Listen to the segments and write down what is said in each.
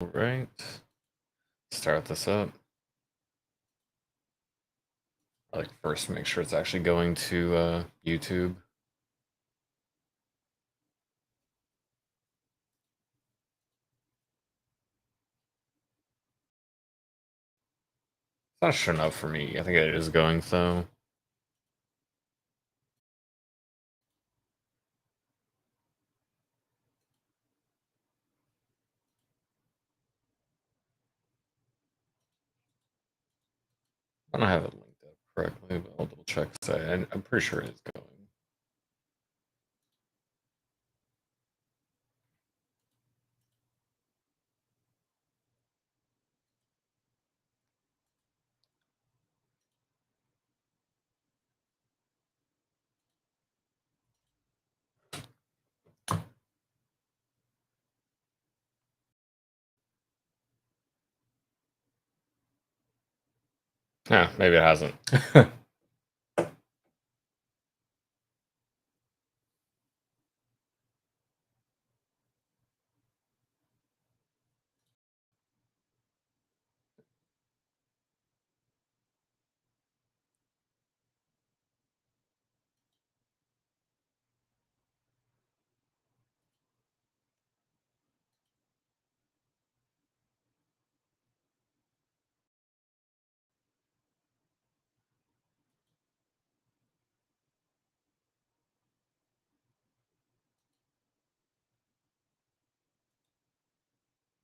Right. Start this up. I like first make sure it's actually going to YouTube. It's not showing up for me. I think it is going though. I don't have it linked up correctly, but I'll double check. I'm pretty sure it's going. Yeah, maybe it hasn't.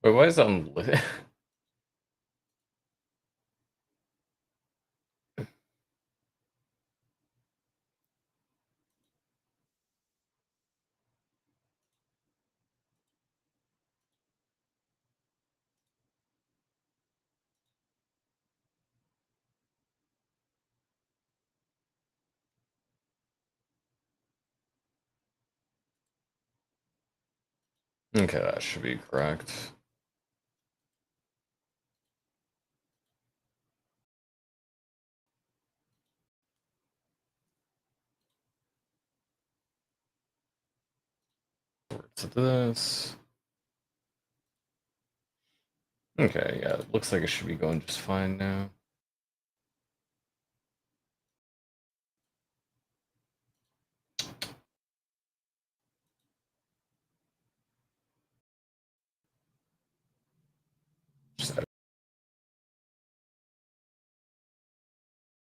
Wait, why is that on? Okay, that should be correct. To this. Okay, yeah, it looks like it should be going just fine now. Just edit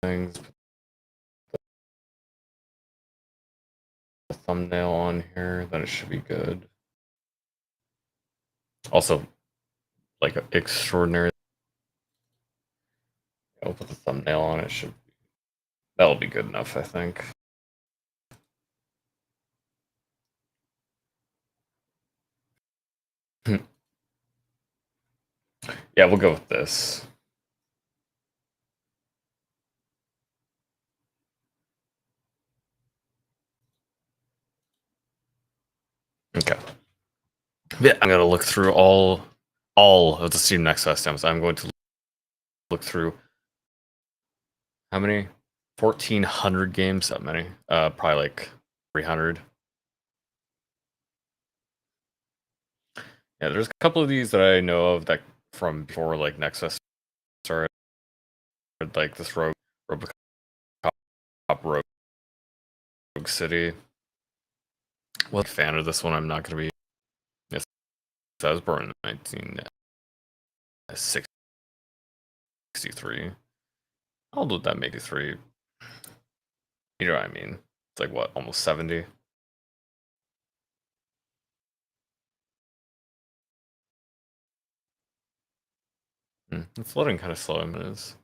things, put the thumbnail on here, then it should be good. Also, like extraordinary. I'll put the thumbnail on it. That'll be good enough, I think. Yeah, we'll go with this. Okay. Yeah, I'm gonna look through all of the Steam Next Fest demos. I'm going to look through how many? 1,400 games. That many? Probably like 300. Yeah, there's a couple of these that I know of that from before like Next Fest started, like this Robocop Rogue City. Well, fan of this one. I'm not gonna be. Yes, I was born in 1963. How old would that make you? Three. You know what I mean? It's like what, almost 70. It's loading kind of slow. It is.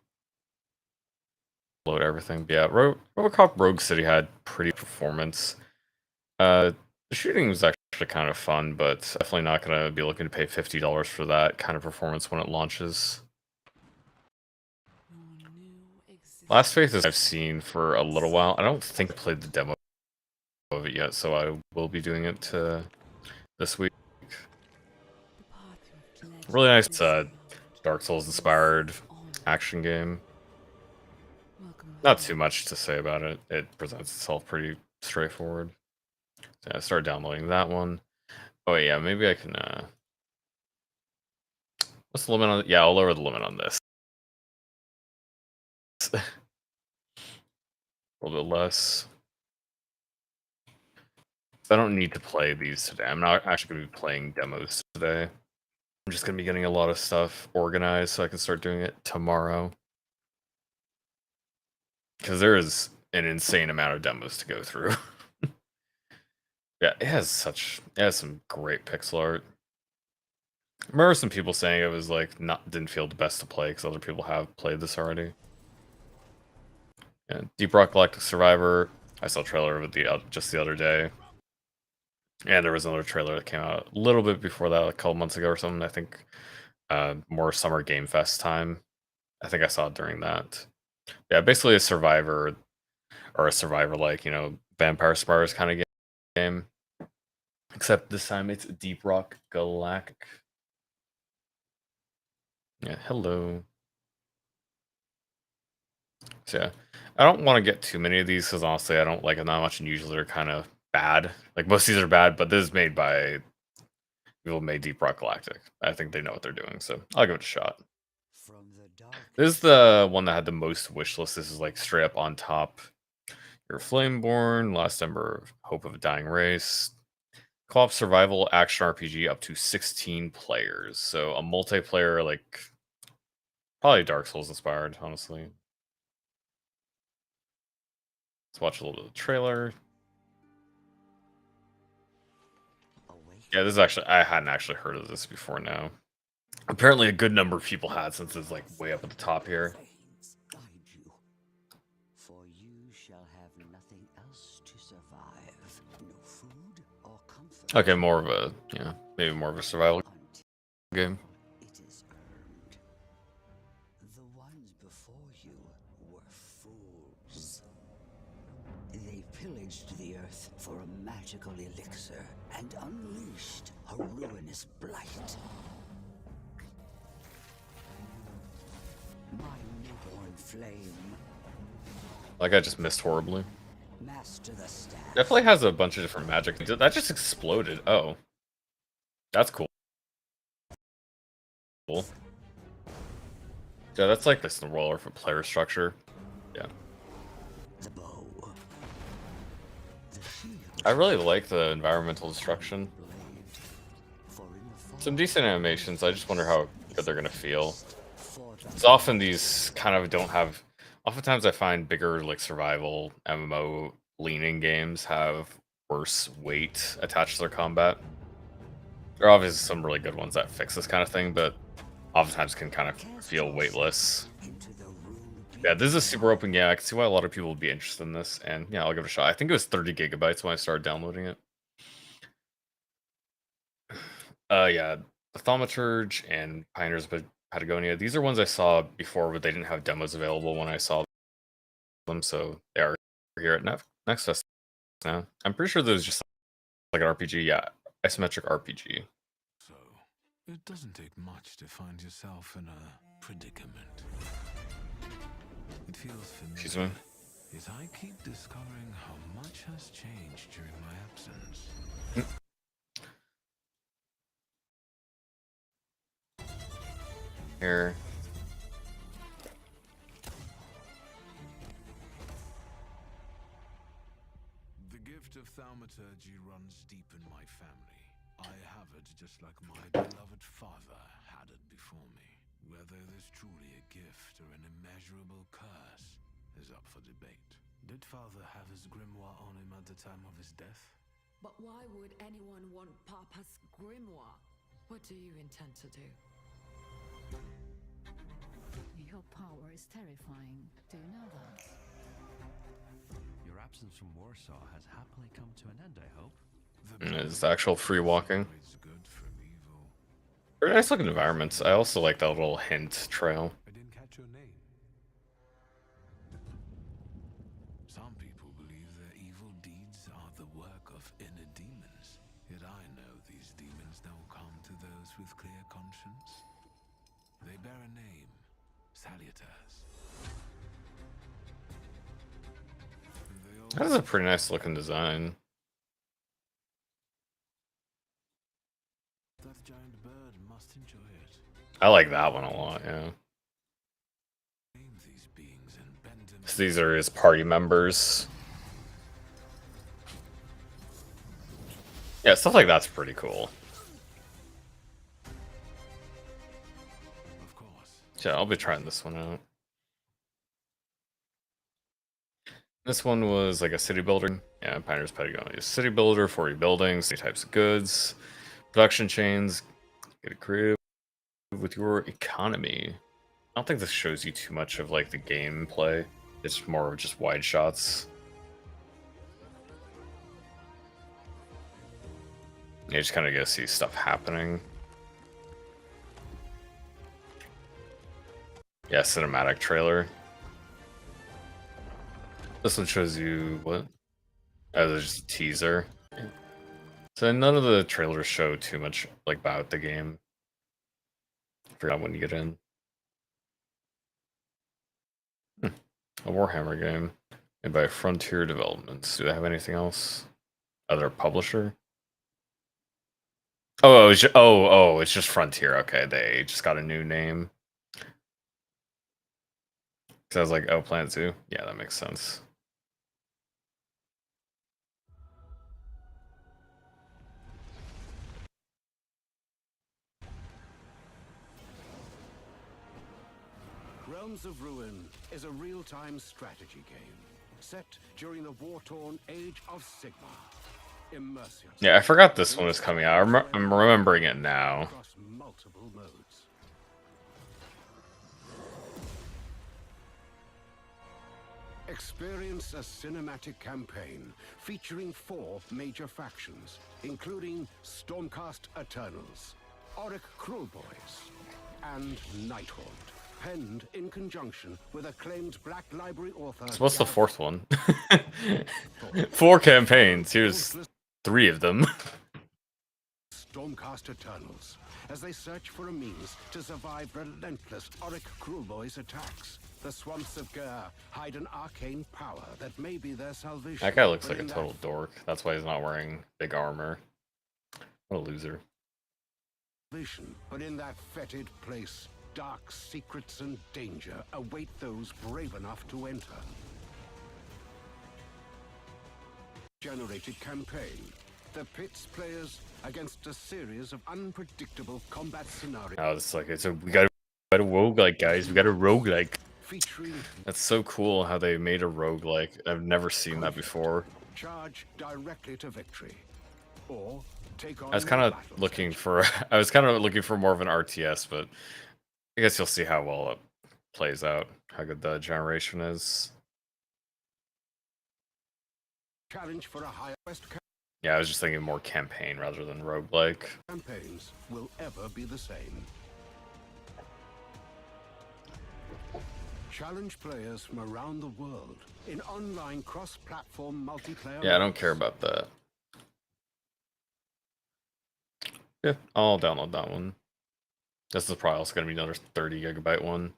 Load everything. But yeah, Robocop Rogue City had pretty performance. The shooting was actually kind of fun, but definitely not gonna be looking to pay $50 for that kind of performance when it launches. Last Faith is I've seen for a little while. I don't think I played the demo of it yet, so I will be doing it this week. Really nice. It's a Dark Souls inspired action game. Not too much to say about it. It presents itself pretty straightforward. So I started downloading that one. Oh yeah, maybe I can What's the limit on? Yeah, I'll lower the limit on this. A little bit less. I don't need to play these today. I'm not actually going to be playing demos today. I'm just going to be getting a lot of stuff organized so I can start doing it tomorrow. Because there is an insane amount of demos to go through. Yeah, it has some great pixel art. I remember some people saying it was like didn't feel the best to play because other people have played this already. Yeah, Deep Rock Galactic Survivor. I saw a trailer of it just the other day. And there was another trailer that came out a little bit before that, like a couple months ago or something. I think more Summer Game Fest time. I think I saw it during that. Yeah, basically a Survivor or a Survivor like, Vampire Spars kind of game. Except this time it's Deep Rock Galactic. Yeah, hello. So yeah, I don't want to get too many of these because honestly I don't like them that much, and usually they're kind of bad. Like most of these are bad, but this is made by people who made Deep Rock Galactic. I think they know what they're doing, so I'll give it a shot. This is the one that had the most wish list. This is like straight up on top. You're Flameborn, Last Ember, Hope of a Dying Race. Co-op survival action RPG up to 16 players. So a multiplayer, like probably Dark Souls inspired, honestly. Let's watch a little bit of the trailer. Yeah, this is actually, I hadn't actually heard of this before now. Apparently a good number of people had, since it's like way up at the top here. Okay, more of a, maybe more of a survival game. The ones before you were fools. They pillaged the earth for a magical elixir and unleashed a ruinous blight. My newborn flame. Like I just missed horribly. Master the staff. Definitely has a bunch of different magic. That just exploded. Oh. That's cool. Yeah, that's like this roller for player structure. Yeah. The bow. I really like the environmental destruction. Some decent animations. I just wonder how good they're gonna feel. It's often these kind of don't have. Oftentimes, I find bigger like survival MMO leaning games have worse weight attached to their combat. There are obviously some really good ones that fix this kind of thing, but oftentimes can kind of feel weightless. Yeah, this is a super open game. I can see why a lot of people would be interested in this, and yeah, I'll give it a shot. I think it was 30 gigabytes when I started downloading it. Yeah, the Thaumaturge and Pioneers of Patagonia. These are ones I saw before, but they didn't have demos available when I saw them, so they are here at Next Fest now. I'm pretty sure there's just like an RPG, yeah, isometric RPG. So, it doesn't take much to find yourself in a predicament. It feels familiar. Excuse me. As I keep discovering how much has changed during my absence. Here. The gift of thaumaturgy runs deep in my family. I have it just like my beloved father had it before me. Whether it is truly a gift or an immeasurable curse is up for debate. Did father have his grimoire on him at the time of his death? But why would anyone want Papa's grimoire? What do you intend to do? Your power is terrifying. Do you know that? Your absence from Warsaw has happily come to an end, I hope. It's actual free walking. It's good from evil. Very nice looking environments. I also like that little hint trail. I didn't catch your name. Some people believe their evil deeds are the work of inner demons. Yet I know these demons don't come to those with clear conscience. They bear a name, Salutars. That is a pretty nice looking design. That giant bird must enjoy it. I like that one a lot, yeah. Name these beings and bend them So these are his party members. Yeah, stuff like that's pretty cool. of course. Yeah, I'll be trying this one out. This one was like a city builder. Yeah, Pioneer's Pentagon. A city builder, 40 buildings, 3 types of goods, production chains. Get creative with your economy. I don't think this shows you too much of like the gameplay. It's more of just wide shots. You just kind of get to see stuff happening. Yeah, cinematic trailer. This one shows you what? Oh, there's just a teaser. So none of the trailers show too much like about the game. Forgot when you get in. A Warhammer game made by Frontier Developments. Do they have anything else? Other publisher? Oh, it's just Frontier. Okay, they just got a new name. So I was like, oh, Planet Zoo. Yeah, that makes sense. Realms of Ruin is a real-time strategy game set during the war-torn Age of Sigmar. Immerse yourself Yeah, I forgot this one was coming out. I'm remembering it now. across multiple modes. Experience a cinematic campaign featuring 4 major factions, including Stormcast Eternals, Auric Krulboys, and Nighthaunt, penned in conjunction with acclaimed Black Library author. So what's the Gareth 4th one? 4 campaigns. Here's 3 of them. Stormcast Eternals, as they search for a means to survive relentless Auric Krulboy's attacks. The swamps of Ger hide an arcane power that may be their salvation. That guy looks But like a in that total dork. That's why he's not wearing big armor. What a loser. But in that fetid place, dark secrets and danger await those brave enough to enter. Generated campaign that pits players against a series of unpredictable combat scenarios. Oh, it's like we got a roguelike, guys. We got a roguelike. Featuring That's so cool how they made a roguelike. I've never seen that before. charge directly to victory, or take on I was kind of battle looking stage. for I was kind of looking for more of an RTS, but I guess you'll see how well it plays out, how good the generation is. Challenge for a higher quest Yeah, I was just thinking more campaign rather than roguelike. campaigns will ever be the same. Challenge players from around the world in online cross-platform multiplayer. Yeah, I don't care about that. Yeah, I'll download that one. This is probably also going to be another 30 gigabyte one.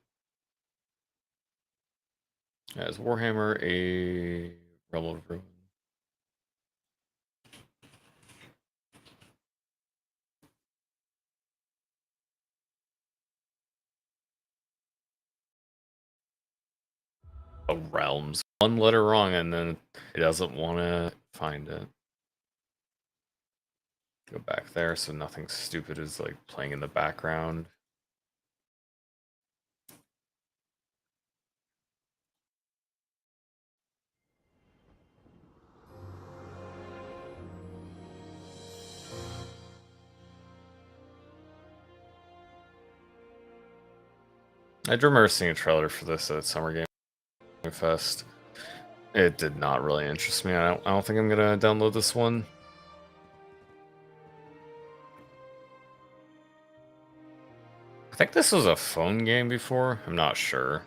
As Warhammer, a Realm of Ruin. Oh, Realms. One letter wrong, and then it doesn't want to find it. Go back there so nothing stupid is like playing in the background. I do remember seeing a trailer for this at Summer Game Fest. It did not really interest me. I don't think I'm gonna download this one. I think this was a phone game before. I'm not sure.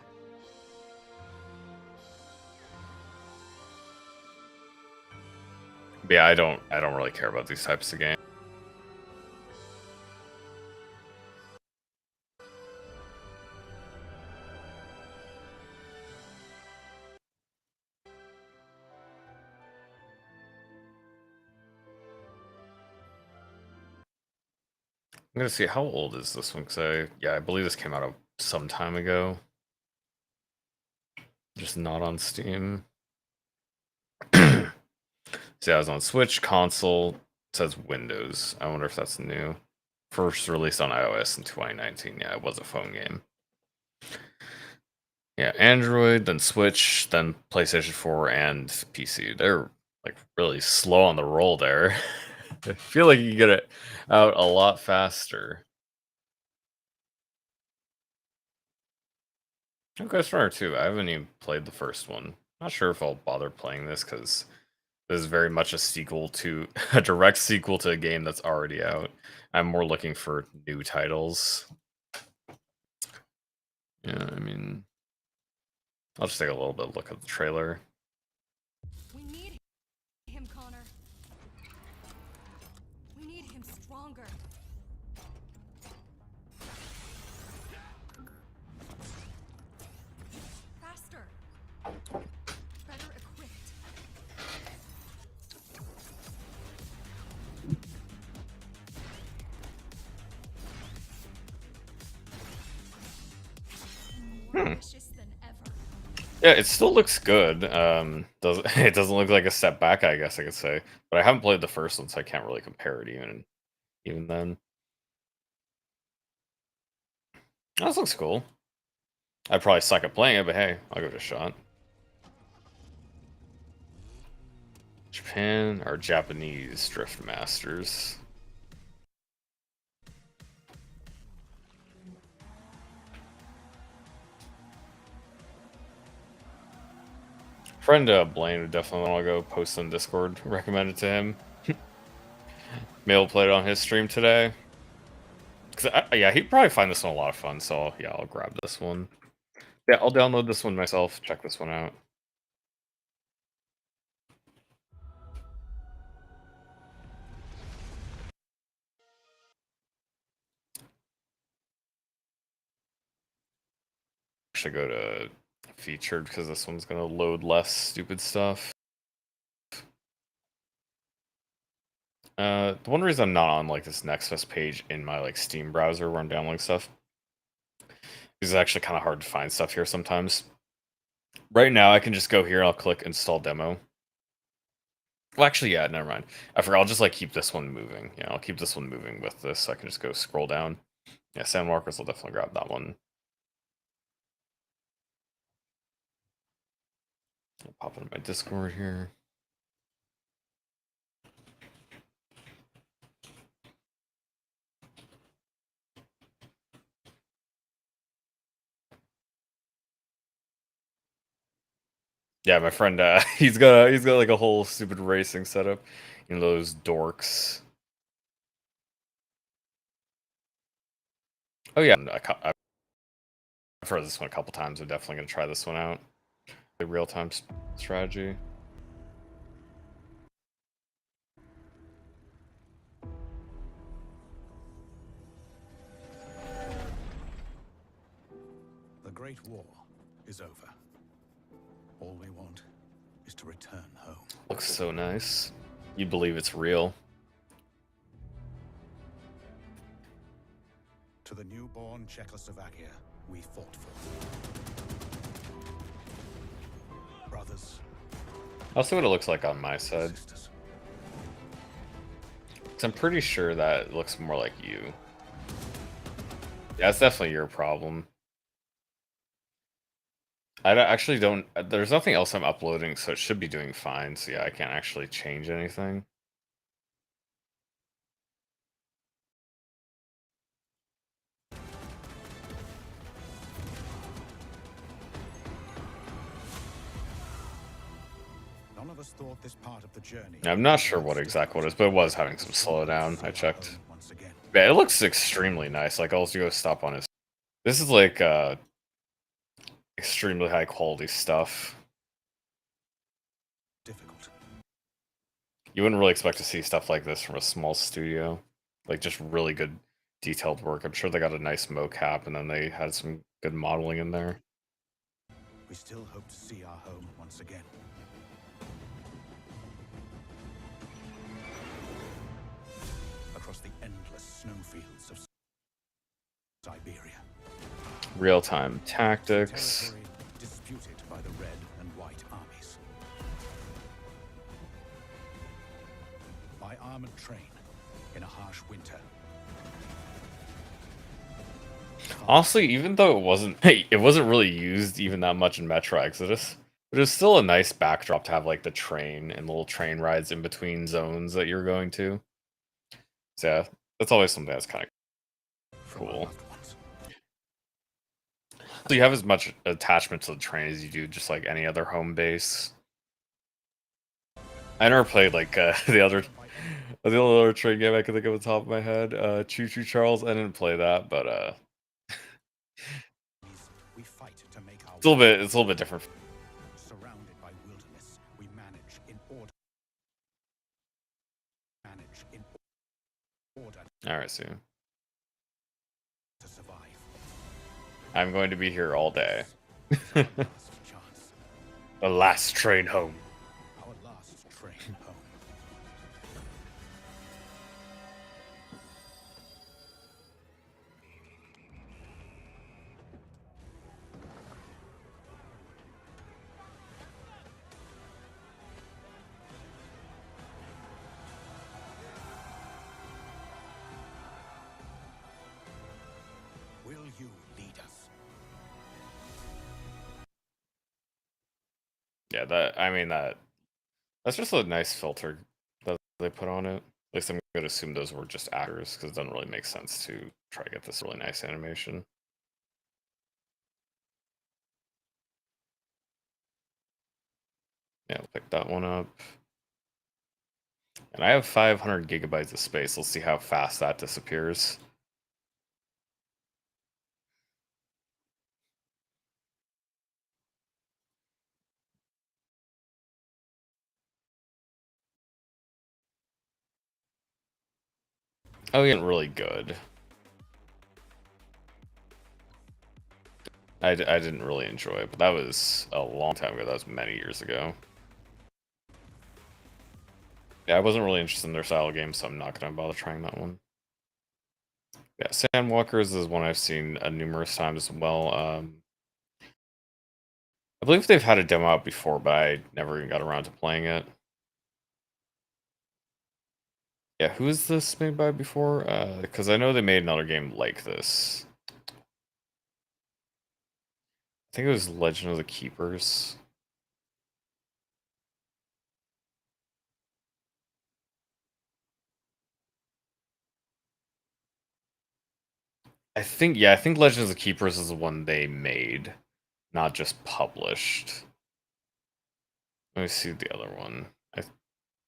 But yeah, I don't really care about these types of games. I'm gonna see how old is this one, because I believe this came out some time ago. Just not on Steam. See, I was on Switch, console, it says Windows. I wonder if that's new. First released on iOS in 2019. Yeah, it was a phone game. Yeah, Android, then Switch, then PlayStation 4 and PC. They're like really slow on the roll there. I feel like you get it out a lot faster. Oh, Ghost Runner 2. I haven't even played the first one. Not sure if I'll bother playing this because this is very much a sequel to a direct sequel to a game that's already out. I'm more looking for new titles. Yeah, I mean, I'll just take a little bit of look at the trailer. We need him, Connor. We need him stronger. Faster. Better equipped. More vicious than ever. Yeah, it still looks good. It doesn't look like a step back, I guess I could say. But I haven't played the first one, so I can't really compare it even then. Oh, this looks cool. I'd probably suck at playing it, but hey, I'll give it a shot. Japan or Japanese Drift Masters. Friend Blaine would definitely want to go post on Discord. Recommend it to him. Maybe played it on his stream today. Yeah, he'd probably find this one a lot of fun. So yeah, I'll grab this one. Yeah, I'll download this one myself. Check this one out. Should go to featured because this one's gonna load less stupid stuff. The one reason I'm not on like this Nexus page in my like Steam browser where I'm downloading stuff is it's actually kind of hard to find stuff here sometimes. Right now, I can just go here. I'll click install demo. Well, actually, yeah, never mind. I forgot. I'll just like keep this one moving. Yeah, I'll keep this one moving with this. So I can just go scroll down. Yeah, Sandwalkers will definitely grab that one. I'll pop into my Discord here. Yeah, my friend, he's got like a whole stupid racing setup. You know those dorks. Oh yeah, I've heard this one a couple times. I'm definitely gonna try this one out. The real-time strategy. The Great War is over. All we want is to return home. Looks so nice. You believe it's real. To the newborn Czechoslovakia we fought for. Brothers. I'll see what it looks like on my side. Sisters. 'Cause I'm pretty sure that it looks more like you. Yeah, it's definitely your problem. Actually don't. There's nothing else I'm uploading, so it should be doing fine. So yeah, I can't actually change anything. None of us thought this part of the journey. I'm not sure what exactly it is, but it was having some slowdown. I checked. Once again. Yeah, it looks extremely nice. Like I'll just go stop on his. This is like extremely high quality stuff. Difficult. You wouldn't really expect to see stuff like this from a small studio. Like just really good detailed work. I'm sure they got a nice mocap and then they had some good modeling in there. We still hope to see our home once again. Across the endless snowfields of Siberia. Real-time tactics. Territory disputed by the red and white armies. By armored train in a harsh winter. Honestly, even though it wasn't really used even that much in Metro Exodus, but it's still a nice backdrop to have like the train and little train rides in between zones that you're going to. So yeah, that's always something that's kind of From our cool. loved ones. So you have as much attachment to the train as you do just like any other home base. I never played like the other train game I can think of at the top of my head. Choo Choo Charles. I didn't play that, but We fight to make our it's a little bit different. surrounded by wilderness. We manage in order. Alright, so To survive. I'm going to be here all day. Last chance. The last train home. Our last train home. Will you lead us? Yeah, that's just a nice filter that they put on it. At least I'm gonna assume those were just actors, because it doesn't really make sense to try to get this really nice animation. Yeah, we'll pick that one up. And I have 500 gigabytes of space. Let's see how fast that disappears. Oh, yeah, really good. I didn't really enjoy it, but that was a long time ago. That was many years ago. Yeah, I wasn't really interested in their style of game, so I'm not going to bother trying that one. Yeah, Sandwalkers is one I've seen numerous times as well. I believe they've had a demo out before, but I never even got around to playing it. Yeah, who is this made by before? Because I know they made another game like this. I think it was Legend of the Keepers. I think Legend of the Keepers is the one they made, not just published. Let me see the other one. I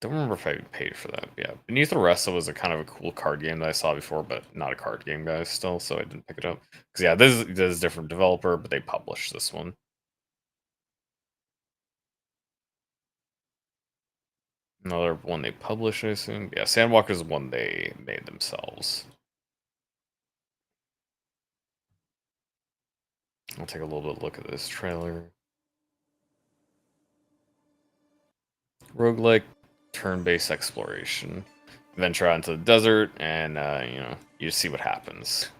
don't remember if I paid for that. Yeah, Beneath the Resta was a kind of a cool card game that I saw before, but not a card game guy still, so I didn't pick it up. Because yeah, this is a different developer, but they published this one. Another one they published, I assume. Yeah, Sandwalker is one they made themselves. I'll take a little bit of look at this trailer. Roguelike turn-based exploration. Venture out into the desert, and you see what happens.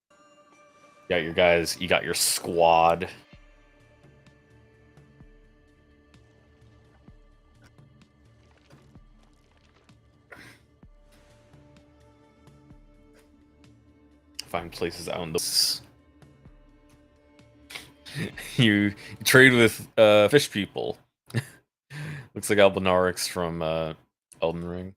You got your guys, you got your squad. Find places out in the you trade with fish people. Looks like Albinarix from Elden Ring.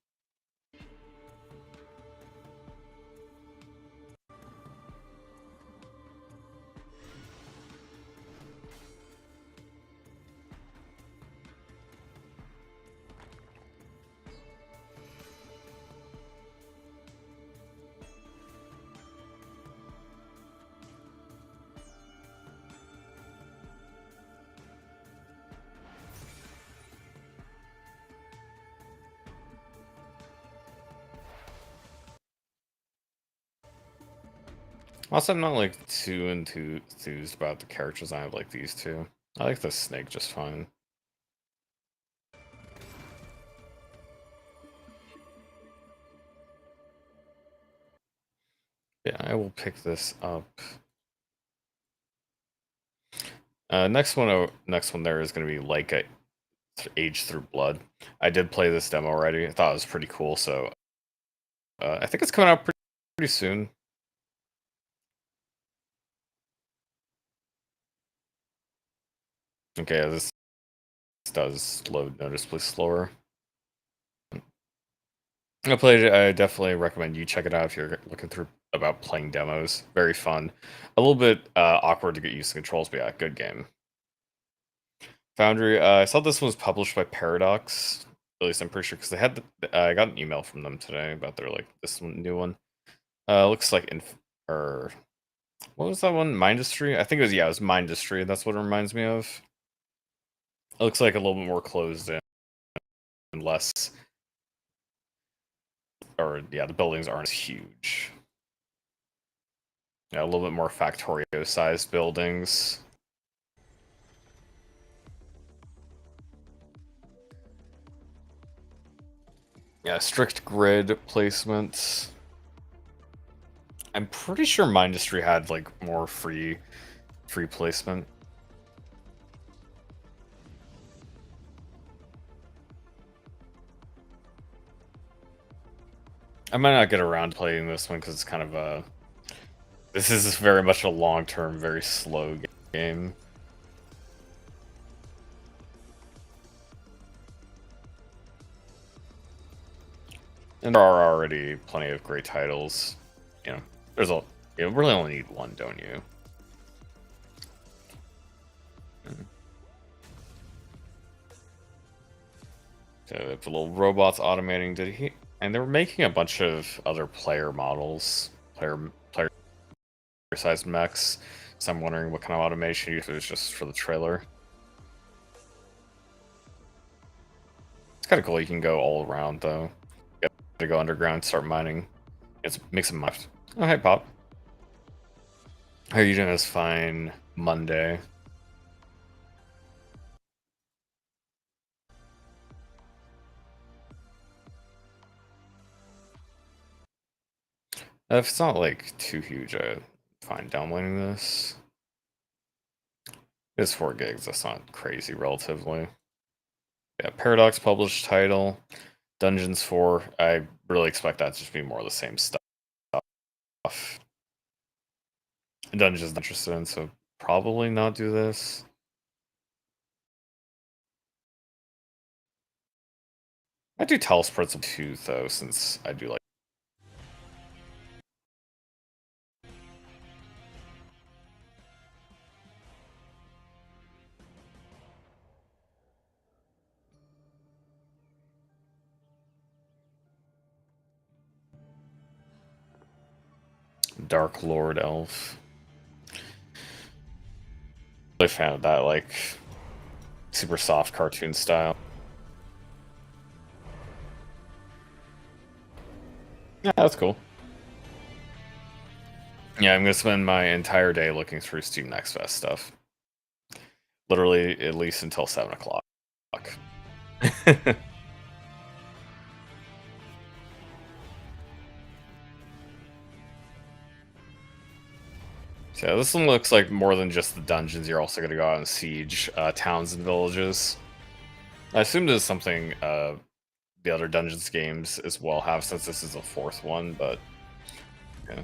Also, I'm not like too enthused about the characters I have like these two. I like the snake just fine. Yeah, I will pick this up. Next one there is going to be Leica Age Through Blood. I did play this demo already. I thought it was pretty cool, so I think it's coming out pretty soon. Okay, this does load noticeably slower. I definitely recommend you check it out if you're looking through about playing demos. Very fun. A little bit awkward to get used to controls, but yeah, good game. Foundry, I saw this one was published by Paradox. At least I'm pretty sure because they had. I got an email from them today about their this new one. Looks like or what was that one? Mindustry? I think it was Mindustry. That's what it reminds me of. It looks like a little bit more closed in and less. Or yeah, the buildings aren't as huge. Yeah, a little bit more Factorio-sized buildings. Yeah, strict grid placements. I'm pretty sure Mindustry had more free placement. I might not get around to playing this one because it's kind of a. This is very much a long-term, very slow game. And there are already plenty of great titles. You know, you really only need one, don't you? So if the little robots automating, and they were making a bunch of other player models, player-sized mechs. So I'm wondering what kind of automation, if it was just for the trailer. It's kind of cool. You can go all around though. You have to go underground, start mining. It's mix and match. Oh, hey, Pop. How are you doing? This fine Monday. If it's not too huge, I'm fine downloading this. It's 4 gigs. That's not crazy, relatively. Yeah, Paradox published title. Dungeons 4. I really expect that to just be more of the same stuff. Dungeons I'm interested in, so probably not do this. I do Telesports of 2 though, since I do Dark Lord Elf. Really fan of that super soft cartoon style. Yeah, that's cool. Yeah, I'm gonna spend my entire day looking through Steam Next Fest stuff. Literally, at least until 7 o'clock. So this one looks like more than just the dungeons. You're also going to go out and siege towns and villages. I assume there's something the other Dungeons games as well have, since this is a 4th one, but yeah.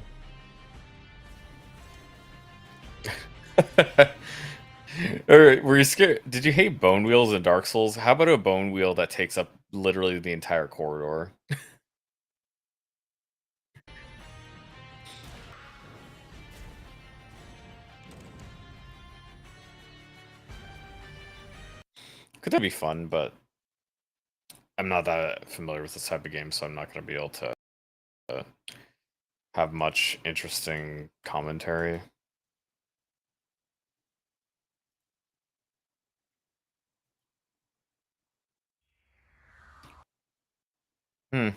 Or were you scared? Did you hate bone wheels in Dark Souls? How about a bone wheel that takes up literally the entire corridor? Could that be fun, but I'm not that familiar with this type of game, so I'm not going to be able to have much interesting commentary. I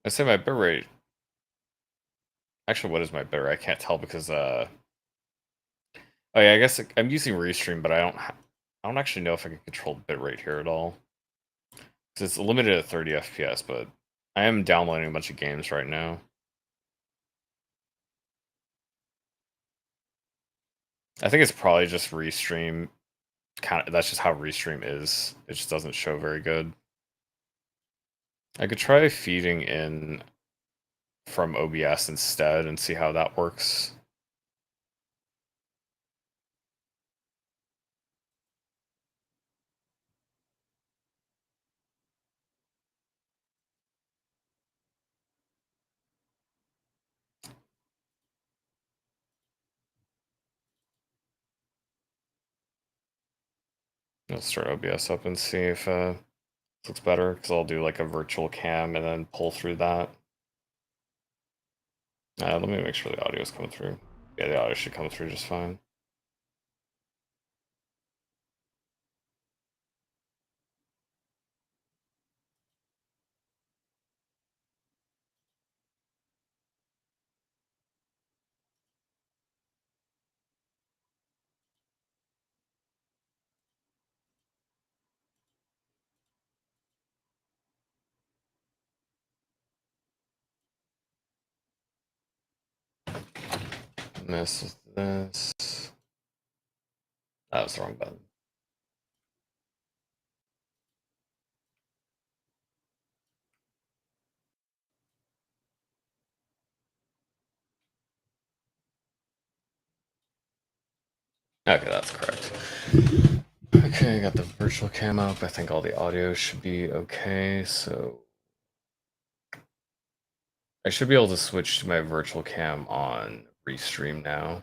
say my bitrate. Actually, what is my bitrate? I can't tell because oh yeah, I guess I'm using Restream, but I don't actually know if I can control bitrate here at all. Because it's limited at 30 FPS, but I am downloading a bunch of games right now. I think it's probably just Restream. Kind of, that's just how Restream is. It just doesn't show very good. I could try feeding in from OBS instead and see how that works. Let's start OBS up and see if it looks better, because I'll do like a virtual cam and then pull through that. Let me make sure the audio is coming through. Yeah, the audio should come through just fine. And this is this. That was the wrong button. Okay, that's correct. Okay, I got the virtual cam up. I think all the audio should be okay, so I should be able to switch to my virtual cam on Restream now.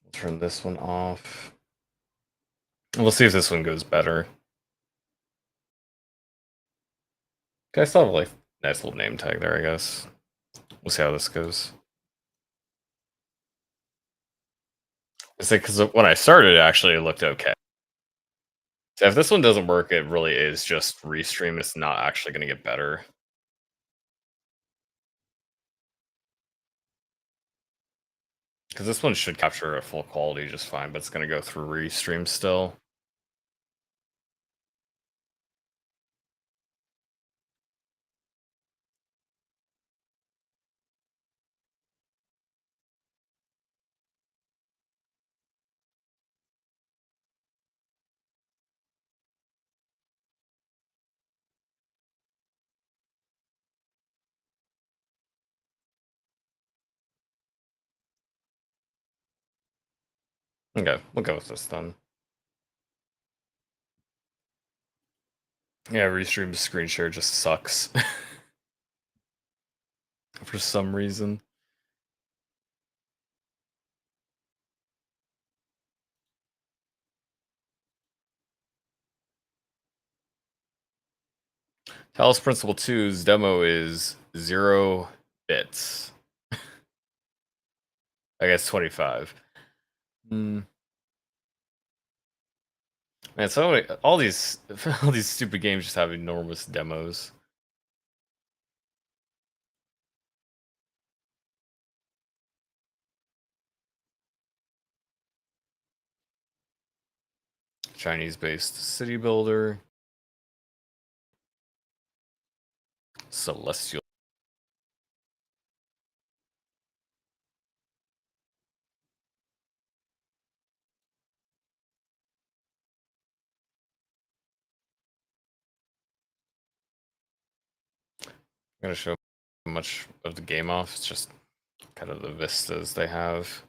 We'll turn this one off. We'll see if this one goes better. Okay, I still have a like, nice little name tag there, I guess. We'll see how this goes. It's like, because when I started, actually, it looked okay. So if this one doesn't work, it really is just Restream. It's not actually going to get better. Because this one should capture a full quality just fine, but it's going to go through Restream still. Okay, we'll go with this then. Yeah, Restream screen share just sucks. For some reason. Talos Principle 2's demo is 0 bits. I guess 25. Man, so many, all these stupid games just have enormous demos. Chinese-based city builder. Celestial. I'm gonna show much of the game off. It's just kind of the vistas they have.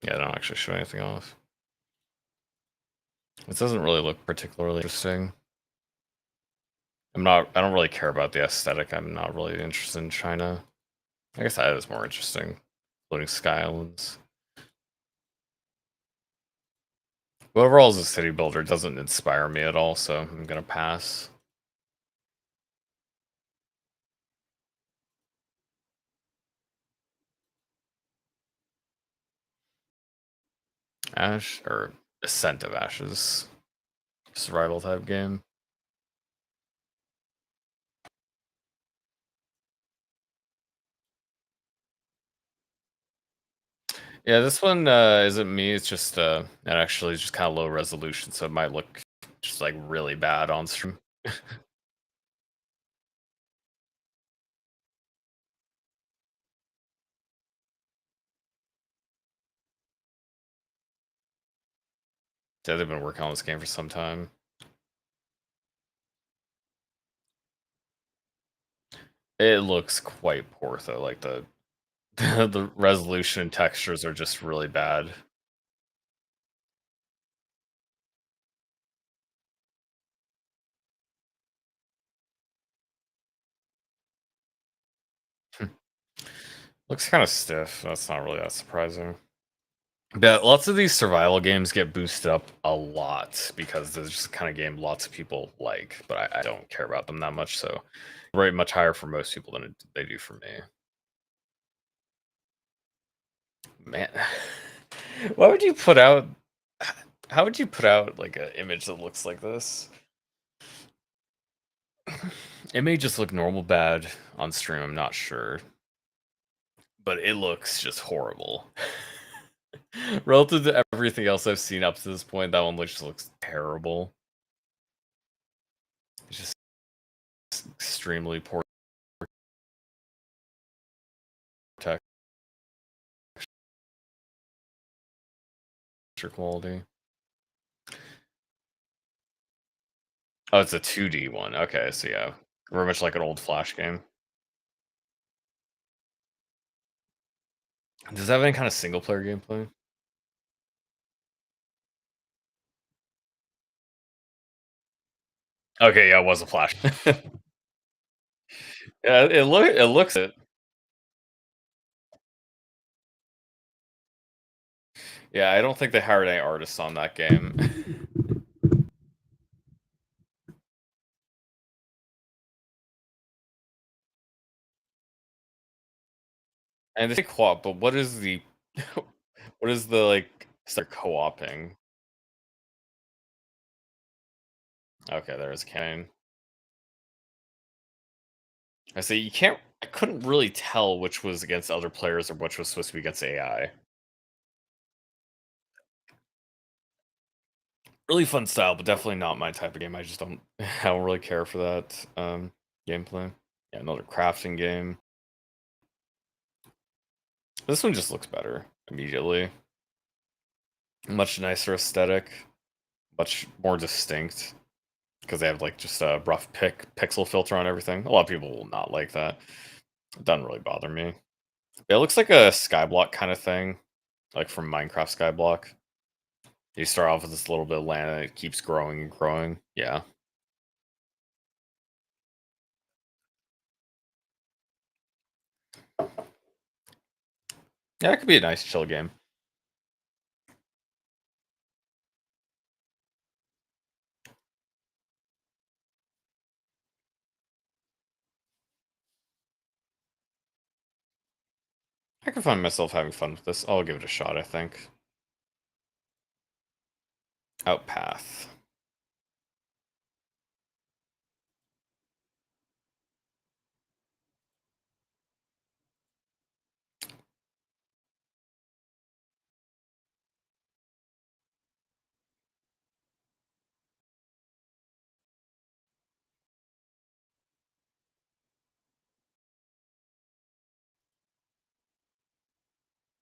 Yeah, I don't actually show anything off. This doesn't really look particularly interesting. I don't really care about the aesthetic. I'm not really interested in China. I guess that is more interesting. Floating Sky Islands. But overall, as a city builder, it doesn't inspire me at all, so I'm gonna pass. Ash, or Ascent of Ashes. Survival type game. Yeah, this one isn't me. It's just it actually is just kind of low resolution, so it might look just like really bad on stream. Yeah, they've been working on this game for some time. It looks quite poor though. Like the the resolution and textures are just really bad. Looks kind of stiff. That's not really that surprising. But lots of these survival games get boosted up a lot because there's just the kind of game lots of people like, but I don't care about them that much. So, rate much higher for most people than they do for me. Man, why would you put out? How would you put out like an image that looks like this? It may just look normal bad on stream. I'm not sure, but it looks just horrible. Relative to everything else I've seen up to this point, that one just looks terrible. It's just extremely poor texture quality. Oh, it's a 2D one. Okay, so yeah, very much like an old Flash game. Does it have any kind of single player gameplay? Okay, yeah, it was a Flash. Yeah, it looks it. Yeah, I don't think they hired any artists on that game. And they say co-op, but what is the what is the like start co-oping? Okay, there's Kane. I say you can't. I couldn't really tell which was against other players or which was supposed to be against AI. Really fun style, but definitely not my type of game. I just don't. I don't really care for that gameplay. Yeah, another crafting game. This one just looks better immediately. Much nicer aesthetic, much more distinct because they have like just a rough pixel filter on everything. A lot of people will not like that. It doesn't really bother me. It looks like a skyblock kind of thing, like from Minecraft Skyblock. You start off with this little bit of land and it keeps growing and growing. Yeah. Yeah, it could be a nice chill game. I can find myself having fun with this. I'll give it a shot, I think. Outpath.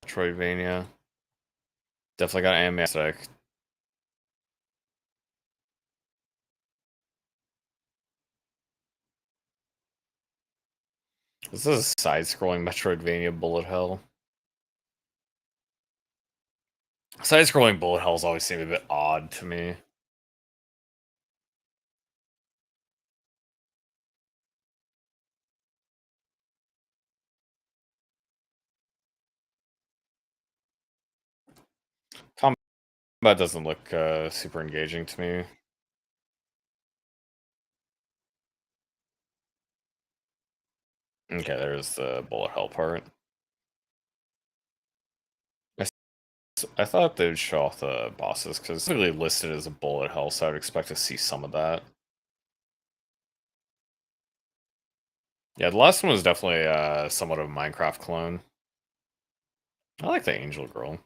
Metroidvania. Definitely got anime aesthetic. This is a side-scrolling Metroidvania bullet hell. Side-scrolling bullet hells always seem a bit odd to me. Combat doesn't look super engaging to me. Okay, there's the bullet hell part. I thought they would show off the bosses because it's really listed as a bullet hell, so I'd expect to see some of that. Yeah, the last one was definitely somewhat of a Minecraft clone. I like the angel girl.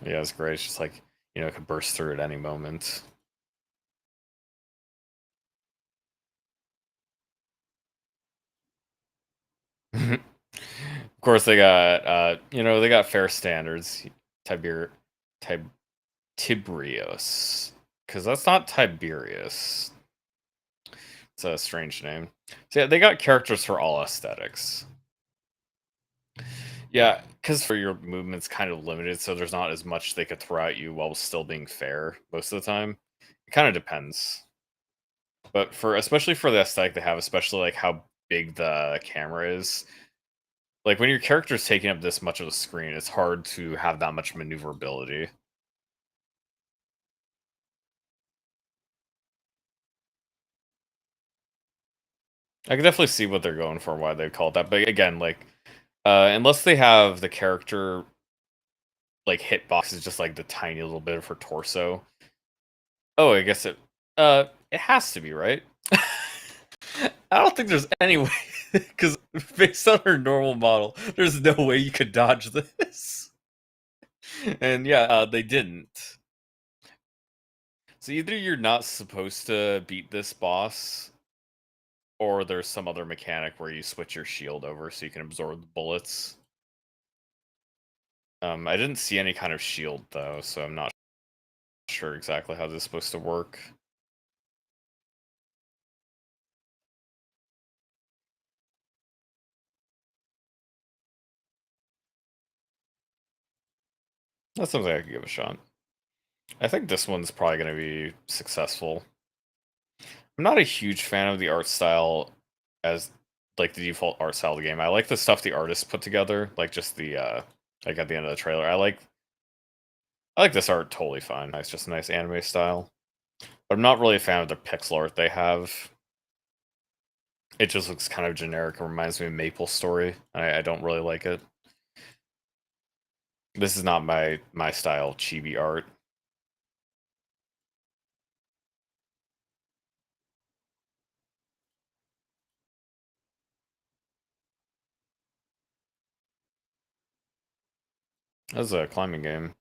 Yeah, it's great. It's just like, you know, it could burst through at any moment. Of course, they got you know, they got fair standards. Tiber, Tib, Tibrios, because that's not Tiberius. It's a strange name. So yeah, they got characters for all aesthetics. Yeah, because for your movement's kind of limited, so there's not as much they could throw at you while still being fair most of the time. It kind of depends. But for especially for the aesthetic they have, especially like how big the camera is, like when your character's taking up this much of the screen, it's hard to have that much maneuverability. I can definitely see what they're going for, why they call it that. But again, like, unless they have the character like hitbox is just like the tiny little bit of her torso. Oh, I guess it has to be, right? I don't think there's any way, because based on her normal model, there's no way you could dodge this. And yeah, they didn't. So either you're not supposed to beat this boss, or there's some other mechanic where you switch your shield over so you can absorb the bullets. I didn't see any kind of shield though, so I'm not sure exactly how this is supposed to work. That's something I could give a shot. I think this one's probably going to be successful. I'm not a huge fan of the art style as like the default art style of the game. I like the stuff the artists put together, like just the like at the end of the trailer. I like this art totally fine. It's just a nice anime style. But I'm not really a fan of the pixel art they have. It just looks kind of generic. It reminds me of Maple Story. I don't really like it. This is not my style chibi art. That's a climbing game.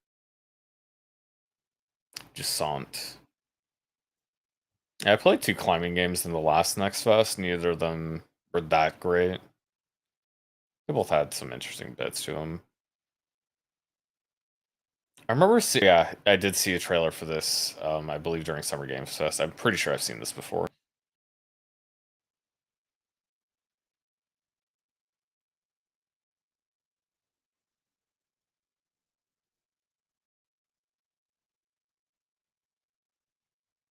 Jusant. I played 2 climbing games in the last Next Fest. Neither of them were that great. They both had some interesting bits to them. I remember yeah, I did see a trailer for this, I believe during Summer Games Fest. I'm pretty sure I've seen this before.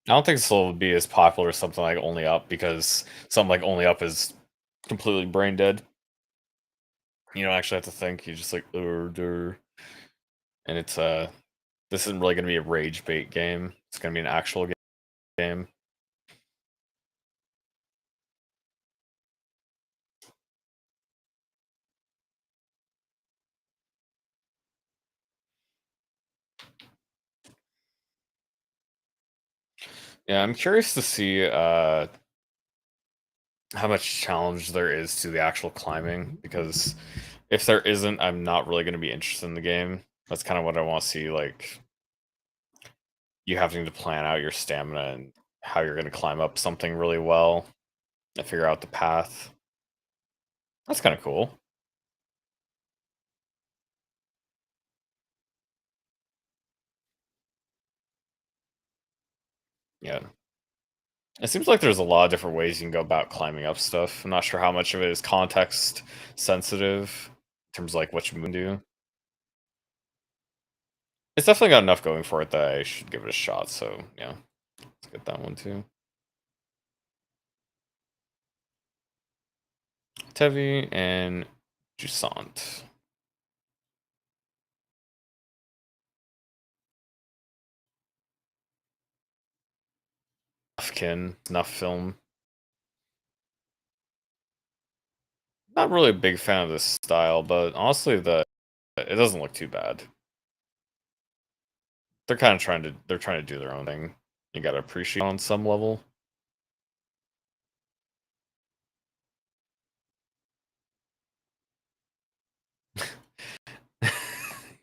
I don't think this will be as popular as something like Only Up, because something like Only Up is completely brain dead. You don't actually have to think. You just like, and it's this isn't really going to be a rage bait game. It's going to be an actual game. Yeah, I'm curious to see how much challenge there is to the actual climbing, because if there isn't, I'm not really going to be interested in the game. That's kind of what I want to see, like you having to plan out your stamina and how you're going to climb up something really well and figure out the path. That's kind of cool. Yeah. It seems like there's a lot of different ways you can go about climbing up stuff. I'm not sure how much of it is context sensitive in terms of like what you can do. It's definitely got enough going for it that I should give it a shot, so yeah. Let's get that one too. Tevi and Jusant. Nufkin, Snuff film. Not really a big fan of this style, but honestly, it doesn't look too bad. They're kind of trying to do their own thing. You gotta appreciate it on some level.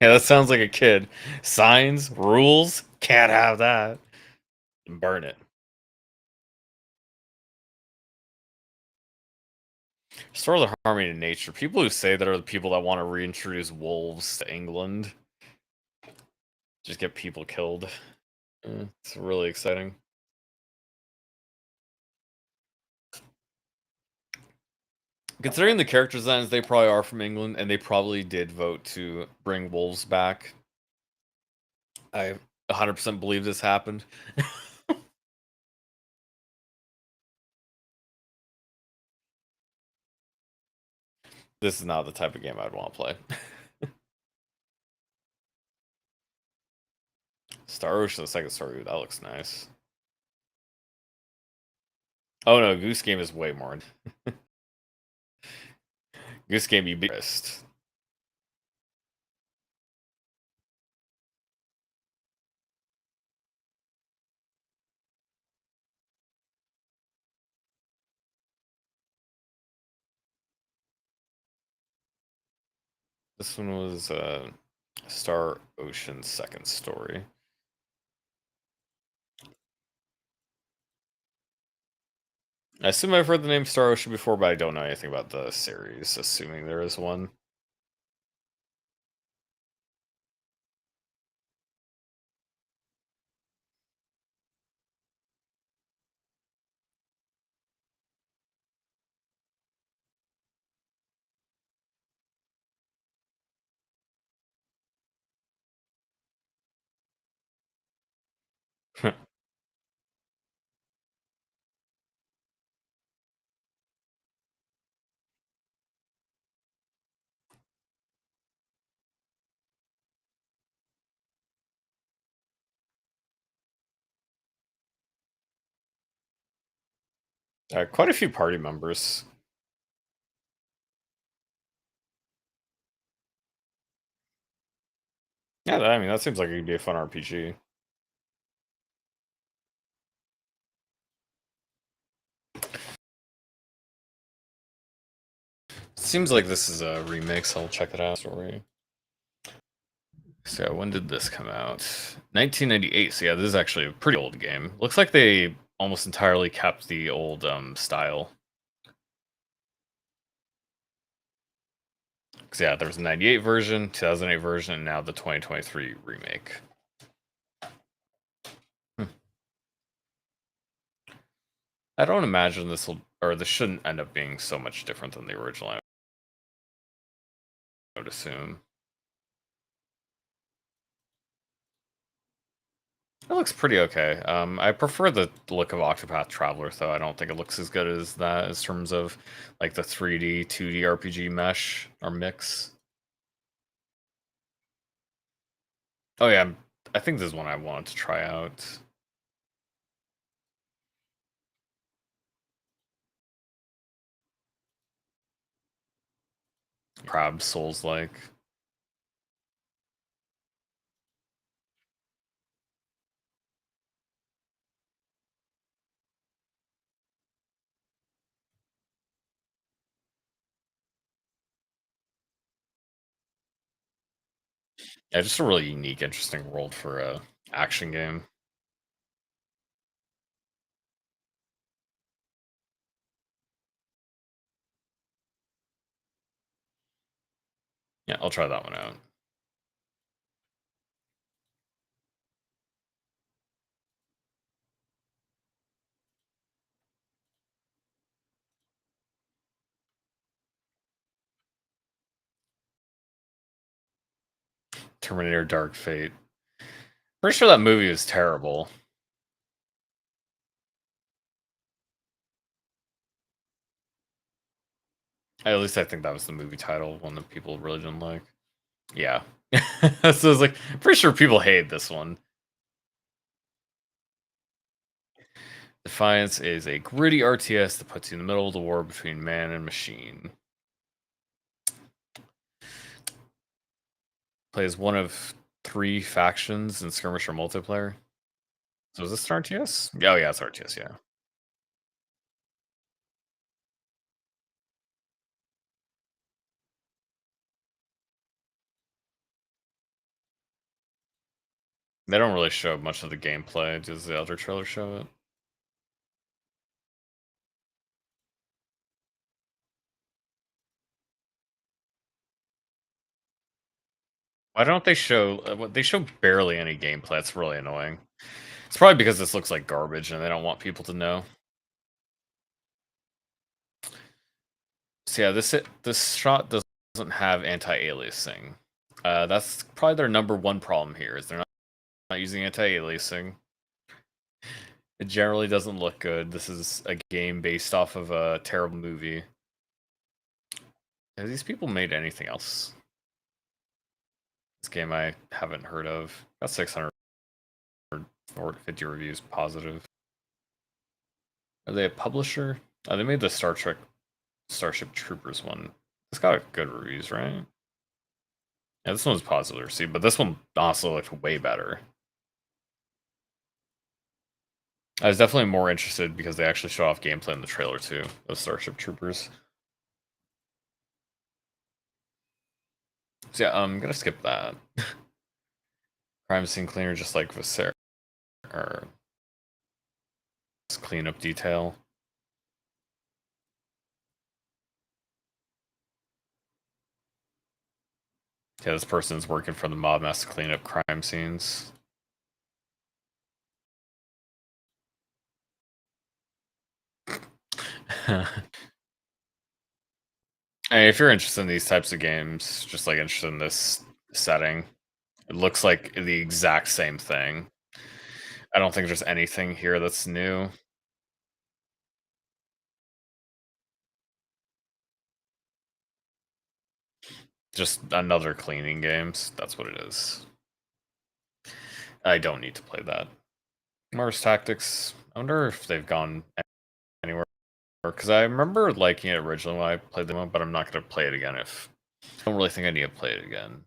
Yeah, that sounds like a kid. Signs, rules, can't have that. Burn it. Restore the harmony in nature. People who say that are the people that want to reintroduce wolves to England. Just get people killed. It's really exciting. Considering the character designs, they probably are from England, and they probably did vote to bring wolves back. I 100% believe this happened. This is not the type of game I'd want to play. Star Ocean, the second story, that looks nice. Oh no, Goose Game is way more. Goose Game, you be pissed. This one was Star Ocean second story. I assume I've heard the name Star Ocean before, but I don't know anything about the series, assuming there is one. Quite a few party members. Yeah, I mean, that seems like it could be a fun RPG. Seems like this is a remix. I'll check it out. Story. So when did this come out? 1998. So yeah, this is actually a pretty old game. Looks like they almost entirely kept the old style. Cause yeah, there was a 98 version, 2008 version, and now the 2023 remake. I don't imagine this will, or this shouldn't end up being so much different than the original. I would assume. It looks pretty okay. I prefer the look of Octopath Traveler, though. I don't think it looks as good as that in terms of like the 3D, 2D RPG mesh or mix. Oh yeah, I think this is one I wanted to try out. Crab Souls like. Yeah, just a really unique, interesting world for a action game. Yeah, I'll try that one out. Terminator Dark Fate. Pretty sure that movie was terrible. At least I think that was the movie title, one that people really didn't like. Yeah. So it's like, pretty sure people hate this one. Defiance is a gritty RTS that puts you in the middle of the war between man and machine. Plays one of 3 factions in skirmisher multiplayer. So is this an RTS? Oh yeah, it's RTS, yeah. They don't really show much of the gameplay. Does the other trailer show it? Why don't they show? They show barely any gameplay. That's really annoying. It's probably because this looks like garbage and they don't want people to know. So yeah, this shot doesn't have anti-aliasing. That's probably their number one problem here. Is they're not using anti-aliasing. It generally doesn't look good. This is a game based off of a terrible movie. Have these people made anything else? This game I haven't heard of. Got 650 reviews positive. Are they a publisher? Oh, they made the Star Trek Starship Troopers one. It's got good reviews, right? Yeah, this one's positive, see, but this one also looked way better. I was definitely more interested because they actually show off gameplay in the trailer too, of Starship Troopers. So yeah, I'm gonna skip that. Crime scene cleaner, just like Viscera, or cleanup detail. Yeah, this person's working for the mob and has to clean up crime scenes. Hey, if you're interested in these types of games, just like interested in this setting, it looks like the exact same thing. I don't think there's anything here that's new. Just another cleaning games. That's what it is. I don't need to play that. Mars Tactics. I wonder if they've gone anywhere. Because I remember liking it originally when I played the one, but I'm not going to play it again if... I don't really think I need to play it again.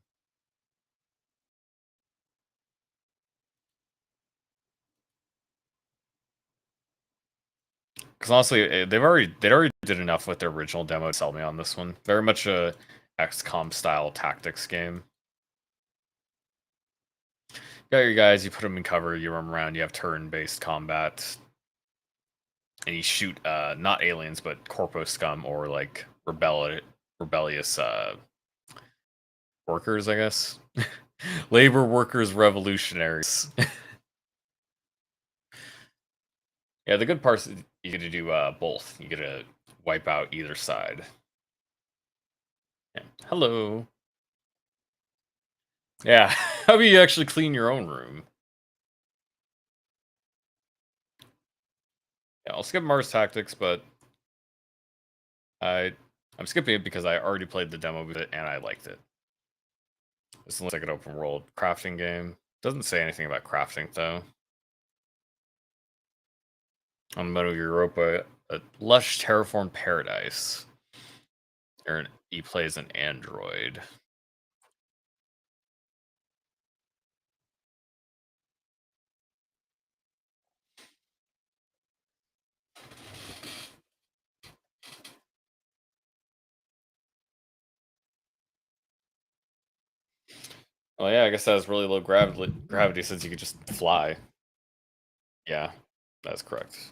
Because honestly, they already did enough with their original demo to sell me on this one. Very much a XCOM style tactics game. You got your guys, you put them in cover, you run around, you have turn-based combat, and you shoot not aliens but corpo scum or like rebellious workers, I guess. Labor workers, revolutionaries. Yeah, the good part's you get to do both. You get to wipe out either side. Yeah. Hello. Yeah, how about you actually clean your own room? Yeah, I'll skip Mars Tactics, but I'm skipping it because I already played the demo with it and I liked it. This looks like an open world crafting game. Doesn't say anything about crafting though. On Metal Europa, a lush terraformed paradise. He plays an android. Oh yeah, I guess that has really low gravity since you could just fly. Yeah, that's correct.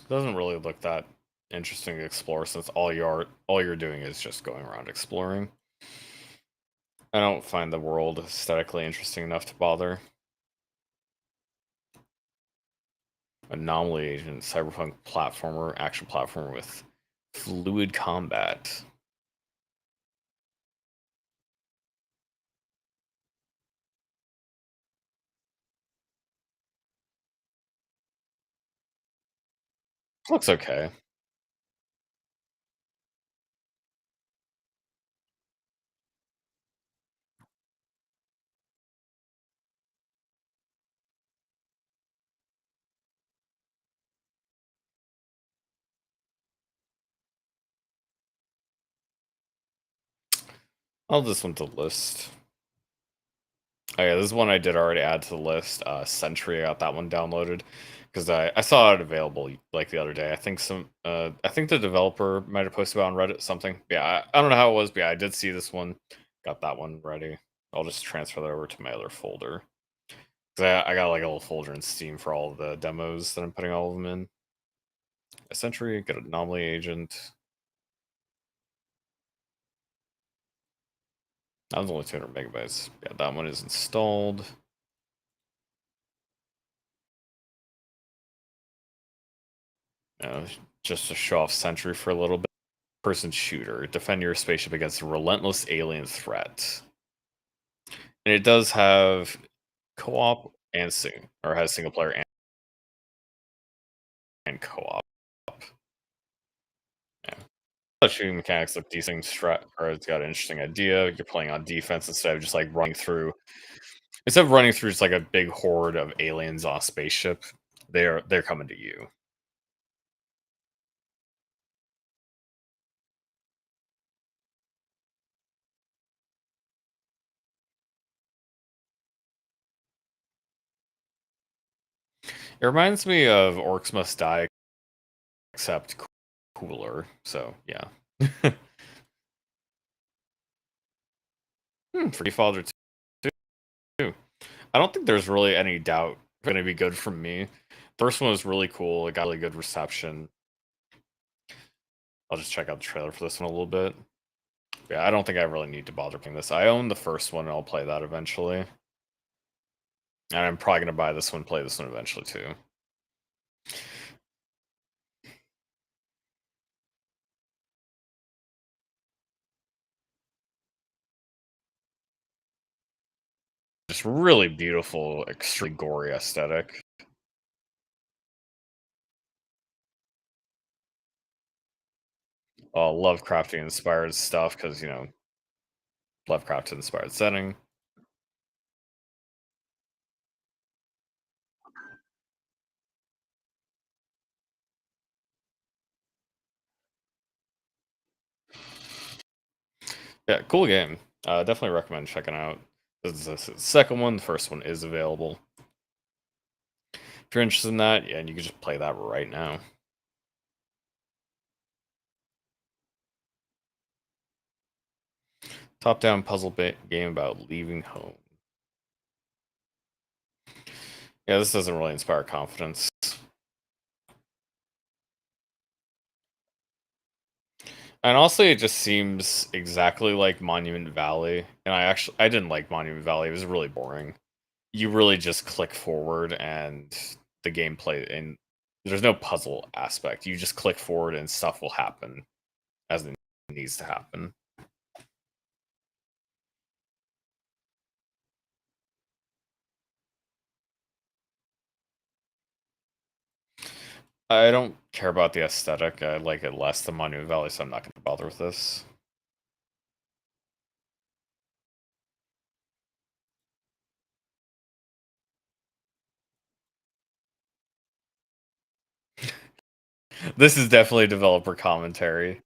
Doesn't really look that interesting to explore since all you're doing is just going around exploring. I don't find the world aesthetically interesting enough to bother. Anomaly Agent, cyberpunk platformer, action platformer with fluid combat. Looks okay. I'll add this one to the list. Oh yeah, this is one I did already add to the list. Sentry, I got that one downloaded because I saw it available like the other day. I think I think the developer might have posted about on Reddit something. Yeah, I don't know how it was, but yeah, I did see this one. Got that one ready. I'll just transfer that over to my other folder. 'Cause I got like a little folder in Steam for all of the demos that I'm putting all of them in. A Sentry, got an anomaly agent. That was only 200 megabytes. Yeah, that one is installed. Just to show off Sentry for a little bit. Person shooter. Defend your spaceship against a relentless alien threat. And it does have co-op and has single player and co-op. Yeah. The shooting mechanics look decent. It's got an interesting idea. You're playing on defense instead of just like running through. Instead of running through just like a big horde of aliens on a spaceship, they're coming to you. It reminds me of Orcs Must Die, except cooler. So yeah. Free Father 2. I don't think there's really any doubt going to be good from me. First one was really cool. It got really good reception. I'll just check out the trailer for this one a little bit. Yeah, I don't think I really need to bother playing this. I own the first one and I'll play that eventually. And I'm probably going to buy this one, play this one eventually too. Just really beautiful, extremely gory aesthetic. Lovecraftian inspired stuff because, Lovecraft inspired setting. Yeah, cool game. Definitely recommend checking out. This is the second one. The first one is available. If you're interested in that, yeah, and you can just play that right now. Top-down puzzle game about leaving home. Yeah, this doesn't really inspire confidence. And also, it just seems exactly like Monument Valley. And I didn't like Monument Valley. It was really boring. You really just click forward and the gameplay, and there's no puzzle aspect. You just click forward and stuff will happen as it needs to happen. I don't care about the aesthetic. I like it less than Monument Valley, so I'm not going to bother with this. This is definitely developer commentary.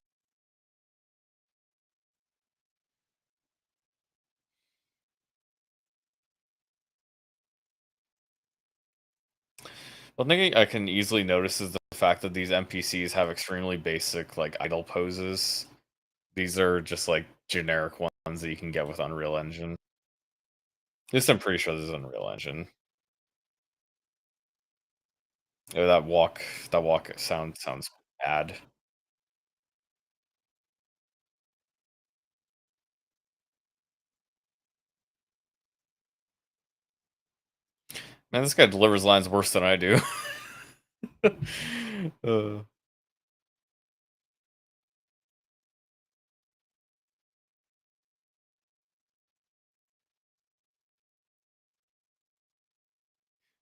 One thing I can easily notice is the fact that these NPCs have extremely basic, like, idle poses. These are just, like, generic ones that you can get with Unreal Engine. This, I'm pretty sure this is Unreal Engine. Oh, that walk sounds bad. Man, this guy delivers lines worse than I do. uh.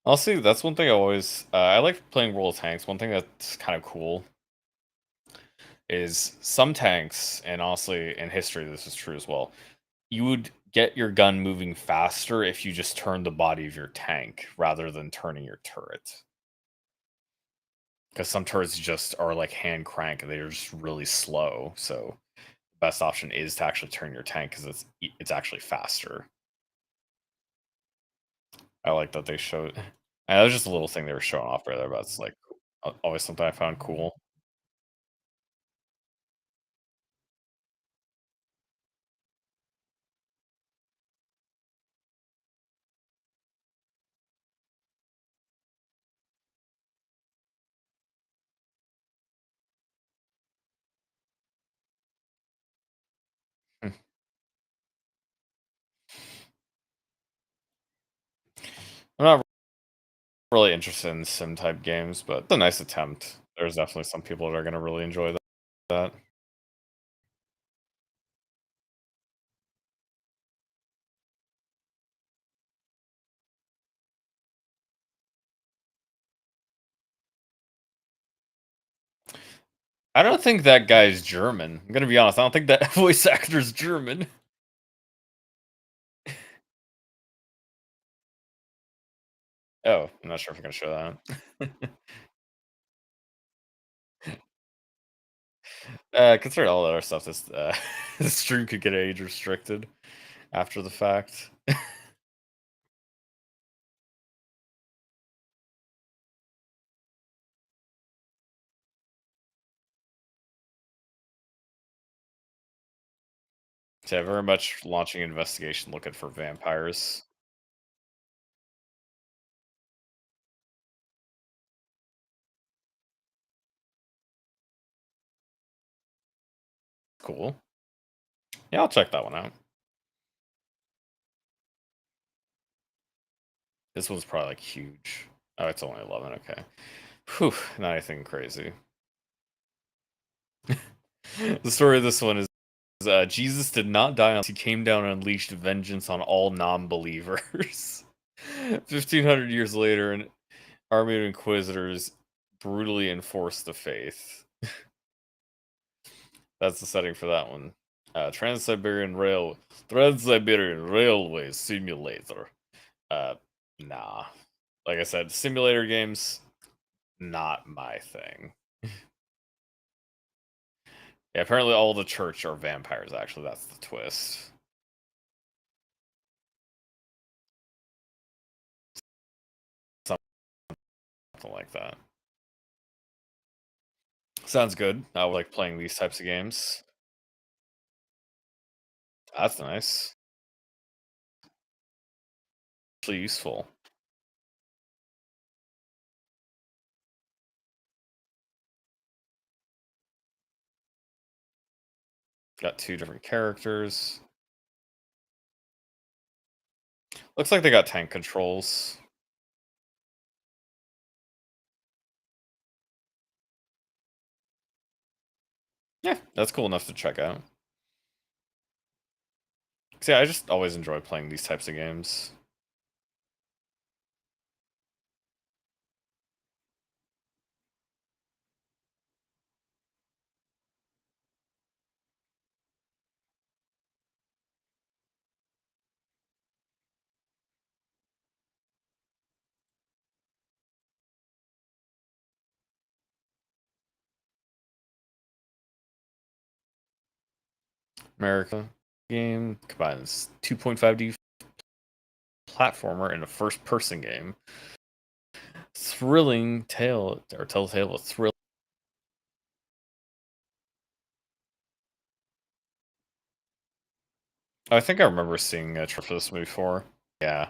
Honestly, that's one thing I like playing World of Tanks. One thing that's kind of cool is some tanks, and honestly, in history, this is true as well. You would get your gun moving faster if you just turned the body of your tank rather than turning your turret. Because some turrets just are like hand crank and they're just really slow. So best option is to actually turn your tank because it's actually faster. I like that they showed. And that was just a little thing they were showing off right there, but it's like always something I found cool. Hmm. I'm not really interested in sim type games, but it's a nice attempt. There's definitely some people that are going to really enjoy that. I don't think that guy's German. I'm gonna be honest. I don't think that voice actor's German. Oh, I'm not sure if I can show that. Considering all that other stuff, this this stream could get age restricted after the fact. So yeah, very much launching an investigation looking for vampires. Cool. Yeah, I'll check that one out. This one's probably like huge. Oh, it's only 11. Okay. Whew, not anything crazy. The story of this one is Jesus did not die unless he came down and unleashed vengeance on all non-believers. 1500 years later, an army of inquisitors brutally enforced the faith. That's the setting for that one. Trans-Siberian Railway Simulator. Uh, nah. Like I said, simulator games, not my thing. Yeah, apparently all the church are vampires, actually. That's the twist. Something like that. Sounds good. I would like playing these types of games. That's nice. Actually useful. Got two different characters. Looks like they got tank controls. Yeah, that's cool enough to check out. See, I just always enjoy playing these types of games. America game combines 2.5D platformer and a first-person game. Thrilling tale or telltale of thrill. I think I remember seeing a trailer for this movie before. Yeah.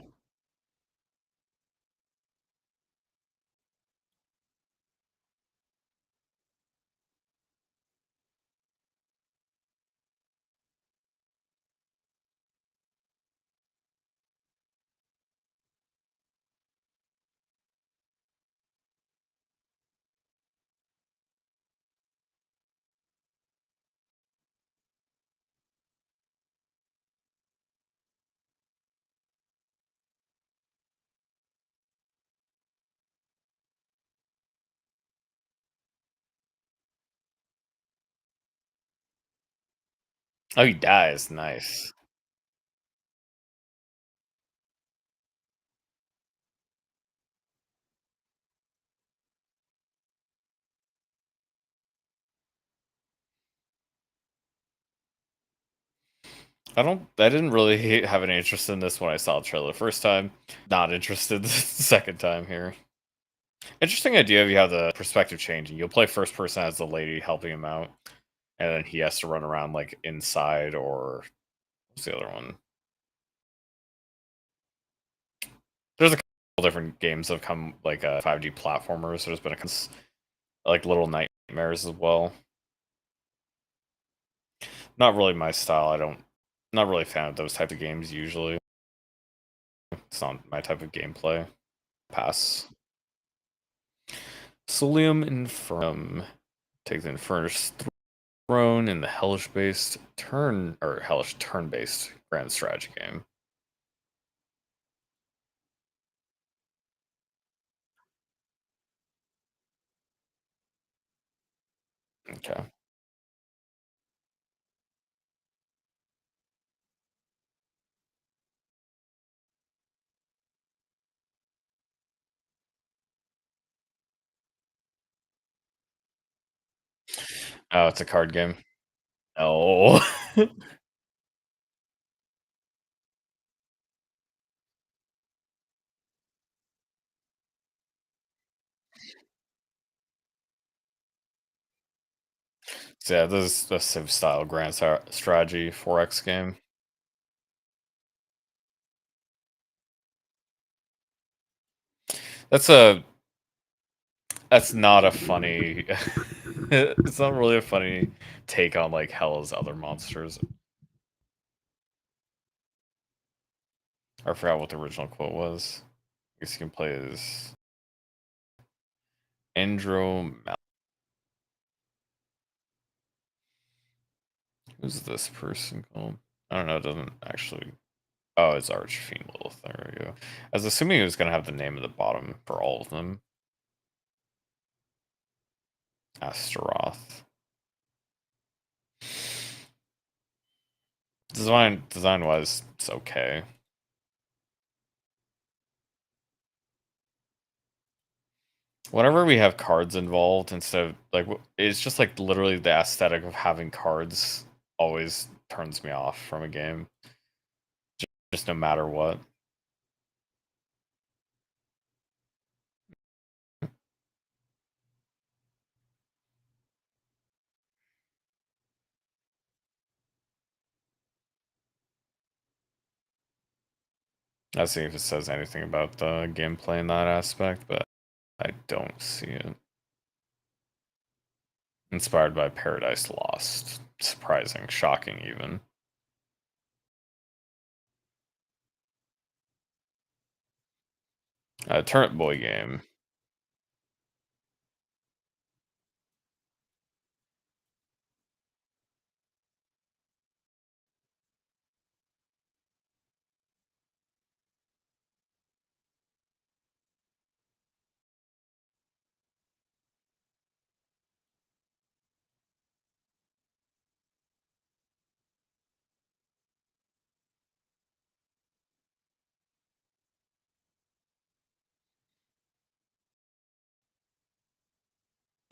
Oh, he dies. Nice. I didn't really have any interest in this when I saw the trailer the first time. Not interested the second time here. Interesting idea if you have the perspective changing. You'll play first person as the lady helping him out, and then he has to run around like inside, or what's the other one? There's a couple different games that have come like 5D platformers. There's been like Little Nightmares as well. Not really my style. Not really a fan of those types of games usually. It's not my type of gameplay. Pass. Solium Infernum. Take the Infernus Throne in the hellish-based hellish turn-based grand strategy game. Okay. Oh, it's a card game. Oh. So yeah, this is a Civ style grand strategy 4X game. That's a that's not a funny it's not really a funny take on like Hell's other monsters. I forgot what the original quote was. I guess you can play as Andro. Who's this person called? I don't know. It doesn't actually. Oh, it's Archfiend Lilith. There we go. I was assuming it was going to have the name at the bottom for all of them. Astaroth. Design wise, it's okay. Whenever we have cards involved, instead of like, it's just like literally the aesthetic of having cards always turns me off from a game. Just no matter what. I see if it says anything about the gameplay in that aspect, but I don't see it. Inspired by Paradise Lost. Surprising, shocking even. Turnip Boy game.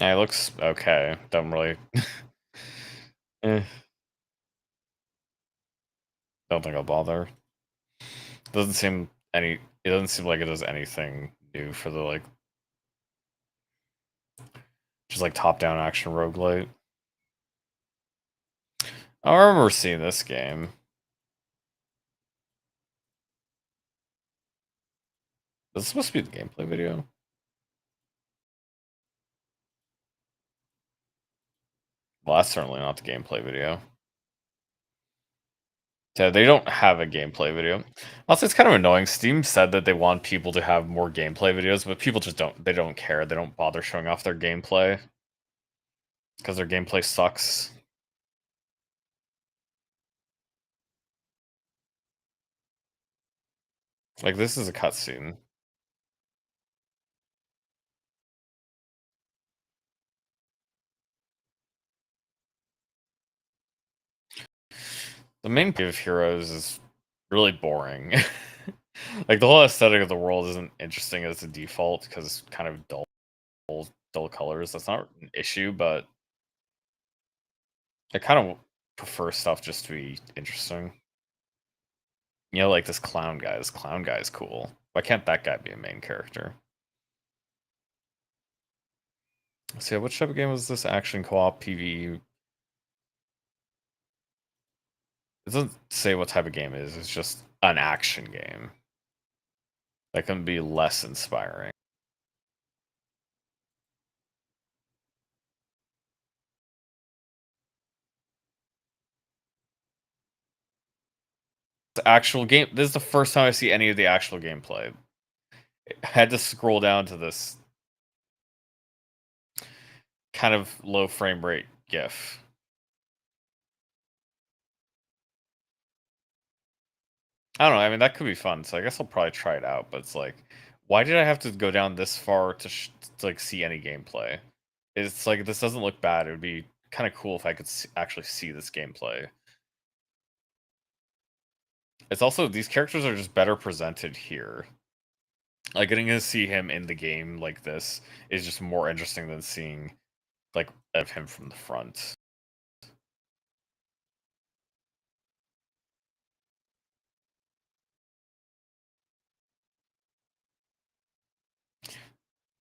Yeah, it looks okay. Don't really. eh, don't think I'll bother. Doesn't seem any. It doesn't seem like it does anything new for the like. Just like top-down action roguelite. I remember seeing this game. This is supposed to be the gameplay video. Well, that's certainly not the gameplay video. Yeah, they don't have a gameplay video. Also, it's kind of annoying. Steam said that they want people to have more gameplay videos, but people just don't. They don't care. They don't bother showing off their gameplay because their gameplay sucks. Like this is a cutscene. The main point of Heroes is really boring. Like the whole aesthetic of the world isn't interesting as a default because it's kind of dull colors. That's not an issue, but I kind of prefer stuff just to be interesting. You know, like this clown guy. This clown guy is cool. Why can't that guy be a main character? So yeah, which type of game was this? Action co-op PvE? It doesn't say what type of game it is. It's just an action game. That can be less inspiring. The actual game. This is the first time I see any of the actual gameplay. I had to scroll down to this kind of low frame rate GIF. I don't know. I mean, that could be fun. So I guess I'll probably try it out. But it's like, why did I have to go down this far to like see any gameplay? It's like this doesn't look bad. It would be kind of cool if I could actually see this gameplay. It's also these characters are just better presented here. Like getting to see him in the game like this is just more interesting than seeing like of him from the front.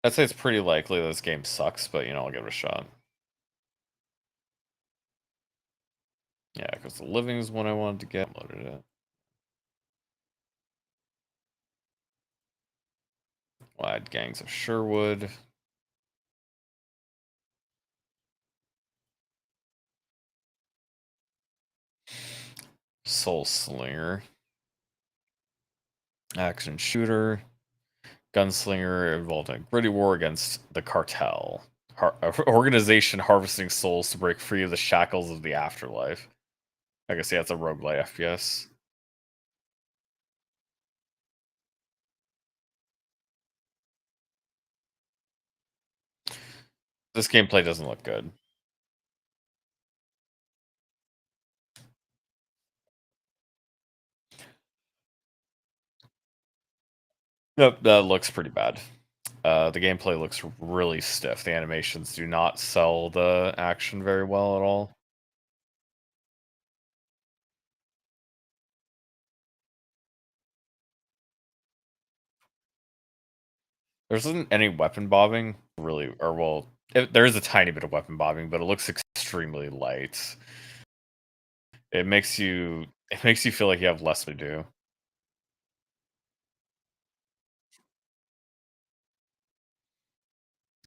I'd say it's pretty likely this game sucks, but you know, I'll give it a shot. Yeah, because the living is one I wanted to get. Loaded it. Wide Gangs of Sherwood. Soul Slinger. Action shooter. Gunslinger involved in a gritty war against the cartel. Organization harvesting souls to break free of the shackles of the afterlife. I guess yeah, it's a roguelite FPS. This gameplay doesn't look good. Nope, that looks pretty bad. The gameplay looks really stiff. The animations do not sell the action very well at all. There isn't any weapon bobbing, really, or well, there is a tiny bit of weapon bobbing, but it looks extremely light. It makes you feel like you have less to do.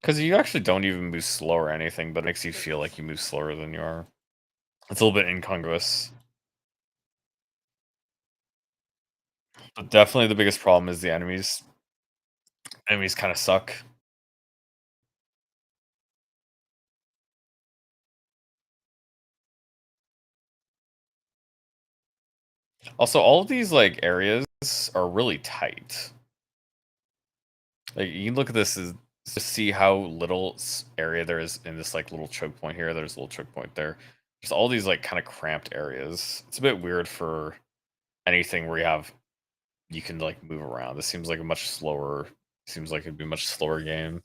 Because you actually don't even move slow or anything, but it makes you feel like you move slower than you are. It's a little bit incongruous. But definitely the biggest problem is the enemies. Enemies kind of suck. Also, all of these like areas are really tight. Like you can look at this as to see how little area there is in this like little choke point here. There's a little choke point there. Just all these like kind of cramped areas. It's a bit weird for anything where you can like move around. This seems like a much slower. Seems like it'd be a much slower game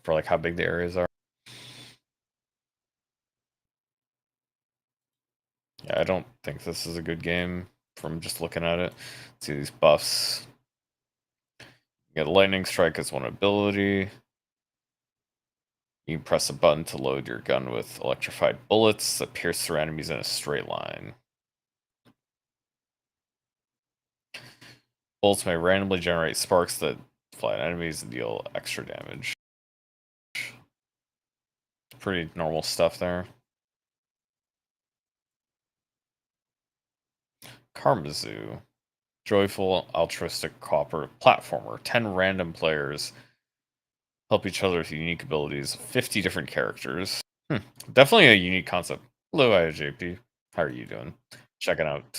for like how big the areas are. Yeah, I don't think this is a good game from just looking at it. Let's see these buffs. You get lightning strike as one ability. You can press a button to load your gun with electrified bullets that pierce through enemies in a straight line. Bullets may randomly generate sparks that fly at enemies and deal extra damage. Pretty normal stuff there. Karmazu. Joyful, altruistic copper platformer. 10 random players help each other with unique abilities. 50 different characters. Definitely a unique concept. Hello, IJP. How are you doing? Checking out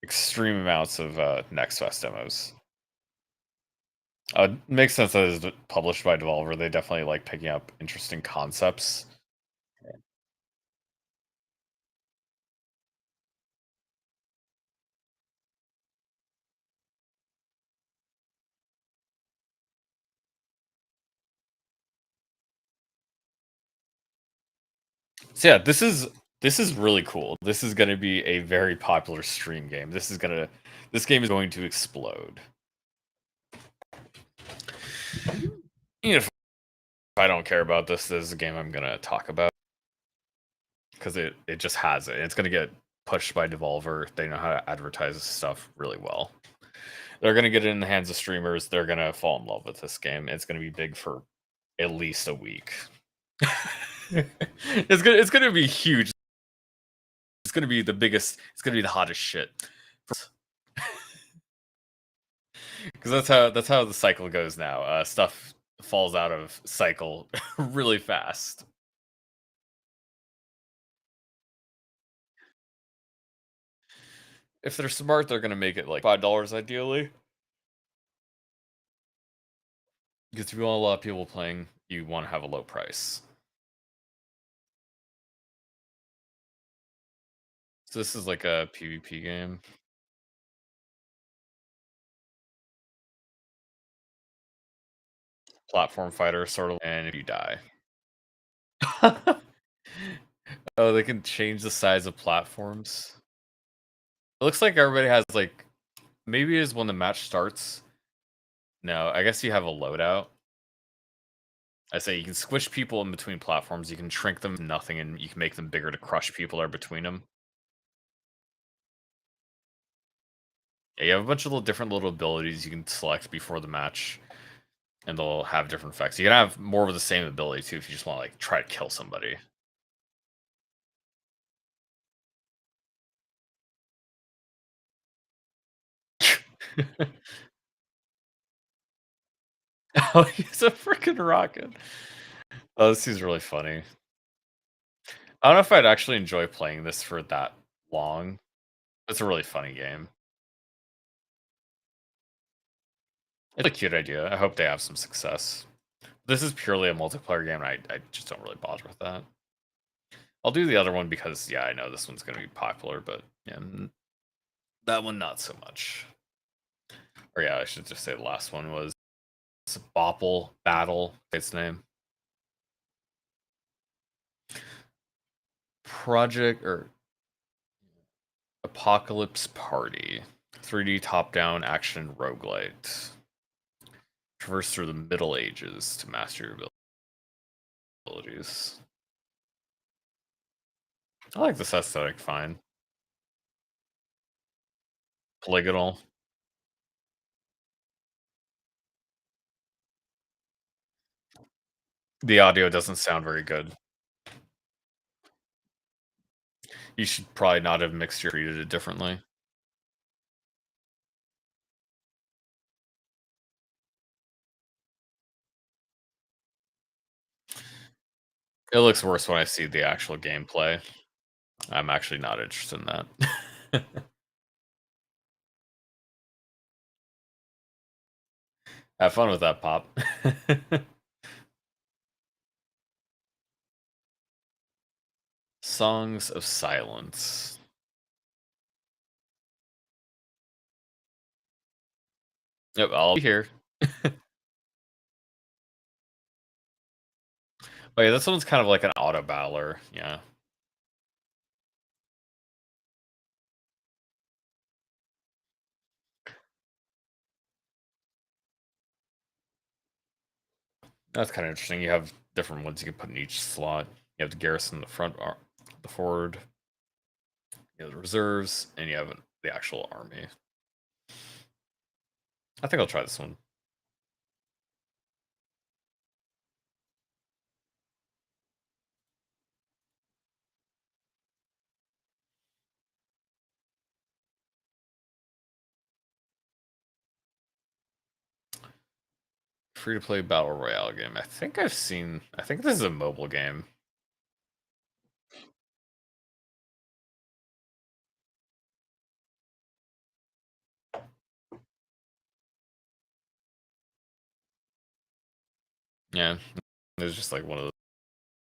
extreme amounts of Next Fest demos. Makes sense that it's published by Devolver. They definitely like picking up interesting concepts. So yeah, this is This is really cool. This is going to be a very popular stream game. This game is going to explode. Even if I don't care about this is a game I'm going to talk about because it just has it. It's going to get pushed by Devolver. They know how to advertise stuff really well. They're going to get it in the hands of streamers. They're going to fall in love with this game. It's going to be big for at least a week. It's going to be huge. It's going to be the biggest. It's going to be the hottest shit. Because that's how the cycle goes now. Stuff falls out of cycle really fast. If they're smart, they're gonna make it like $5 ideally. Because if you want a lot of people playing, you want to have a low price. So this is like a PvP game. Platform fighter sort of, and if you die. Oh, they can change the size of platforms. It looks like everybody has like, maybe is when the match starts. No, I guess you have a loadout. I say you can squish people in between platforms, you can shrink them to nothing, and you can make them bigger to crush people that are between them. Yeah, you have a bunch of different little abilities you can select before the match, and they'll have different effects. You can have more of the same ability too if you just want to like try to kill somebody. Oh, he's a freaking rocket. Oh, this is really funny. I don't know if I'd actually enjoy playing this for that long. It's a really funny game. It's a cute idea. I hope they have some success. This is purely a multiplayer game. I just don't really bother with that. I'll do the other one because, yeah, I know this one's going to be popular, but yeah, that one not so much. Or yeah, I should just say the last one was Bopple Battle. Its name. Project or Apocalypse Party. 3D top-down action roguelite. Traverse through the Middle Ages to master your abilities. I like this aesthetic fine. Polygonal. The audio doesn't sound very good. You should probably not have mixed your treated it differently. It looks worse when I see the actual gameplay. I'm actually not interested in that. Have fun with that, Pop. Songs of Silence. Yep, I'll be here. Oh yeah, this one's kind of like an auto battler, yeah. That's kind of interesting. You have different ones you can put in each slot. You have the garrison, the front, the forward. You have the reserves, and you have the actual army. I think I'll try this one. Free to play battle royale game. I think this is a mobile game. Yeah, it's just like one of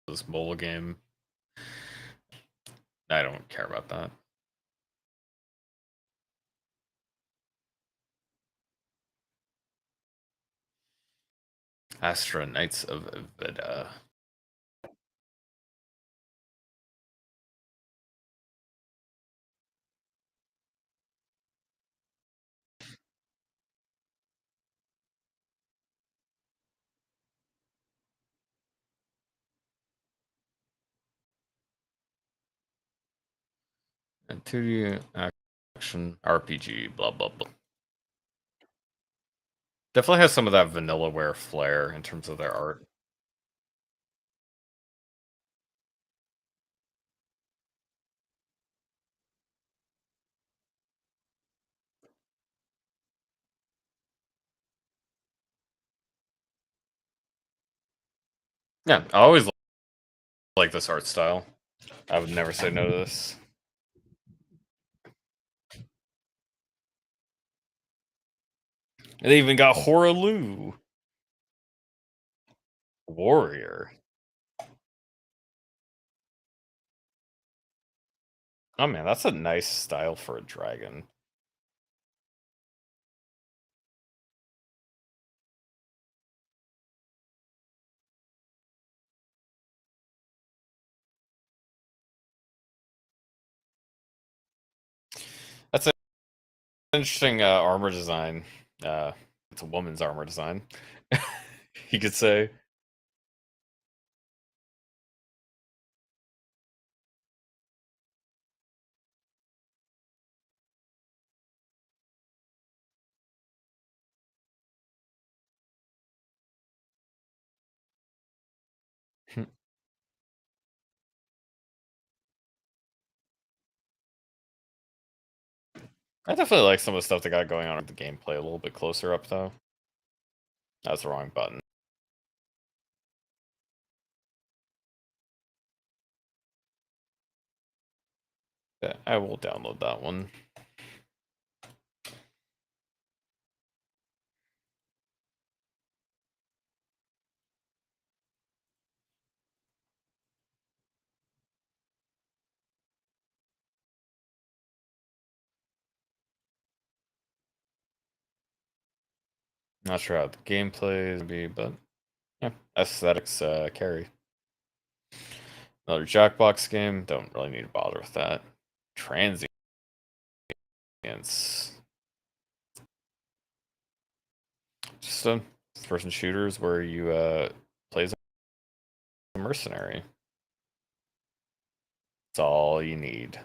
those mobile game. I don't care about that. Astra Knights of Veda. And 2D action RPG, blah blah blah. Definitely has some of that Vanillaware flair in terms of their art. Yeah, I always like this art style. I would never say no to this. They even got Horalu. Warrior. Oh man, that's a nice style for a dragon. That's an interesting armor design. It's a woman's armor design. You could say. I definitely like some of the stuff they got going on with the gameplay a little bit closer up, though. That's the wrong button. Yeah, I will download that one. Not sure how the gameplay is gonna be, but yeah, aesthetics carry. Another Jackbox game. Don't really need to bother with that. Transients. Just first-person shooters where you play as a mercenary. That's all you need.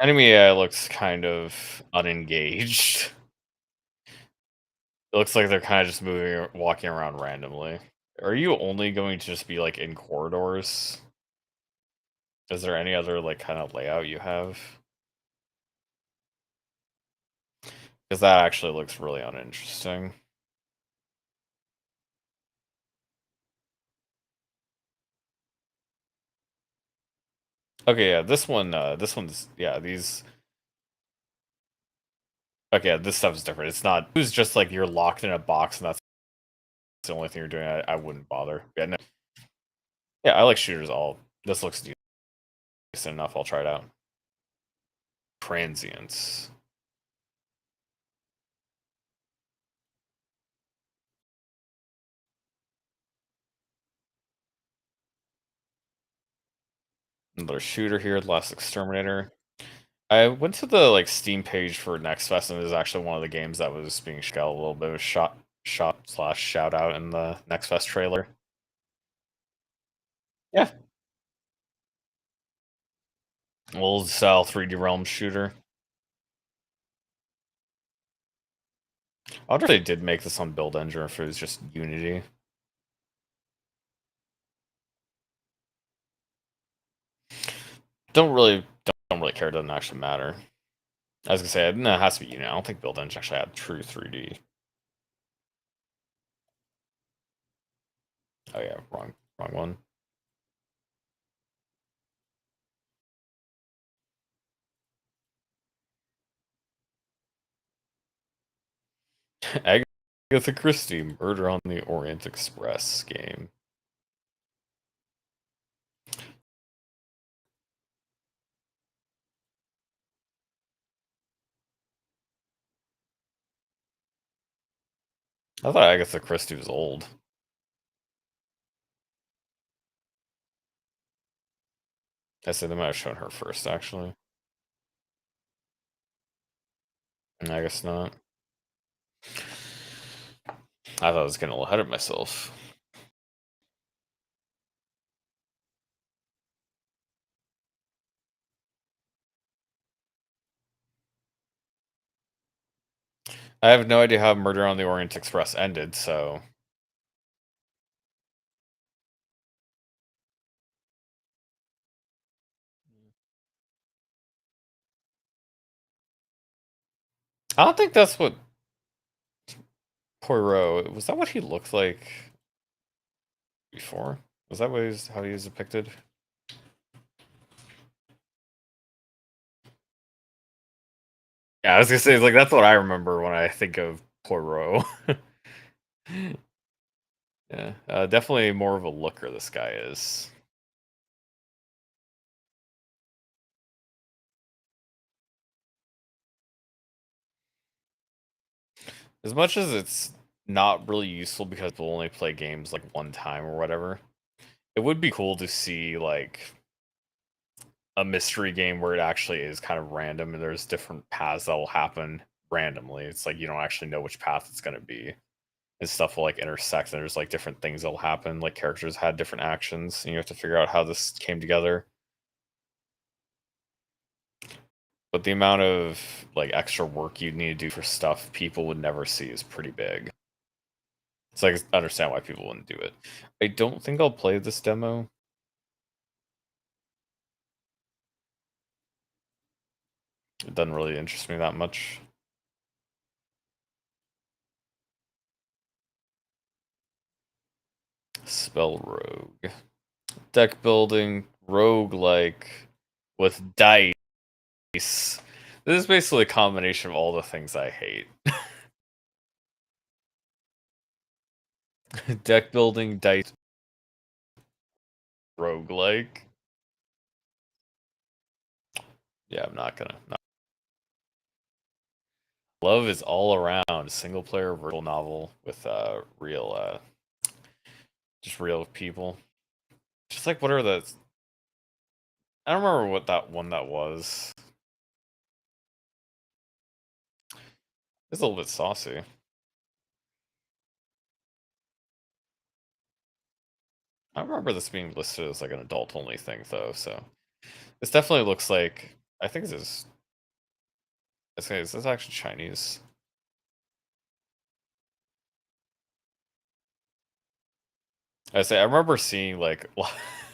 Enemy AI looks kind of unengaged. It looks like they're kind of just walking around randomly. Are you only going to just be like in corridors? Is there any other like kind of layout you have? Because that actually looks really uninteresting. Okay, yeah, this one's yeah, these. Okay, yeah, this stuff is different. It's not. It's just like you're locked in a box and that's the only thing you're doing. I wouldn't bother. Yeah, no. Yeah, I like shooters. All this looks decent enough. I'll try it out. Transients. Another shooter here. The Last Exterminator. I went to the like Steam page for Next Fest, and it was actually one of the games that was being got a little bit of shot / shout out in the Next Fest trailer. Yeah, old style 3D Realm shooter. I wonder if they did make this on Build Engine or if it was just Unity. Don't really care. It doesn't actually matter. I was gonna say no, it has to be Unity. I don't think Build Engine actually had true 3D. Oh yeah, wrong one. Agatha Christie, Murder on the Orient Express game. I thought Agatha Christie was old. I said they might have shown her first, actually. I guess not. I thought I was getting a little ahead of myself. I have no idea how Murder on the Orient Express ended, so I don't think that's what Poirot was. That what he looked like before? Was that how he was depicted? Yeah, I was gonna say like that's what I remember when I think of Poirot. Yeah, definitely more of a looker. This guy is. As much as it's not really useful because we'll only play games like one time or whatever, it would be cool to see like a mystery game where it actually is kind of random and there's different paths that will happen randomly. It's like you don't actually know which path it's going to be. And stuff will like intersect and there's like different things that'll happen. Like characters had different actions and you have to figure out how this came together. But the amount of like extra work you'd need to do for stuff people would never see is pretty big. So I understand why people wouldn't do it. I don't think I'll play this demo. It doesn't really interest me that much. Spell rogue. Deck building, rogue-like, with dice. This is basically a combination of all the things I hate. Deck building, dice, rogue-like. Yeah, I'm not gonna. Love is all around single player virtual novel with real just real people. Just like what are the I don't remember what that one that was. It's a little bit saucy. I remember this being listed as like an adult only thing though, so this definitely looks like I think this is this is actually Chinese. I remember seeing like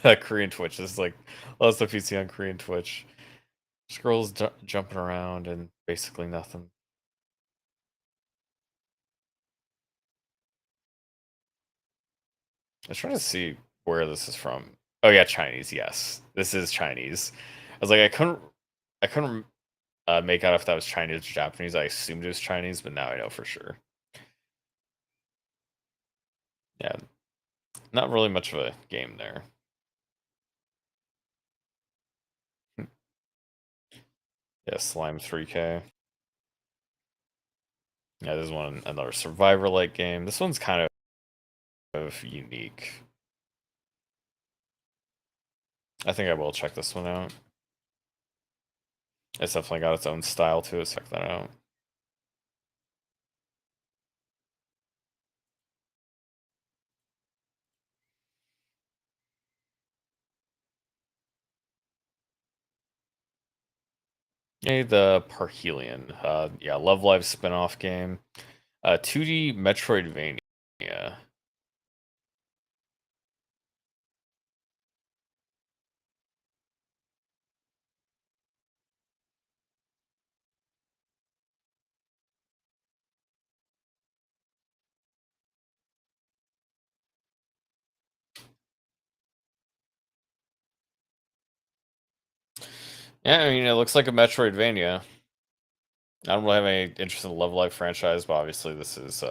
Korean Twitch. This is like lots of stuff you see on Korean Twitch. Scrolls jumping around and basically nothing. I was trying to see where this is from. Oh yeah, Chinese. Yes, this is Chinese. I was like, I couldn't make out if that was Chinese or Japanese. I assumed it was Chinese, but now I know for sure. Yeah, not really much of a game there. Yeah, Slime 3K. Yeah, this is another survivor-like game. This one's kind of unique. I think I will check this one out. It's definitely got its own style to it. So check that out. Yay, the Parhelion. Yeah, Love Live spin-off game. 2D Metroidvania. Yeah, I mean, it looks like a Metroidvania. I don't really have any interest in the Love Live franchise, but obviously this is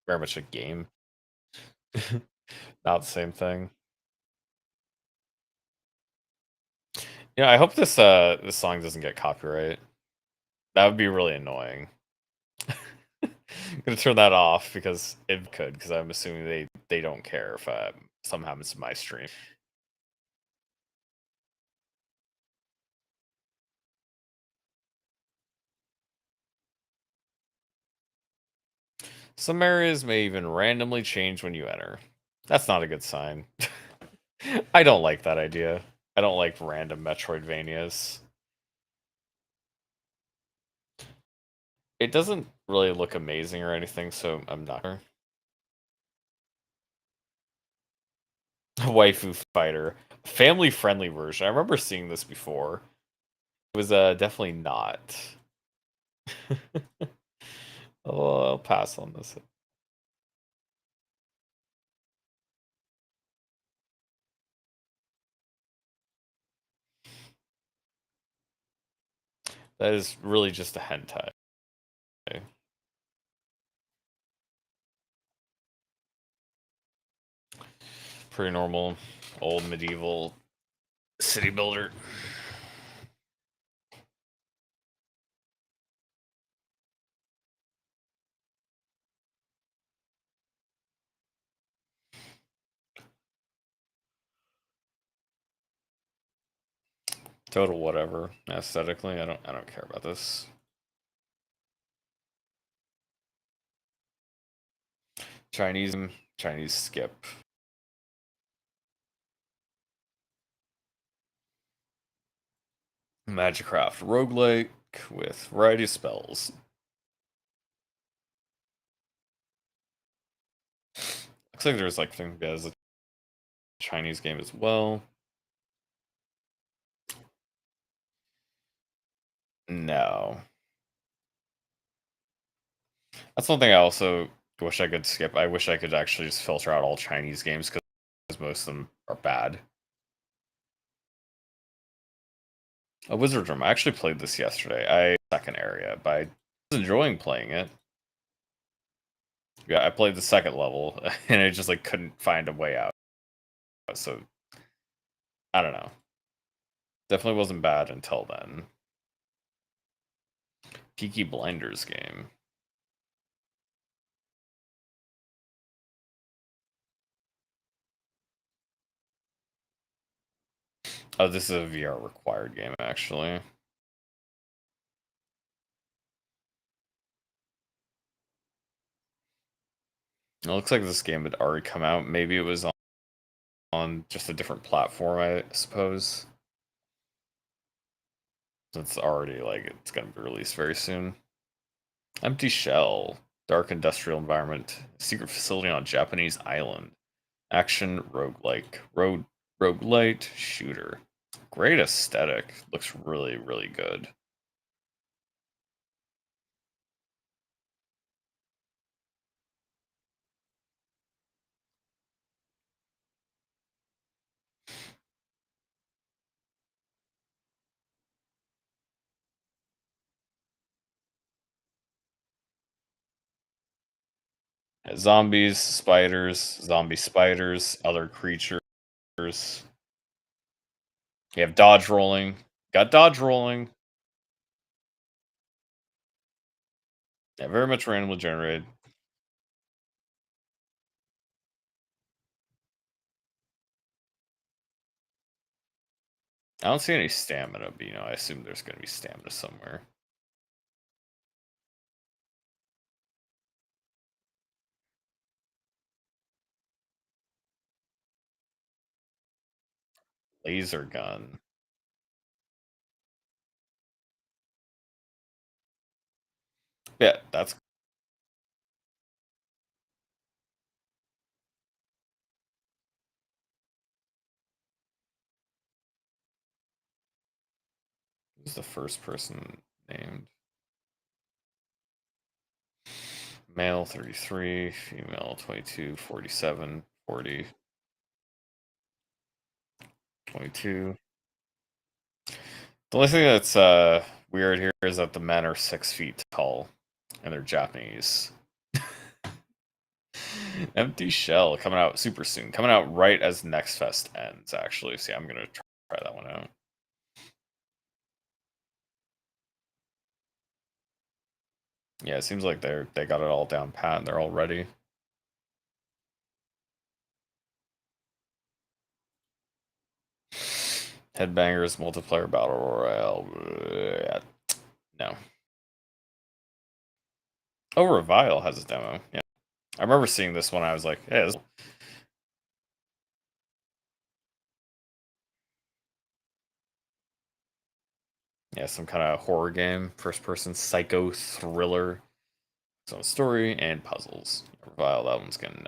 very much a game. Not the same thing. Yeah, I hope this song doesn't get copyright. That would be really annoying. gonna turn that off because it could, because I'm assuming they don't care if something happens to my stream. Some areas may even randomly change when you enter. That's not a good sign. I don't like that idea. I don't like random Metroidvanias. It doesn't really look amazing or anything, so I'm not sure. Waifu Fighter. Family-friendly version. I remember seeing this before. It was definitely not. Oh, I'll pass on this. That is really just a hentai. Pretty normal, old medieval city builder. Total whatever. Aesthetically, I don't care about this. Chinese skip. Magicraft roguelike with variety of spells. Looks like there's like thing as a Chinese game as well. No. That's one thing I also wish I could skip. I wish I could actually just filter out all Chinese games because most of them are bad. A Wizard Room. I actually played this yesterday. Second area, but I was enjoying playing it. Yeah, I played the second level and I just like couldn't find a way out. So I don't know. Definitely wasn't bad until then. Peaky Blinders game. Oh, this is a VR required game, actually. It looks like this game had already come out. Maybe it was on just a different platform, I suppose. It's already, like, it's going to be released very soon. Empty Shell. Dark industrial environment. Secret facility on Japanese island. Action roguelike. Roguelite shooter. Great aesthetic. Looks really, really good. Zombies, spiders, zombie spiders, other creatures. You have dodge rolling. Got dodge rolling. Yeah, very much randomly generated. I don't see any stamina, but I assume there's going to be stamina somewhere. Laser gun. Yeah, that's who's the first person named. Male 33, female 22, 47, 40, 22. The only thing that's weird here is that the men are 6 feet tall and they're Japanese. Empty Shell coming out super soon. Coming out right as Next Fest ends, actually. See, I'm going to try that one out. Yeah, it seems like they got it all down pat and they're all ready. Headbangers multiplayer battle royale. No. Oh, Revile has a demo. Yeah, I remember seeing this one. I was like, yeah, this... yeah, some kind of horror game, first-person psycho thriller. Its own story and puzzles. Revile, that one's getting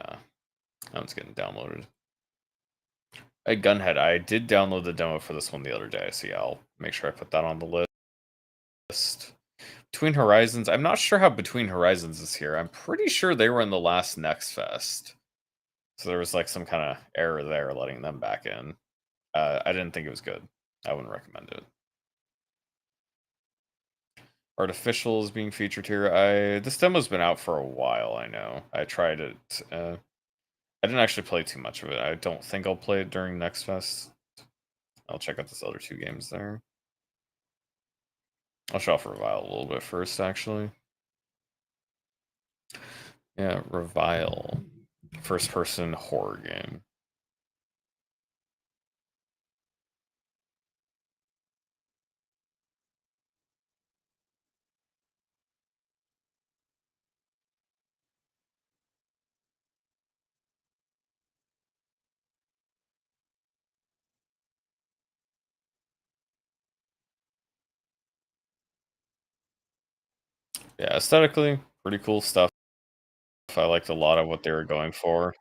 downloaded. Hey, Gunhead, I did download the demo for this one the other day, so yeah, I'll make sure I put that on the list. Between Horizons, I'm not sure how Between Horizons is here. I'm pretty sure they were in the last Next Fest. So there was like some kind of error there letting them back in. I didn't think it was good. I wouldn't recommend it. Artificial is being featured here. This demo's been out for a while, I know. I tried it. I didn't actually play too much of it. I don't think I'll play it during Next Fest. I'll check out this other 2 games there. I'll show off Revile a little bit first, actually. Yeah, Revile. First-person horror game. Yeah, aesthetically, pretty cool stuff. I liked a lot of what they were going for.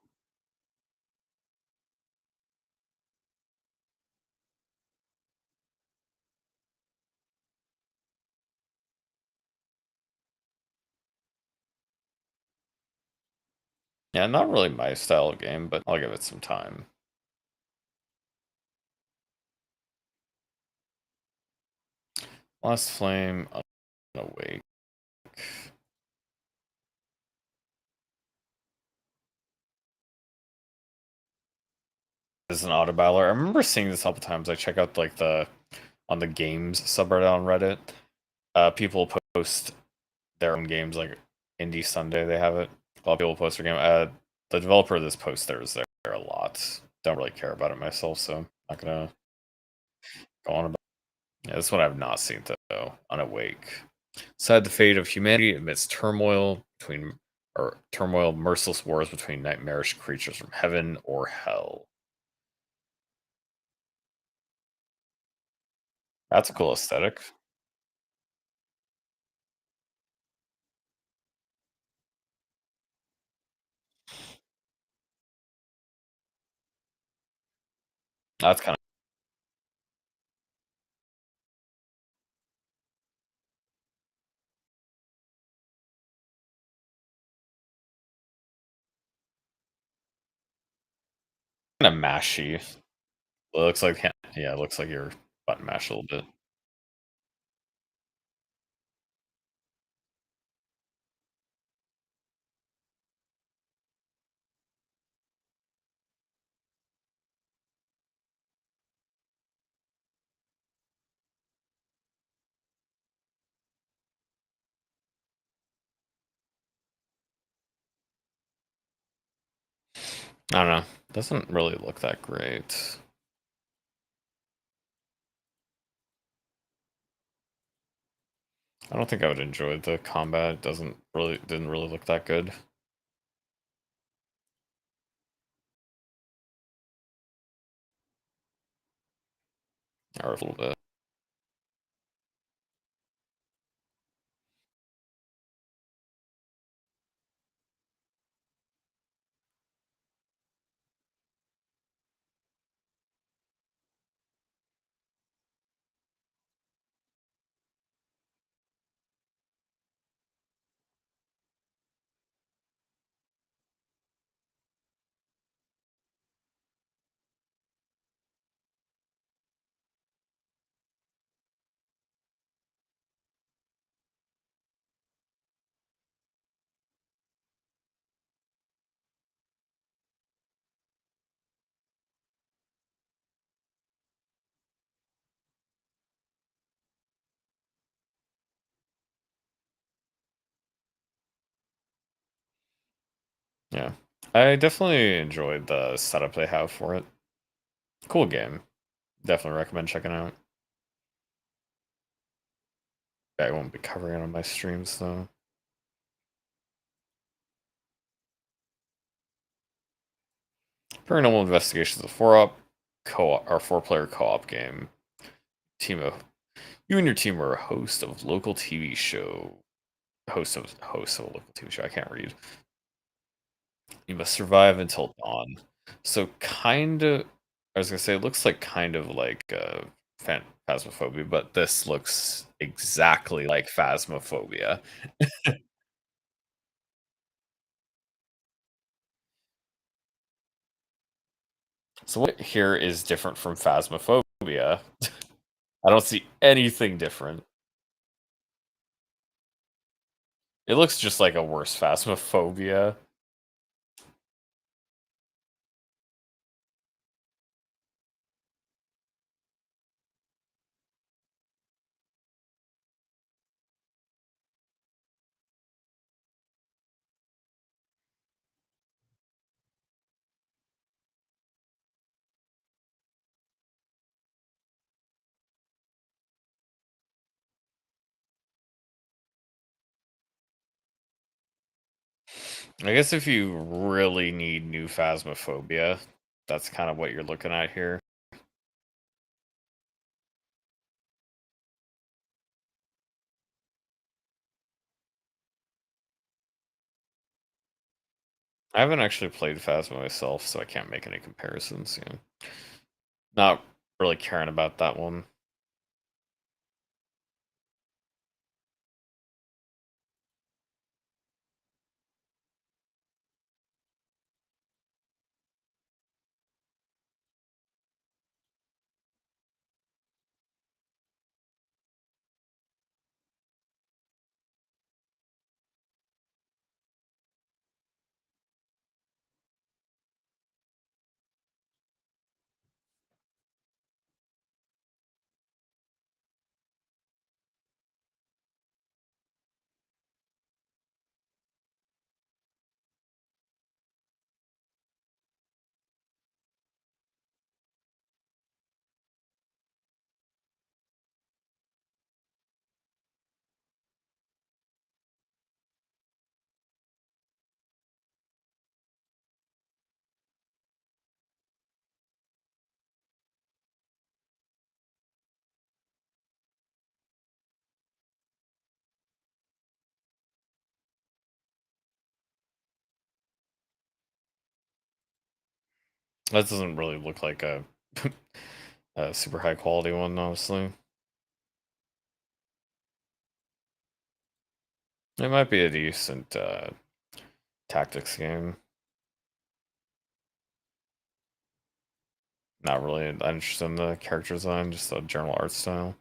Yeah, not really my style of game, but I'll give it some time. Last Flame, Unawake. This is an auto battler. I remember seeing this a couple times. I check out like on the games subreddit on Reddit. People post their own games like Indie Sunday. They have it. A lot of people post their game. The developer of this post there is there a lot. Don't really care about it myself, so I'm not gonna go on about. Yeah, this one I've not seen though. Unawake. Sad the fate of humanity amidst turmoil, merciless wars between nightmarish creatures from heaven or hell. That's a cool aesthetic. That's kind of mashy. It looks like yeah, it looks like you're button mashed a little bit. I don't know. Doesn't really look that great. I don't think I would enjoy the combat. It didn't really look that good. Or a little bit. Yeah. I definitely enjoyed the setup they have for it. Cool game. Definitely recommend checking out. I won't be covering it on my streams though. Paranormal Investigations is a four-player co-op game. You and your team are a host of a local TV show. Host of a local TV show. I can't read. You must survive until dawn. So kind of, I was gonna say, it looks like kind of like Phasmophobia, but this looks exactly like Phasmophobia. So what here is different from Phasmophobia? I don't see anything different. It looks just like a worse Phasmophobia. I guess if you really need new Phasmophobia, that's kind of what you're looking at here. I haven't actually played Phasma myself, so I can't make any comparisons. Not really caring about that one. That doesn't really look like a, a super high quality one, honestly. It might be a decent tactics game. Not really interested in the character design, just the general art style.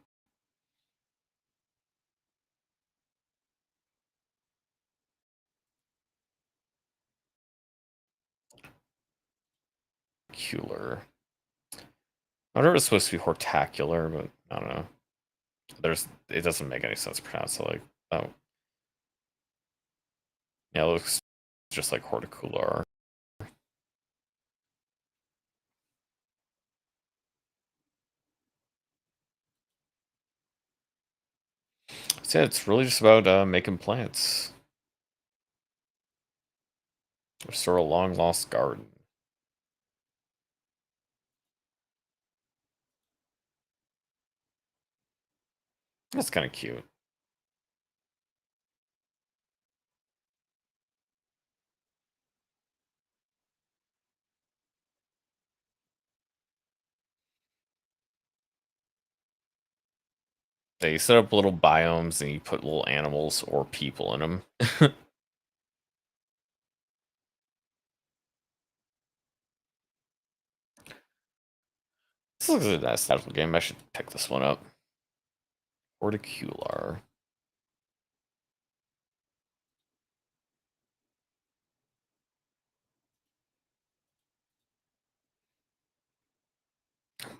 Hortacular. I wonder if it's supposed to be hortacular, but I don't know. It doesn't make any sense to pronounce it like that. Yeah, it looks just like horticular. So yeah, it's really just about making plants. Restore a long lost garden. That's kind of cute. They set up little biomes and you put little animals or people in them. This looks like a nice title game. I should pick this one up. Horticular.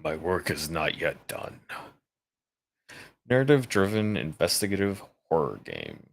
My work is not yet done. Narrative-driven investigative horror game.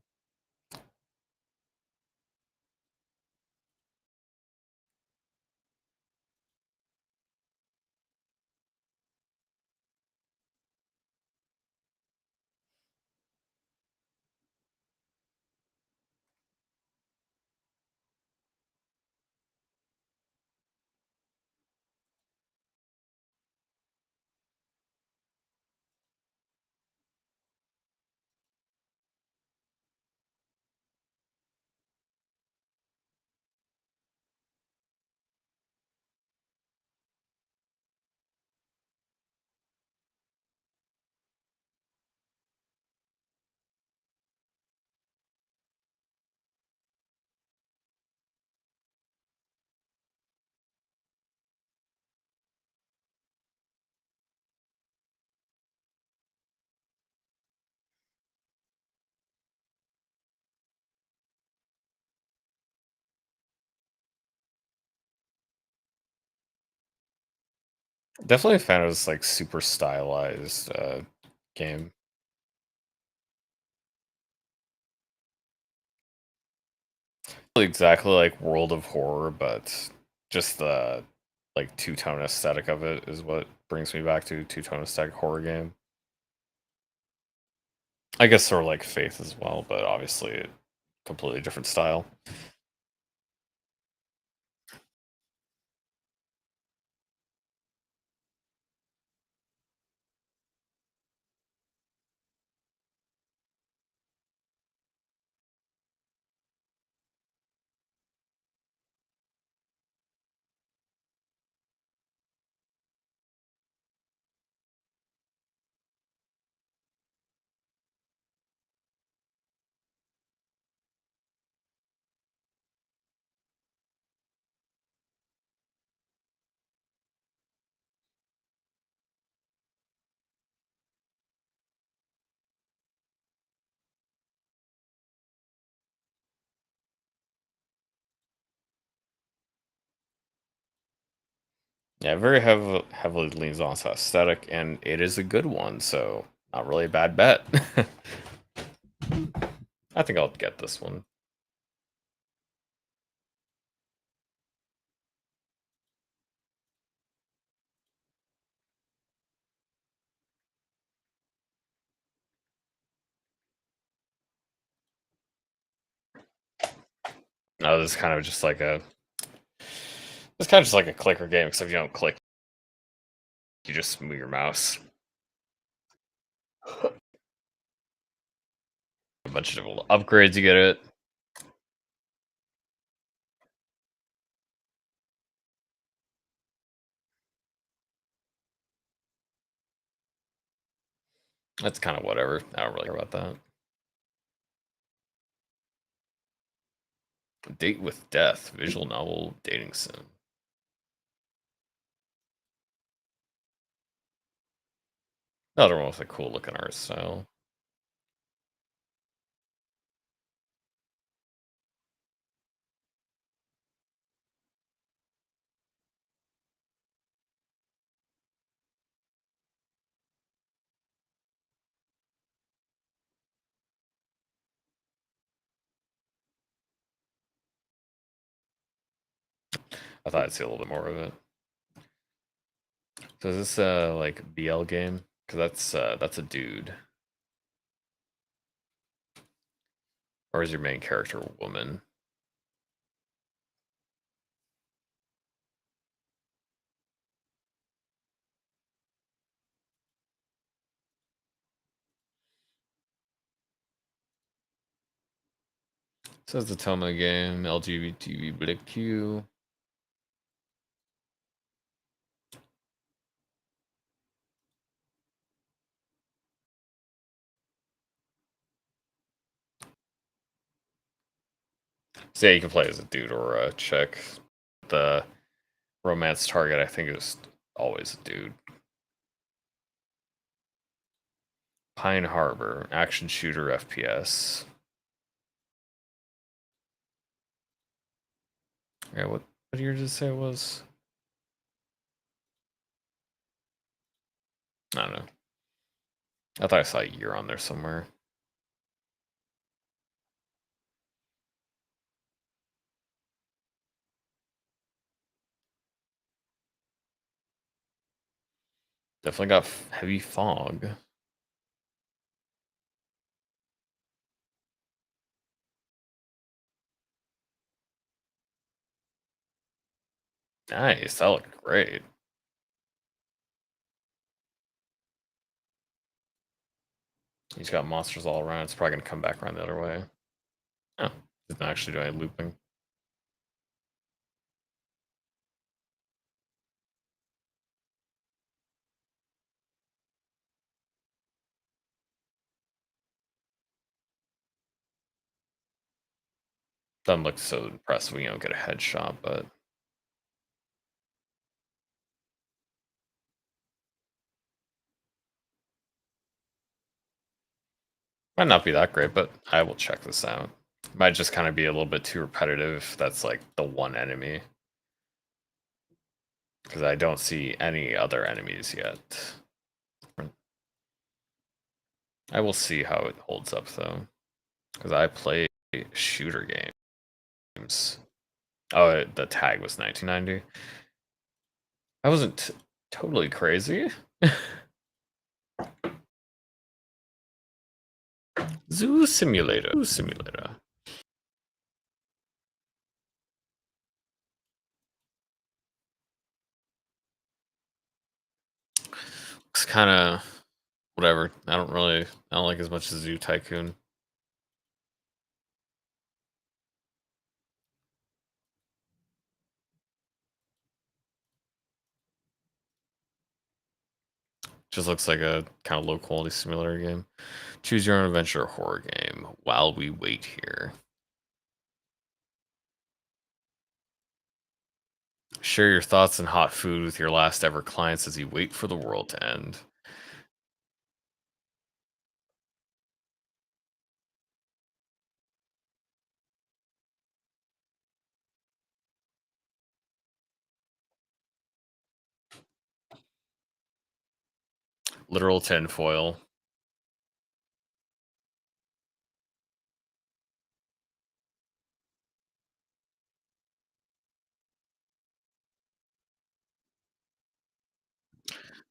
Definitely a fan of this like super stylized game. Exactly like World of Horror, but just the like two-tone aesthetic of it is what brings me back to two-tone aesthetic horror game. I guess sort of like Faith as well, but obviously a completely different style. Yeah, very heavily leans on aesthetic, and it is a good one, so not really a bad bet. I think I'll get this one. No, this is kind of just like a it's kind of just like a clicker game, except you don't click, you just move your mouse. A bunch of little upgrades, you get it. That's kind of whatever. I don't really care about that. Date with Death, visual novel dating sim. Another one with a cool looking art style. I thought I'd see a little bit more of it. So is this like BL game? Because that's a dude. Or is your main character a woman? Says the Toma game, LGBTQ. So yeah, you can play as a dude or a chick. The romance target, I think, is always a dude. Pine Harbor, action shooter FPS. Yeah, what year did it say it was? I don't know. I thought I saw a year on there somewhere. Definitely got heavy fog. Nice, that looked great. He's got monsters all around. It's probably gonna come back around the other way. Oh, it's not actually doing any looping. Doesn't look so impressive when you don't get a headshot, but might not be that great, but I will check this out. Might just kind of be a little bit too repetitive. That's like the one enemy. Because I don't see any other enemies yet. I will see how it holds up though. Because I play shooter games. Oh, the tag was 1990. I wasn't totally crazy. Zoo Simulator. Zoo Simulator. Looks kind of whatever. I don't like as much as Zoo Tycoon. Just looks like a kind of low quality simulator game. Choose your own adventure horror game while we wait here. Share your thoughts and hot food with your last ever clients as you wait for the world to end. Literal tinfoil.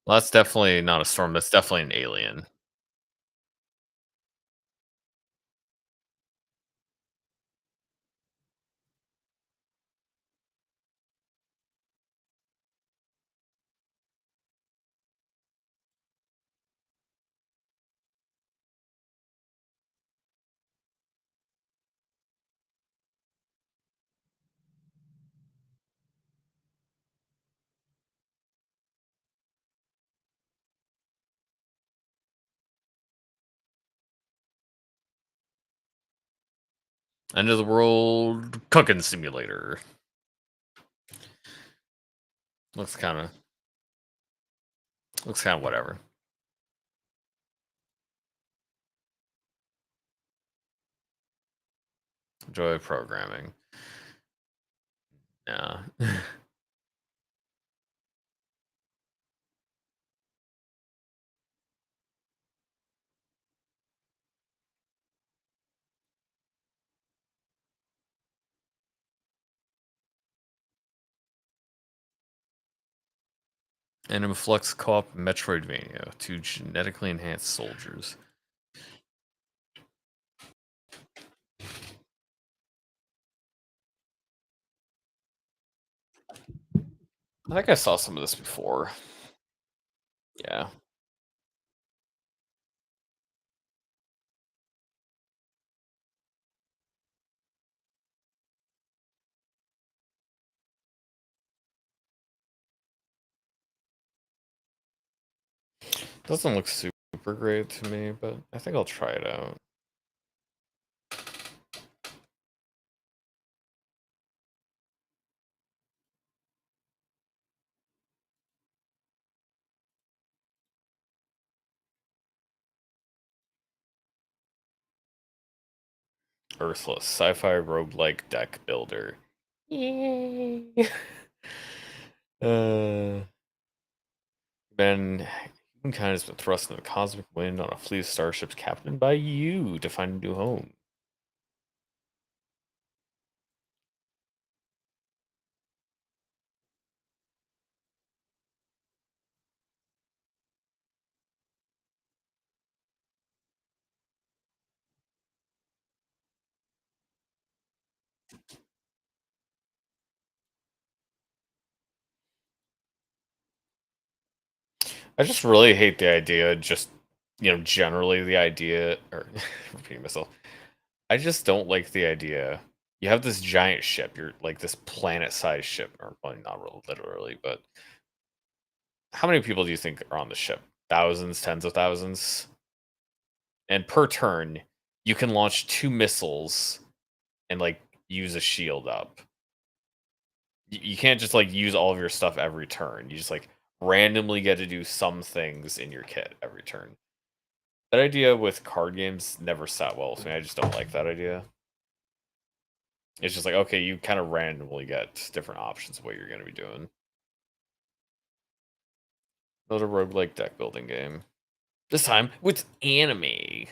Well, that's definitely not a storm. That's definitely an alien. End of the world cooking simulator. Looks kind of whatever. Enjoy programming. Yeah. Anim Flux Co-op Metroidvania to genetically enhanced soldiers. I think I saw some of this before. Yeah. Doesn't look super great to me, but I think I'll try it out. Earthless, sci-fi roguelike deck builder. Yay! Humankind has been thrust into the cosmic wind on a fleet of starships captained by you to find a new home. I just really hate the idea, generally the idea, or repeating myself. I just don't like the idea. You have this giant ship, you're like this planet-sized ship, or well, not really, literally, but how many people do you think are on the ship? Thousands, tens of thousands? And per turn, you can launch 2 missiles and like use a shield up. You can't just like use all of your stuff every turn. You just like randomly get to do some things in your kit every turn. That idea with card games never sat well with me. I just don't like that idea. It's just like, okay, you kind of randomly get different options of what you're going to be doing. Another roguelike deck building game. This time with anime.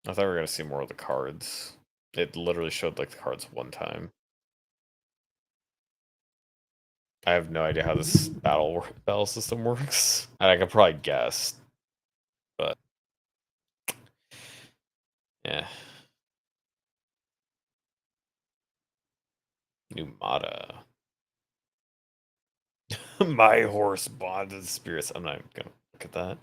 I thought we were gonna see more of the cards. It literally showed like the cards one time. I have no idea how this battle system works. And I could probably guess, but yeah. Numata. My horse bonded spirits. I'm not gonna look at that.